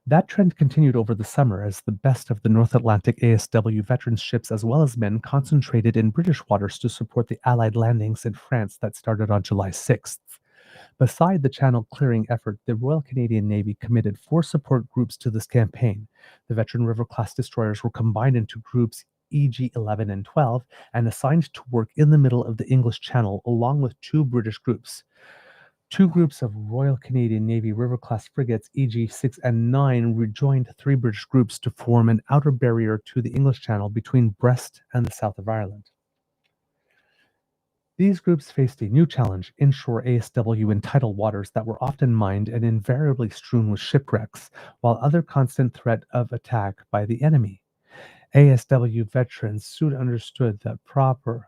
That trend continued over the summer as the best of the North Atlantic ASW veteran ships as well as men concentrated in British waters to support the Allied landings in France that started on July 6th. Beside the channel clearing effort, the Royal Canadian Navy committed 4 support groups to this campaign. The veteran River-class destroyers were combined into groups EG-11 and 12 and assigned to work in the middle of the English Channel along with 2 British groups. 2 groups of Royal Canadian Navy River-class frigates EG-6 and 9 rejoined 3 British groups to form an outer barrier to the English Channel between Brest and the south of Ireland. These groups faced a new challenge, inshore ASW in tidal waters that were often mined and invariably strewn with shipwrecks, while other constant threat of attack by the enemy. ASW veterans soon understood that proper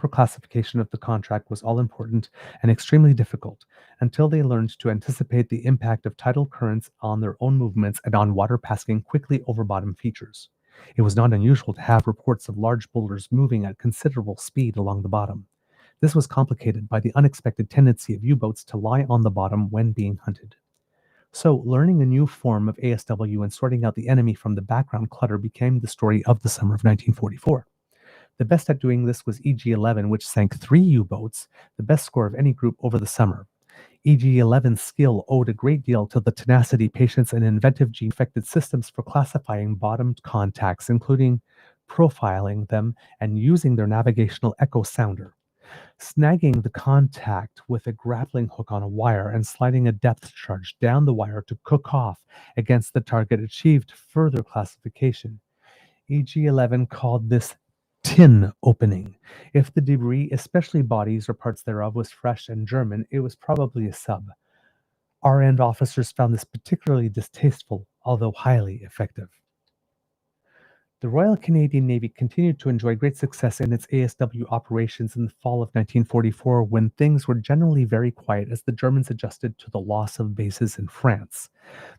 classification of the contract was all important and extremely difficult until they learned to anticipate the impact of tidal currents on their own movements and on water passing quickly over bottom features. It was not unusual to have reports of large boulders moving at considerable speed along the bottom. This was complicated by the unexpected tendency of U-boats to lie on the bottom when being hunted. So, learning a new form of ASW and sorting out the enemy from the background clutter became the story of the summer of 1944. The best at doing this was EG-11, which sank 3 U-boats, the best score of any group over the summer. EG-11's skill owed a great deal to the tenacity, patience, and inventive gene-affected systems for classifying bottomed contacts, including profiling them and using their navigational echo sounder. snagging the contact with a grappling hook on a wire and sliding a depth charge down the wire to cook off against the target achieved further classification. EG-11 called this tin opening. If the debris, especially bodies or parts thereof, was fresh and German, it was probably a sub. RN officers found this particularly distasteful, although highly effective. The Royal Canadian Navy continued to enjoy great success in its ASW operations in the fall of 1944 when things were generally very quiet as the Germans adjusted to the loss of bases in France.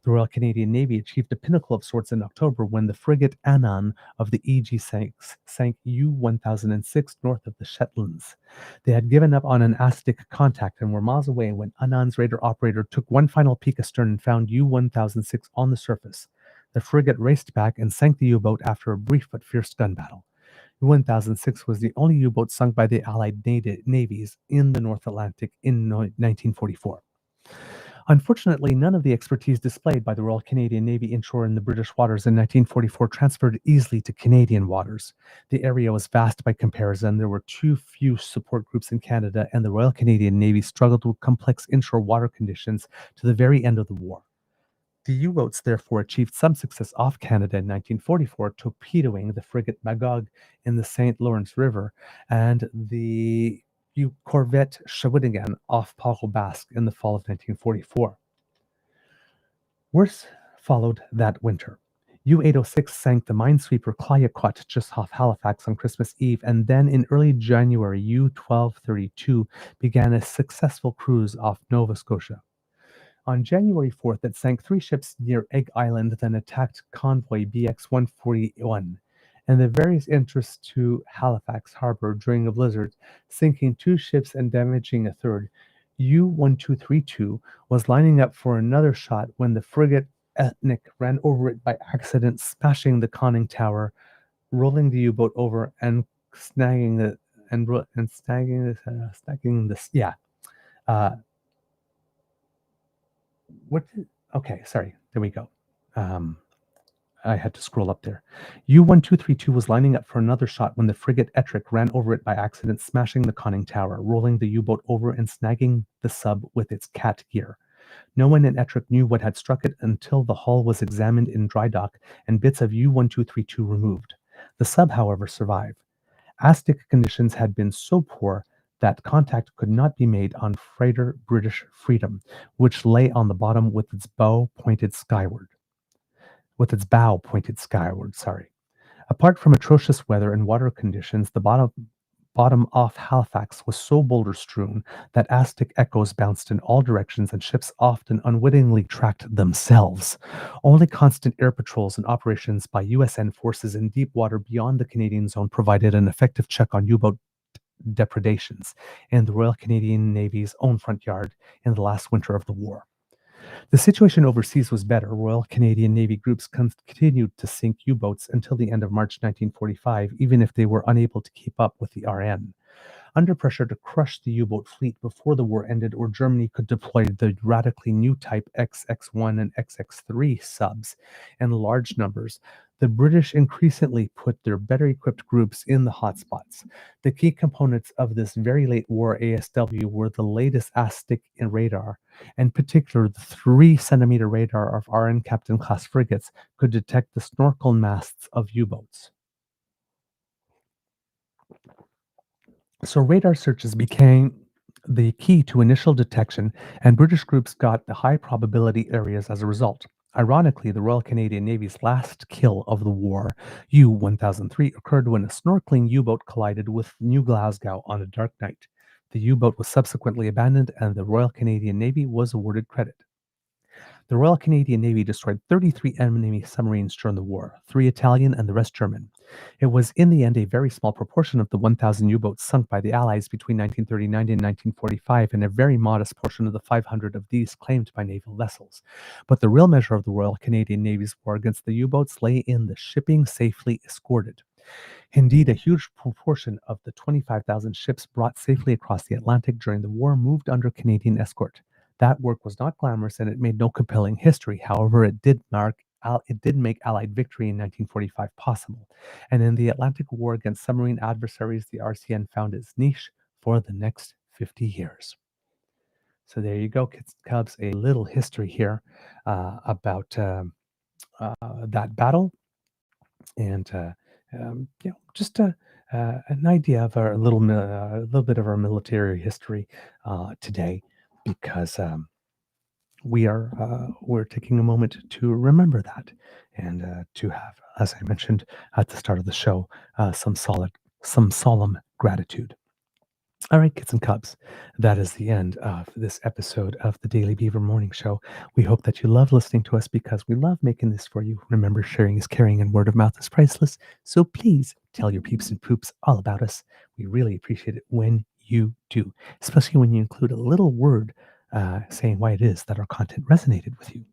The Royal Canadian Navy achieved a pinnacle of sorts in October when the frigate Annan of the EG sank U-1006 north of the Shetlands. They had given up on an Aztec contact and were miles away when Annan's radar operator took one final peek astern and found U-1006 on the surface. The frigate raced back and sank the U-boat after a brief but fierce gun battle. U-1006 was the only U-boat sunk by the Allied navies in the North Atlantic in 1944. Unfortunately, none of the expertise displayed by the Royal Canadian Navy inshore in the British waters in 1944 transferred easily to Canadian waters. The area was vast by comparison. There were too few support groups in Canada, and the Royal Canadian Navy struggled with complex inshore water conditions to the very end of the war. The U-boats therefore achieved some success off Canada in 1944, torpedoing the frigate Magog in the St. Lawrence River and the corvette Shawinigan off Pago Basque in the fall of 1944. Worse followed that winter. U-806 sank the minesweeper Clayoquot just off Halifax on Christmas Eve, and then in early January, U-1232 began a successful cruise off Nova Scotia. On January 4th, it sank 3 ships near Egg Island, then attacked convoy BX-141, and the various interests to Halifax Harbor during a blizzard, sinking 2 ships and damaging a third. U-1232 was lining up for another shot when the frigate Ethnic ran over it by accident, smashing the conning tower, rolling the U-boat over, and snagging the okay, sorry, there we go. I had to scroll up there. U-1232 was lining up for another shot when the frigate Ettrick ran over it by accident, smashing the conning tower, rolling the U-boat over and snagging the sub with its cat gear. No one in Ettrick knew what had struck it until the hull was examined in dry dock and bits of U-1232 removed. The sub, however, survived. Aztec conditions had been so poor that contact could not be made on freighter British Freedom, which lay on the bottom with its bow pointed skyward. Apart from atrocious weather and water conditions, the bottom off Halifax was so boulder-strewn that Aztec echoes bounced in all directions and ships often unwittingly tracked themselves. Only constant air patrols and operations by USN forces in deep water beyond the Canadian zone provided an effective check on U-boat depredations in the Royal Canadian Navy's own front yard in the last winter of the war. The situation overseas was better. Royal Canadian Navy groups continued to sink U-boats until the end of March 1945, even if they were unable to keep up with the RN. Under pressure to crush the U-boat fleet before the war ended or Germany could deploy the radically new type XX-1 and XX-3 subs in large numbers, the British increasingly put their better-equipped groups in the hotspots. The key components of this very late war ASW were the latest Aztec radar. In particular, the 3-centimeter radar of RN Captain-class frigates could detect the snorkel masts of U-boats. So radar searches became the key to initial detection, and British groups got the high probability areas as a result. Ironically, the Royal Canadian Navy's last kill of the war, U-1003, occurred when a snorkeling U-boat collided with New Glasgow on a dark night. The U-boat was subsequently abandoned, and the Royal Canadian Navy was awarded credit. The Royal Canadian Navy destroyed 33 enemy submarines during the war, 3 Italian and the rest German. It was in the end a very small proportion of the 1,000 U-boats sunk by the Allies between 1939 and 1945, and a very modest portion of the 500 of these claimed by naval vessels. But the real measure of the Royal Canadian Navy's war against the U-boats lay in the shipping safely escorted. Indeed, a huge proportion of the 25,000 ships brought safely across the Atlantic during the war moved under Canadian escort. That work was not glamorous and it made no compelling history. However, it did make Allied victory in 1945 possible. And in the Atlantic War against submarine adversaries, the RCN found its niche for the next 50 years. So there you go, kids and cubs, a little history here about that battle, and just an idea of our little bit of our military history today, because we're taking a moment to remember that, and to have, as I mentioned at the start of the show, some solemn gratitude. All right, kids and cubs, that is the end of this episode of the Daily Beaver Morning Show. We hope that you love listening to us because we love making this for you. Remember, sharing is caring and word of mouth is priceless. So please tell your peeps and poops all about us. We really appreciate it when you do, especially when you include a little word saying why it is that our content resonated with you.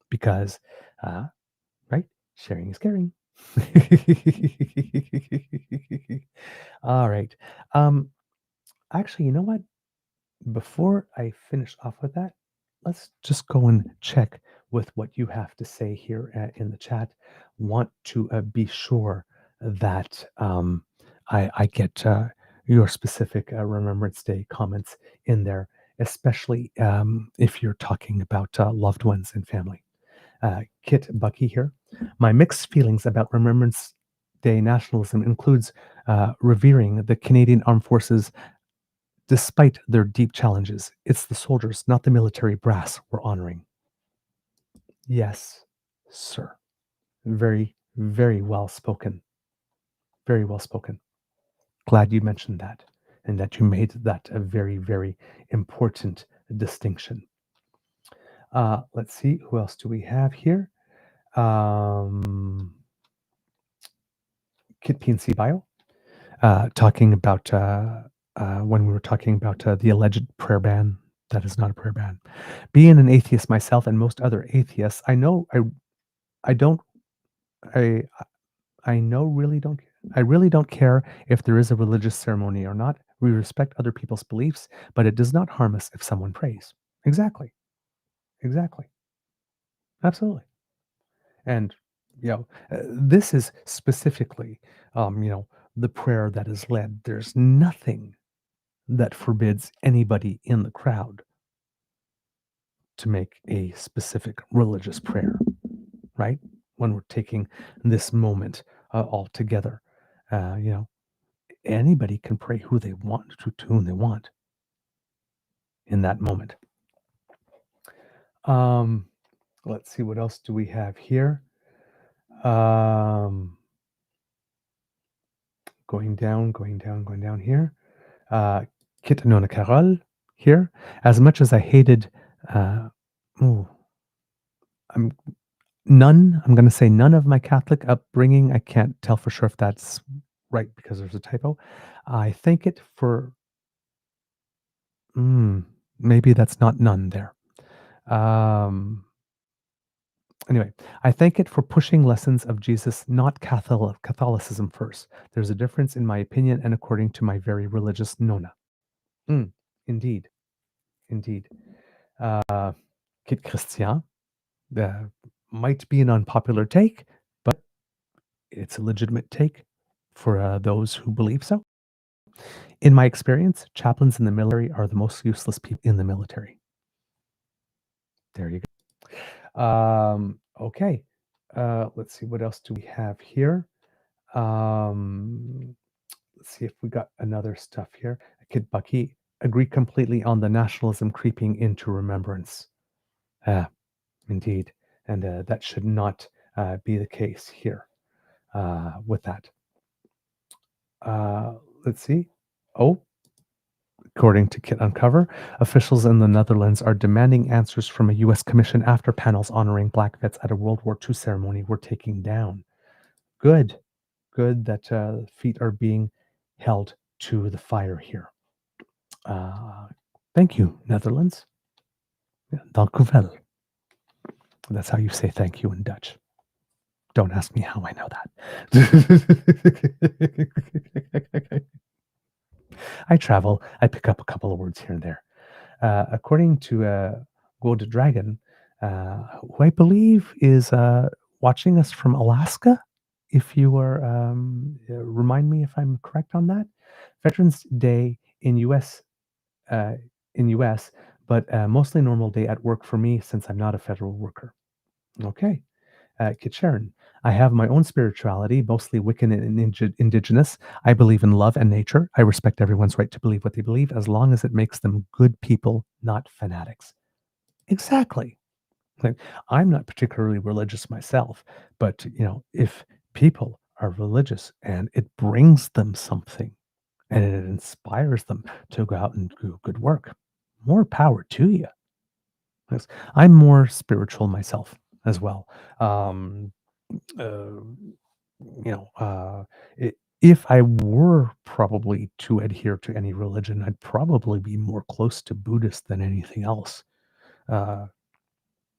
Because, right, sharing is caring. All right. Actually, you know what? Before I finish off with that, let's just go and check with what you have to say here in the chat. Want to be sure that I get your specific Remembrance Day comments in there, especially if you're talking about loved ones and family. Kit Bucky here. My mixed feelings about Remembrance Day nationalism includes revering the Canadian Armed Forces despite their deep challenges. It's the soldiers, not the military brass, we're honoring. Yes, sir. Very, very well spoken. Very well spoken. Glad you mentioned that, and that you made that a very, very important distinction. Let's see, who else do we have here? Kit PNC Bio, talking about when we were talking about the alleged prayer ban. That is not a prayer ban. Being an atheist myself and most other atheists, I know I don't I know I really don't care if there is a religious ceremony or not. We respect other people's beliefs, but it does not harm us if someone prays. Exactly. Exactly. Absolutely. And this is specifically the prayer that is led. There's nothing that forbids anybody in the crowd to make a specific religious prayer, right? When we're taking this moment all together, anybody can pray who they want to whom they want in that moment. Let's see, what else do we have here? Going down here. Kit Nona Carol here. As much as I hated, I'm going to say none of my Catholic upbringing. I can't tell for sure if that's right because there's a typo. I thank it for, maybe that's not none there. Anyway, I thank it for pushing lessons of Jesus, not Catholicism first. There's a difference in my opinion and according to my very religious Nona. Indeed. Kit Christian, might be an unpopular take, but it's a legitimate take for those who believe so. In my experience, chaplains in the military are the most useless people in the military. There you go. Okay. Let's see, what else do we have here? Let's see if we got another stuff here. Kid Bucky, agree completely on the nationalism creeping into Remembrance. Indeed. And that should not be the case here with that. Let's see. According to Kit Uncover, officials in the Netherlands are demanding answers from a U.S. commission after panels honoring black vets at a World War II ceremony were taken down. Good that feet are being held to the fire here. Thank you, Netherlands. Dank u wel. That's how you say thank you in Dutch. Don't ask me how I know that. I travel. I pick up a couple of words here and there. According to Gold Dragon, who I believe is watching us from Alaska, if you are, remind me if I'm correct on that. Veterans Day in US, uh, but mostly normal day at work for me since I'm not a federal worker. Okay. Kit Sharon, I have my own spirituality, mostly Wiccan and indigenous. I believe in love and nature. I respect everyone's right to believe what they believe as long as it makes them good people, not fanatics. Exactly. Like, I'm not particularly religious myself, but if people are religious and it brings them something and it inspires them to go out and do good work, more power to you. Yes. I'm more spiritual myself as well. Um, uh, if I were probably to adhere to any religion, I'd probably be more close to Buddhist than anything else. Uh,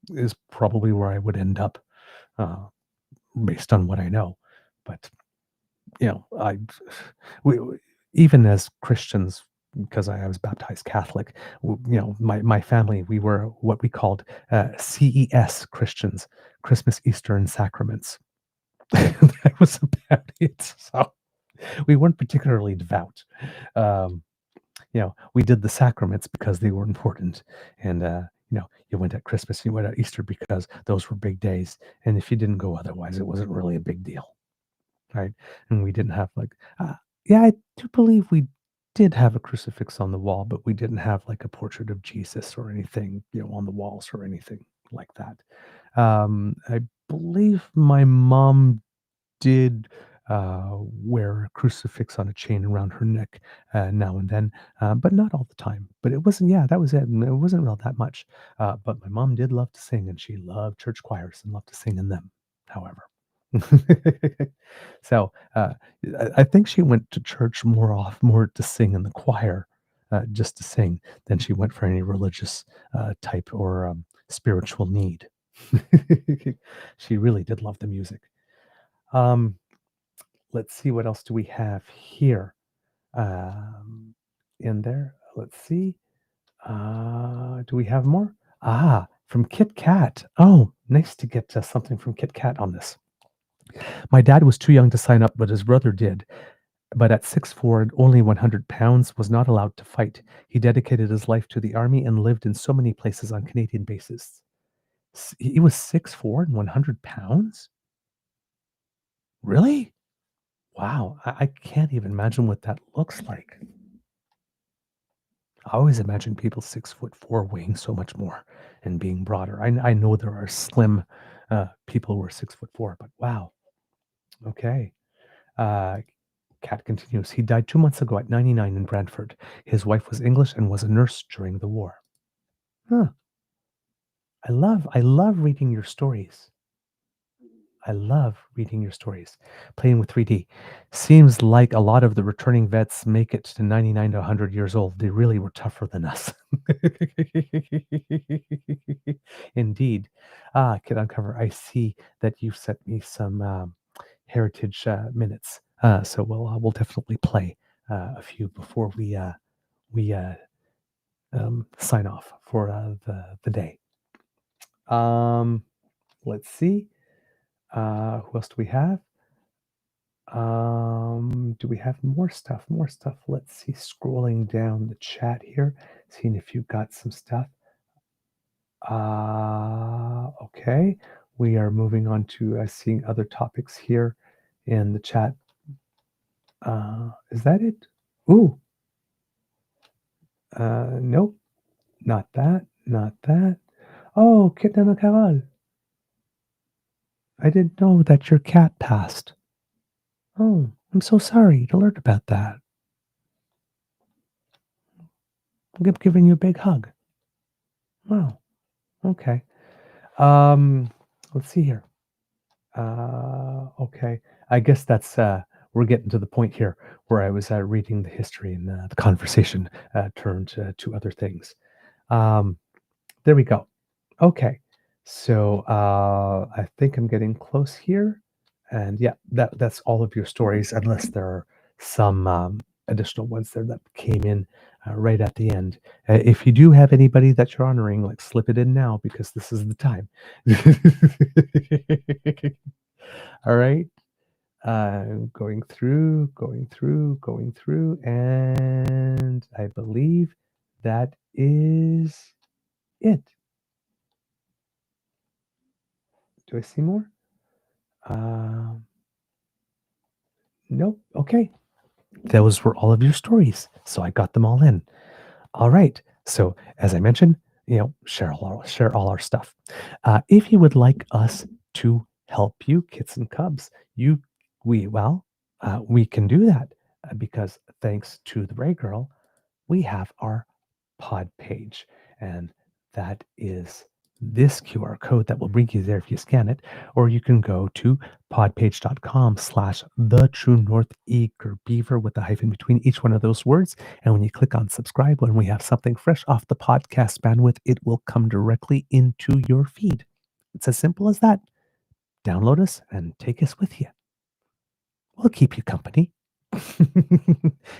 is probably where I would end up, uh, based on what I know. But I even as Christians, because I was baptized Catholic, my family, we were what we called CES Christians, Christmas, Easter, and Sacraments. That was about it. So we weren't particularly devout. Um, we did the sacraments because they were important, and you went at Christmas, you went at Easter because those were big days, and if you didn't go otherwise, it wasn't really a big deal. Right? And we didn't have yeah, I do believe we did have a crucifix on the wall, but we didn't have like a portrait of Jesus or anything, on the walls or anything like that. I believe my mom did wear a crucifix on a chain around her neck now and then, but not all the time. But it wasn't, yeah, that was it. And it wasn't real that much. But my mom did love to sing, and she loved church choirs and loved to sing in them, however. So I think she went to church more to sing in the choir, just to sing, than she went for any religious type or spiritual need. She really did love the music. Um, let's see, what else do we have here in there? Let's see. Do we have more? From Kit Kat. Oh, nice to get something from Kit Kat on this. My dad was too young to sign up, but his brother did. But at 6'4" and only 100 pounds, was not allowed to fight. He dedicated his life to the army and lived in so many places on Canadian bases. He was 6'4" and 100 pounds? Really? Wow, I can't even imagine what that looks like. I always imagine people 6'4" weighing so much more and being broader. I know there are slim people who are 6'4", but wow. Okay. Cat continues. He died 2 months ago at 99 in Brantford. His wife was English and was a nurse during the war. Huh. I love reading your stories. I love reading your stories. Playing with 3D. Seems like a lot of the returning vets make it to 99 to 100 years old. They really were tougher than us. Indeed. Kid Uncover, I see that you sent me some heritage minutes. So we'll definitely play a few before we sign off for the day. Let's see. Who else do we have? Do we have more stuff? More stuff. Let's see. Scrolling down the chat here, seeing if you've got some stuff. Okay. We are moving on to seeing other topics here in the chat. Is that it? Ooh. Nope. Not that. Not that. Oh, Kitana Carol. I didn't know that your cat passed. Oh, I'm so sorry to learn about that. I'm giving you a big hug. Wow. Okay. Let's see here. Okay. I guess that's we're getting to the point here where I was reading the history and the conversation turned to other things. There we go. Okay. So I think I'm getting close here. And yeah, that's all of your stories, unless there are some additional ones there that came in right at the end. If you do have anybody that you're honoring, like slip it in now because this is the time. All right. Going through, and I believe that is it. Do I see more? Nope. Okay. Those were all of your stories. So I got them all in. All right. So as I mentioned, share all our stuff. If you would like us to help you, kits and cubs, we can do that because thanks to the Ray Girl, we have our pod page, and that is this QR code that will bring you there if you scan it, or you can go to podpage.com/the true north eager beaver with a hyphen between each one of those words. And when you click on subscribe, when we have something fresh off the podcast bandwidth, it will come directly into your feed. It's as simple as that. Download us and take us with you. We'll keep you company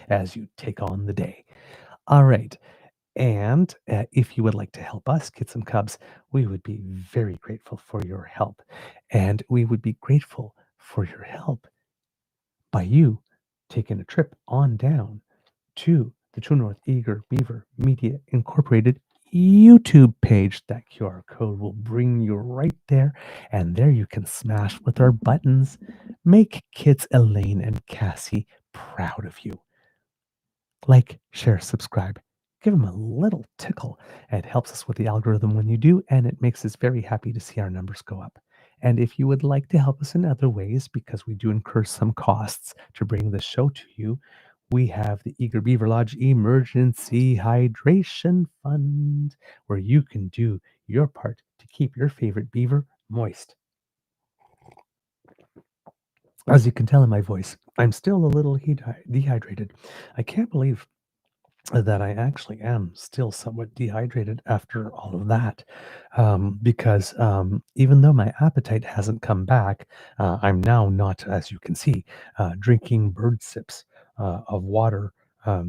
as you take on the day. All right. And if you would like to help us, Kits and Cubs, we would be very grateful for your help. And we would be grateful for your help by you taking a trip on down to the True North Eager Beaver Media Incorporated YouTube page. That QR code will bring you right there. And there you can smash with our buttons. Make kids Elaine and Cassie proud of you. Like, share, subscribe. Give them a little tickle. It helps us with the algorithm when you do, and it makes us very happy to see our numbers go up. And if you would like to help us in other ways, because we do incur some costs to bring the show to you, we have the Eager Beaver Lodge Emergency Hydration Fund, where you can do your part to keep your favorite beaver moist. As you can tell in my voice, I'm still a little dehydrated. I can't believe that I actually am still somewhat dehydrated after all of that. Because even though my appetite hasn't come back, I'm now not, as you can see, drinking bird sips of water,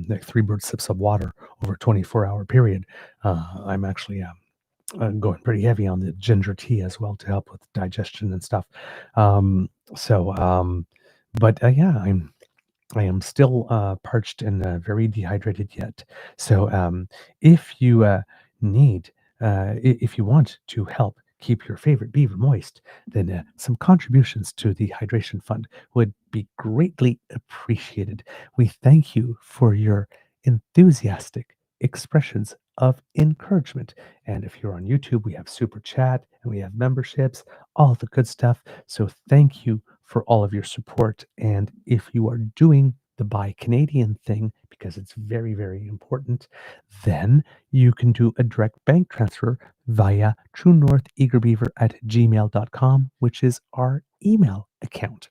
like 3 bird sips of water over a 24-hour period. I'm actually going pretty heavy on the ginger tea as well to help with digestion and stuff. Um, so, but yeah, I am still parched and very dehydrated yet. So, if you need, if you want to help keep your favorite beaver moist, then some contributions to the hydration fund would be greatly appreciated. We thank you for your enthusiastic expressions of encouragement. And if you're on YouTube, we have super chat and we have memberships, all the good stuff. So thank you for all of your support. And if you are doing the Buy Canadian thing, because it's very, very important, then you can do a direct bank transfer via truenortheagerbeaver at gmail.com, which is our email account.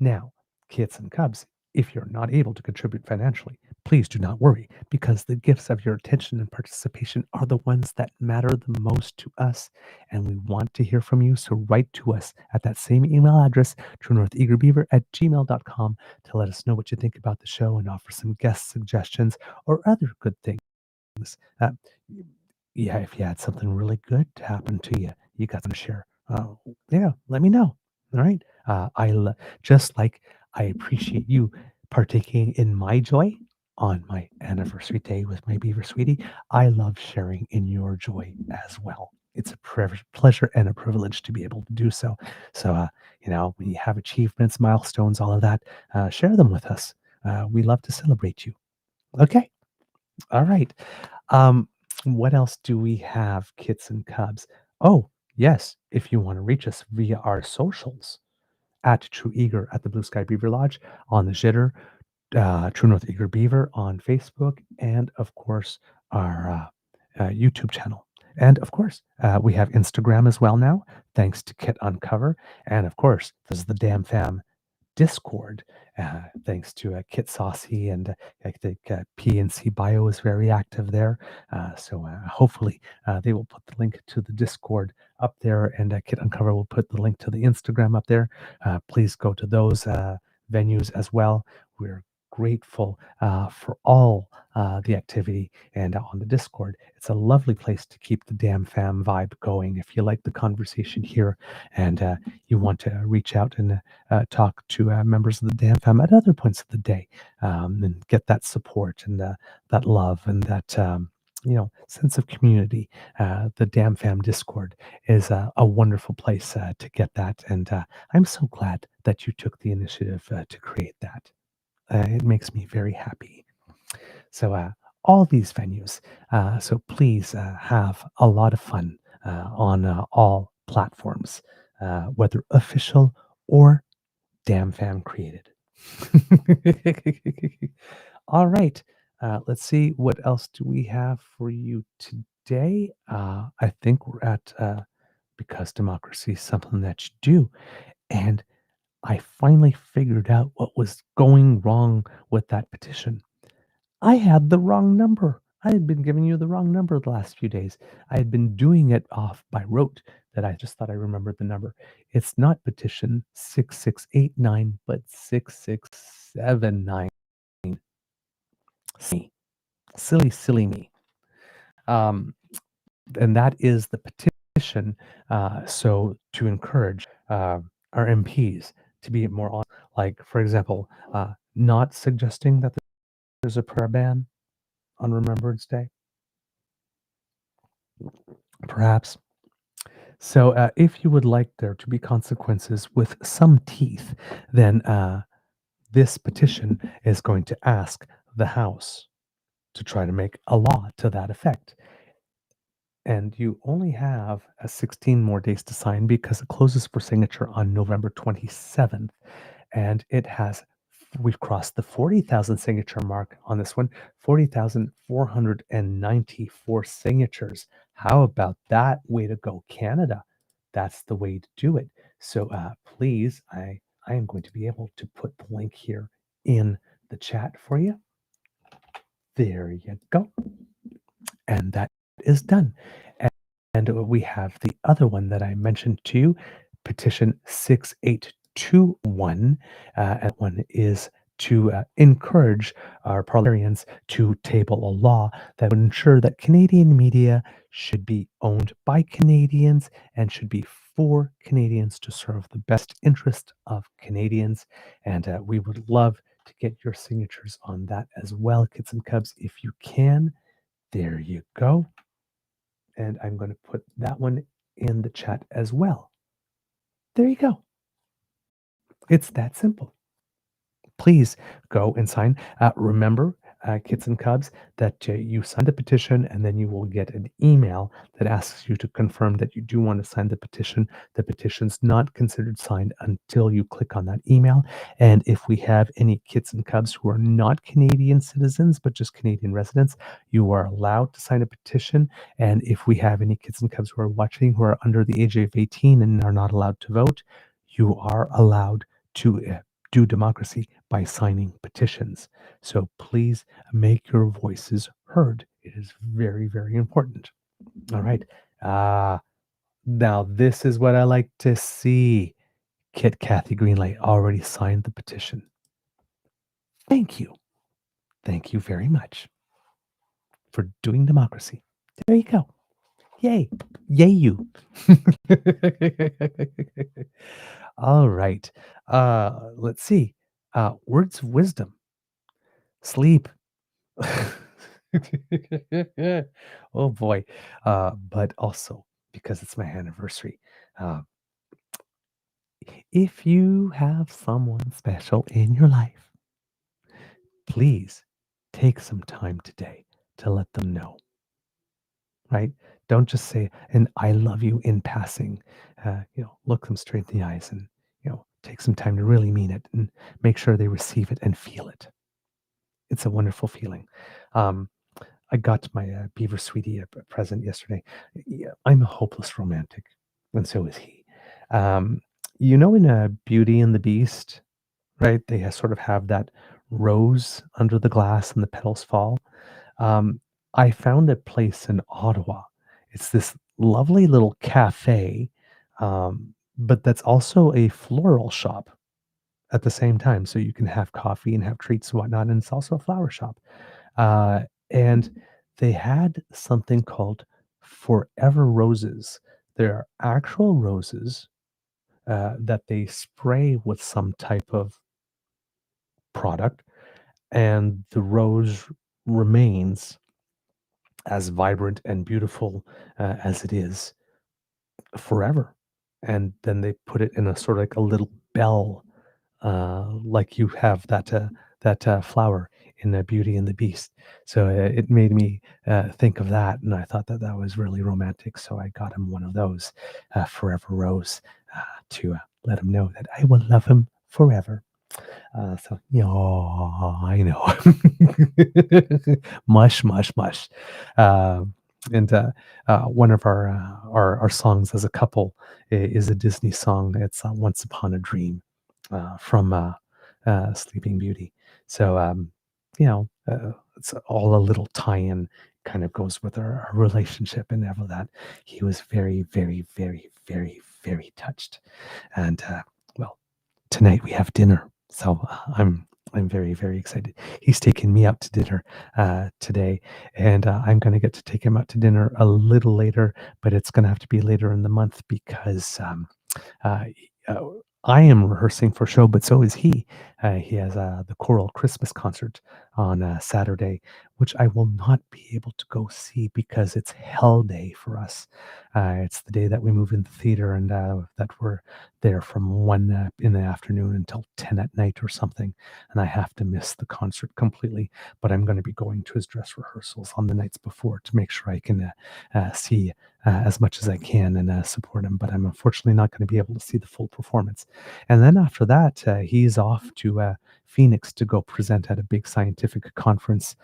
Now, kits and cubs, if you're not able to contribute financially, please do not worry, because the gifts of your attention and participation are the ones that matter the most to us, and we want to hear from you. So write to us at that same email address, truenortheagerbeaver at gmail.com, to let us know what you think about the show and offer some guest suggestions or other good things. Uh, yeah, if you had something really good to happen to you, you got to share. Yeah, let me know. All right. Just like I appreciate you partaking in my joy on my anniversary day with my beaver sweetie. I love sharing in your joy as well. It's a pleasure and a privilege to be able to do so. So, when you have achievements, milestones, all of that, share them with us. We love to celebrate you. Okay. All right. Um, what else do we have, kits and cubs? Oh, yes. If you want to reach us via our socials, at True Eager at the Blue Sky Beaver Lodge, on the Jitter, True North Eager Beaver on Facebook, and of course our YouTube channel. And of course, we have Instagram as well now, thanks to Kit Uncover. And of course, there's the Damn Fam Discord, thanks to Kit Saucy, and I think PNC Bio is very active there. So hopefully they will put the link to the Discord up there, and Kit Uncover will put the link to the Instagram up there. Please go to those venues as well. We're grateful for all the activity and on the Discord. It's a lovely place to keep the Damn Fam vibe going. If you like the conversation here and you want to reach out and talk to members of the Damn Fam at other points of the day and get that support and that love and that sense of community. The Damn Fam Discord is a wonderful place to get that, and I'm so glad that you took the initiative to create that. It makes me very happy. So all these venues. So please have a lot of fun on all platforms, whether official or Damn Fam created. All right. Let's see, what else do we have for you today? I think we're at because democracy is something that you do. And I finally figured out what was going wrong with that petition. I had the wrong number. I had been giving you the wrong number the last few days. I had been doing it off by rote that I just thought I remembered the number. It's not petition 6689, but 6679. Silly, silly me. And that is the petition. So to encourage our MPs to be more on, like, for example, not suggesting that there's a prayer ban on Remembrance Day, perhaps. So if you would like there to be consequences with some teeth, then this petition is going to ask the House to try to make a law to that effect. And you only have 16 more days to sign because it closes for signature on November 27th. And we've crossed the 40,000 signature mark on this one, 40,494 signatures. How about that? Way to go, Canada. That's the way to do it. So please, I am going to be able to put the link here in the chat for you. There you go. And that is done. And we have the other one that I mentioned to you, petition 6821. And one is to encourage our parliamentarians to table a law that would ensure that Canadian media should be owned by Canadians and should be for Canadians to serve the best interest of Canadians. And we would love to get your signatures on that as well, kids and cubs, if you can. There you go. And I'm going to put that one in the chat as well. There you go. It's that simple. Please go and sign. Remember, kids and cubs, that you signed the petition and then you will get an email that asks you to confirm that you do want to sign the petition. The petition's not considered signed until you click on that email. And if we have any kids and cubs who are not Canadian citizens, but just Canadian residents, you are allowed to sign a petition. And if we have any kids and cubs who are watching who are under the age of 18 and are not allowed to vote, you are allowed to do democracy by signing petitions. So please make your voices heard. It is very, very important. All right. Now this is what I like to see. Kit Kathy Greenlight already signed the petition. Thank you. Thank you very much for doing democracy. There you go. Yay. Yay you. All right. Let's see. Words of wisdom. Sleep. Oh boy. But also because it's my anniversary. If you have someone special in your life, please take some time today to let them know. Right? Don't just say an I love you in passing. Look them straight in the eyes and, take some time to really mean it and make sure they receive it and feel it. It's a wonderful feeling. I got my Beaver sweetie a present yesterday. Yeah, I'm a hopeless romantic, and so is he. In Beauty and the Beast, right? They sort of have that rose under the glass and the petals fall. I found a place in Ottawa. It's this lovely little cafe, but that's also a floral shop at the same time. So you can have coffee and have treats and whatnot. And it's also a flower shop. And they had something called Forever Roses. There are actual roses that they spray with some type of product, and the rose remains as vibrant and beautiful as it is forever. And then they put it in a sort of like a little bell, like you have that flower in Beauty and the Beast. So it made me think of that, and I thought that that was really romantic. So I got him one of those, Forever Rose, to let him know that I will love him forever. So, yeah, I know. Mush, mush, mush. And one of our songs as a couple is a Disney song. It's "Once Upon a Dream" from Sleeping Beauty. So, it's all a little tie-in. Kind of goes with our relationship and all of that. He was very, very, very, very, very touched. And well, tonight we have dinner, so I'm very, very excited. He's taking me out to dinner today, and I'm going to get to take him out to dinner a little later, but it's going to have to be later in the month because uh, uh, I am rehearsing for a show, but so is he. He has the choral Christmas concert on Saturday, which I will not be able to go see because it's Hell Day for us. It's the day that we move into theater, and that we're there from 1 in the afternoon until 10 at night or something. And I have to miss the concert completely, but I'm going to be going to his dress rehearsals on the nights before to make sure I can see as much as I can and support him. But I'm unfortunately not going to be able to see the full performance. And then after that, he's off to Phoenix to go present at a big scientific conference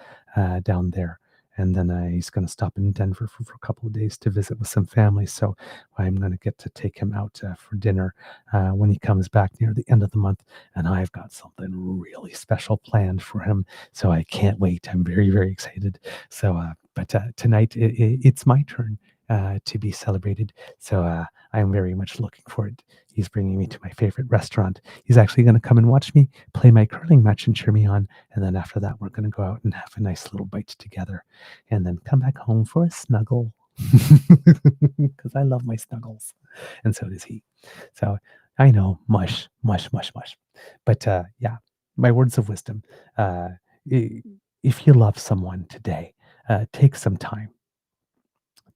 down there. And then he's going to stop in Denver for a couple of days to visit with some family. So I'm going to get to take him out for dinner when he comes back near the end of the month. And I've got something really special planned for him. So I can't wait. I'm very, very excited. So, but tonight it's my turn to be celebrated. So I'm very much looking forward. He's bringing me to my favorite restaurant. He's actually going to come and watch me play my curling match and cheer me on. And then after that, we're going to go out and have a nice little bite together and then come back home for a snuggle because I love my snuggles. And so does he. So I know, mush, mush, mush, mush. But yeah, my words of wisdom. If you love someone today, take some time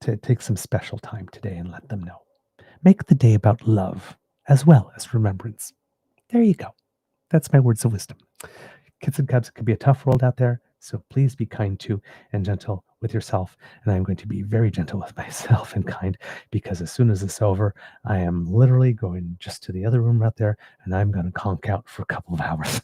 to take some special time today and let them know. Make the day about love as well as remembrance. There you go. That's my words of wisdom. Kids and cubs, it could be a tough world out there, so please be kind to and gentle with yourself. And I'm going to be very gentle with myself and kind because as soon as it's over, I am literally going just to the other room out there and I'm going to conk out for a couple of hours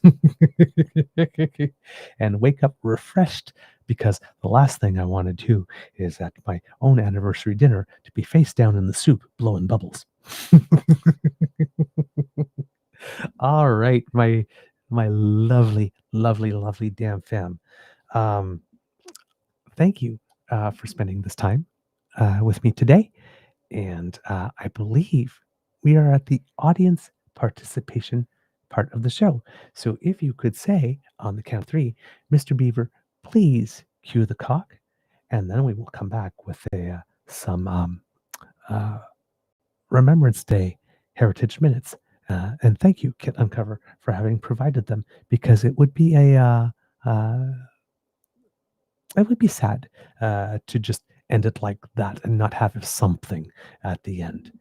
and wake up refreshed because the last thing I want to do is at my own anniversary dinner to be face down in the soup blowing bubbles. All right, my lovely, lovely, lovely damn fam. Thank you for spending this time with me today. And I believe we are at the audience participation part of the show. So if you could say on the count of three, Mr. Beaver, please cue the cock. And then we will come back with some Remembrance Day Heritage Minutes. And thank you, Kit Uncover, for having provided them because it would be it would be sad to just end it like that and not have something at the end.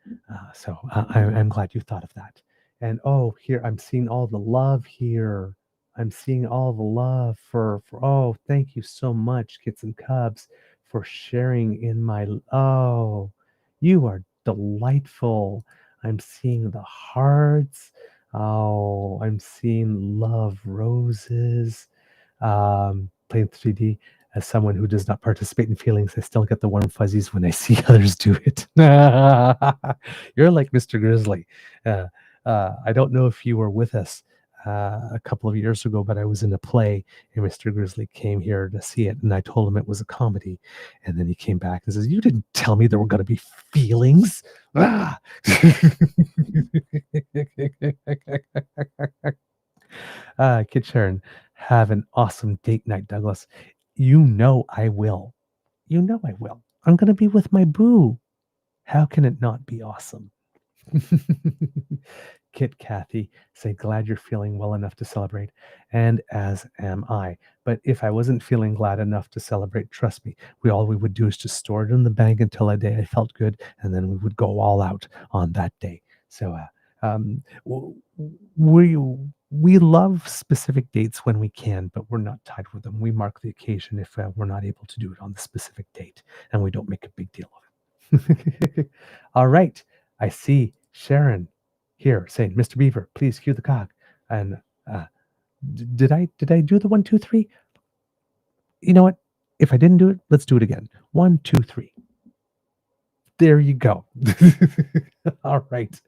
So I'm glad you thought of that. And oh, here I'm seeing all the love here. I'm seeing all the love for oh, thank you so much, Kits and Cubs, for sharing in my oh, you are delightful. I'm seeing the hearts. Oh, I'm seeing love roses. Playing 3D as someone who does not participate in feelings, I still get the warm fuzzies when I see others do it. You're like Mr. Grizzly. I don't know if you were with us a couple of years ago, but I was in a play and Mr. Grizzly came here to see it. And I told him it was a comedy. And then he came back and says, "You didn't tell me there were going to be feelings." Ah! Kid Sharon, have an awesome date night, Douglas. You know I will. You know I will. I'm going to be with my boo. How can it not be awesome? Kit Kathy say, glad you're feeling well enough to celebrate, and as am I. But if I wasn't feeling glad enough to celebrate, trust me, we would do is just store it in the bank until a day I felt good, and then we would go all out on that day. So we we love specific dates when we can, but we're not tied with them. We mark the occasion if we're not able to do it on the specific date, and we don't make a big deal of it. All right, I see Sharon here saying, "Mr. Beaver, please cue the cog." And uh, did I do the 1, 2, 3? You know what? If I didn't do it, let's do it again. 1, 2, 3. There you go. All right.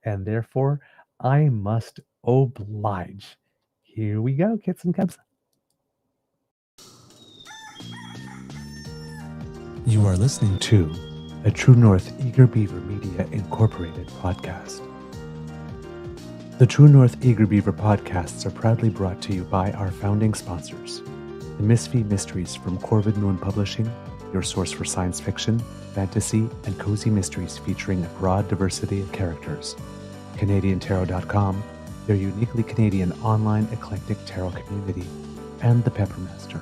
And therefore, I must oblige. Here we go, kits and cubs. You are listening to a True North Eager Beaver Media Incorporated podcast. The True North Eager Beaver podcasts are proudly brought to you by our founding sponsors, the Misfit Mysteries from Corvid Moon Publishing, your source for science fiction, fantasy, and cozy mysteries featuring a broad diversity of characters. CanadianTarot.com, their uniquely Canadian online eclectic tarot community, and the Peppermaster,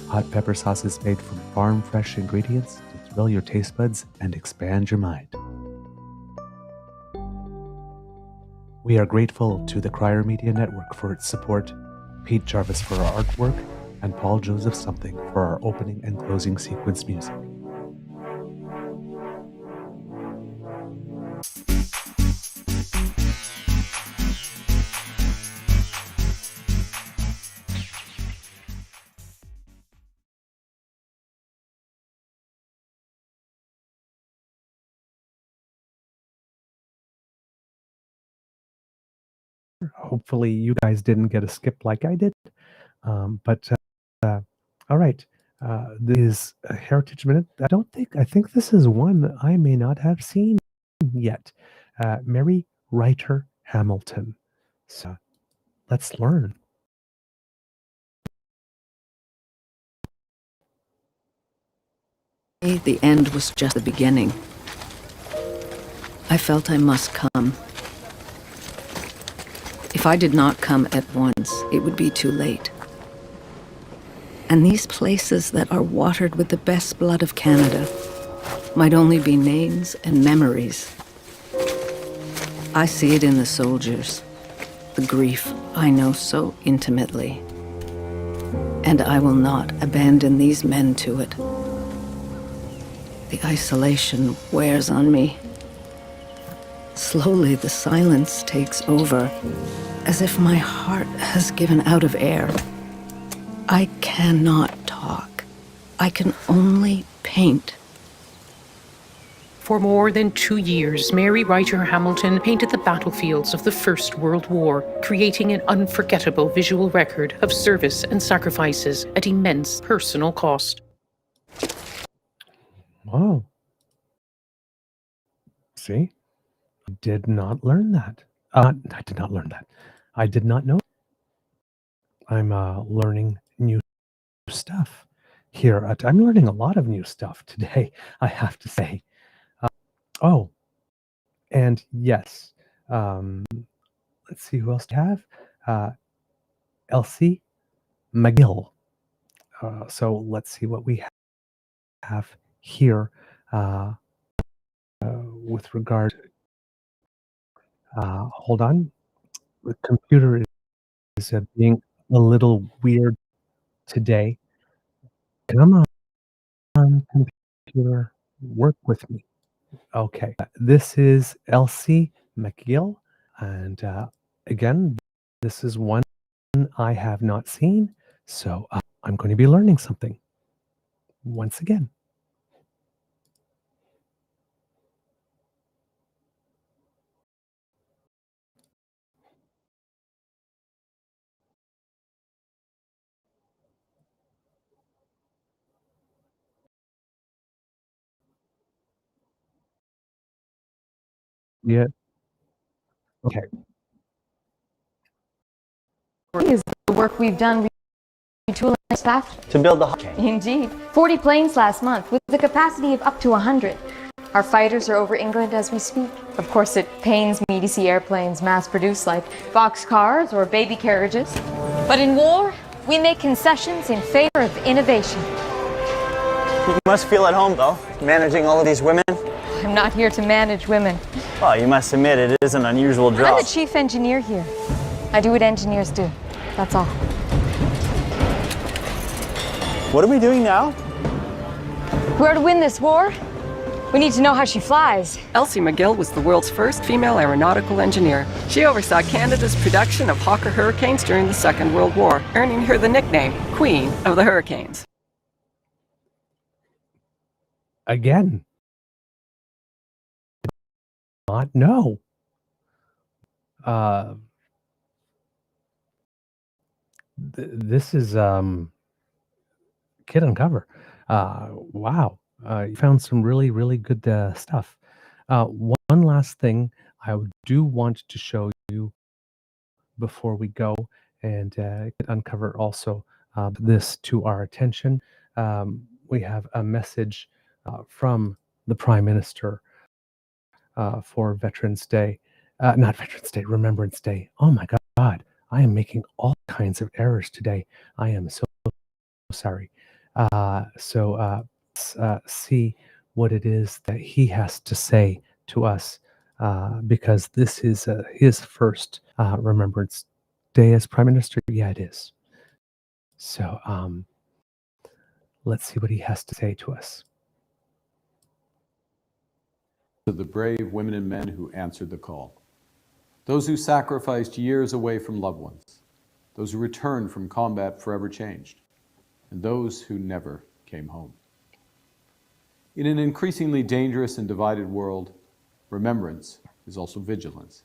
hot pepper sauces made from farm-fresh ingredients to thrill your taste buds and expand your mind. We are grateful to the Crier Media Network for its support, Pete Jarvis for our artwork, and Paul Joseph Something for our opening and closing sequence music. Hopefully you guys didn't get a skip like I did. But all right. This is a Heritage Minute. I think this is one I may not have seen yet. Mary Writer Hamilton. So let's learn. The end was just the beginning. I felt I must come. If I did not come at once, it would be too late. And these places that are watered with the best blood of Canada might only be names and memories. I see it in the soldiers, the grief I know so intimately. And I will not abandon these men to it. The isolation wears on me. Slowly, the silence takes over, as if my heart has given out of air. I cannot talk. I can only paint. For more than 2 years, Mary Writer Hamilton painted the battlefields of the First World War, creating an unforgettable visual record of service and sacrifices at immense personal cost. Wow. See? I did not learn that. I did not learn that. I did not know. I'm learning new stuff here. I'm learning a lot of new stuff today, I have to say. Oh, and yes, let's see who else to have. Elsie McGill. So let's see what we have here with regard. Hold on. The computer is being a little weird today. Come on, computer, work with me. Okay, this is Elsie McGill, and again, this is one I have not seen, so I'm going to be learning something once again. Yeah. Okay. is the work we've done retooling staff to build the hurricane. Indeed. 40 planes last month with the capacity of up to 100. Our fighters are over England as we speak. Of course, it pains me to see airplanes mass-produced like boxcars or baby carriages. But in war, we make concessions in favor of innovation. You must feel at home, though, managing all of these women. I'm not here to manage women. Well, you must admit it is an unusual job. I'm the chief engineer here. I do what engineers do. That's all. What are we doing now? If we're to win this war, we need to know how she flies. Elsie McGill was the world's first female aeronautical engineer. She oversaw Canada's production of Hawker Hurricanes during the Second World War, earning her the nickname Queen of the Hurricanes. Again. Not know. This is Kid Uncover. Wow. You found some really, really good stuff. One last thing I do want to show you before we go and uncover also this to our attention. We have a message from the Prime Minister for Veterans Day. Not Veterans Day, Remembrance Day. Oh my God. I am making all kinds of errors today. I am so sorry. See what it is that he has to say to us, because this is his first Remembrance Day as Prime Minister. Yeah, it is. So let's see what he has to say to us. To the brave women and men who answered the call, those who sacrificed years away from loved ones, those who returned from combat forever changed, and those who never came home. In an increasingly dangerous and divided world, remembrance is also vigilance.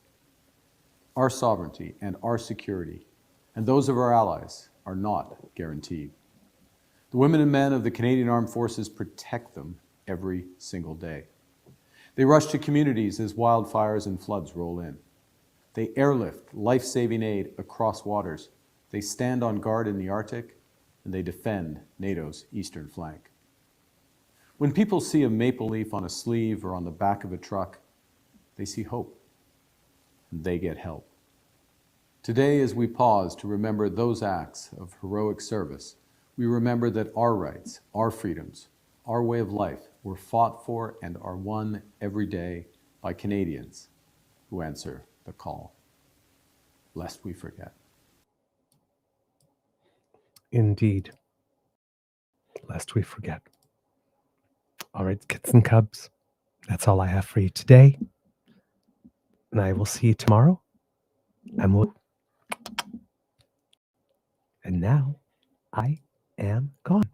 Our sovereignty and our security, and those of our allies, are not guaranteed. The women and men of the Canadian Armed Forces protect them every single day. They rush to communities as wildfires and floods roll in. They airlift life-saving aid across waters. They stand on guard in the Arctic, and they defend NATO's eastern flank. When people see a maple leaf on a sleeve or on the back of a truck, they see hope, and they get help. Today, as we pause to remember those acts of heroic service, we remember that our rights, our freedoms, our way of life were fought for and are won every day by Canadians who answer the call, lest we forget. Indeed. Lest we forget. All right, kids and cubs, that's all I have for you today. And I will see you tomorrow. And now I am gone.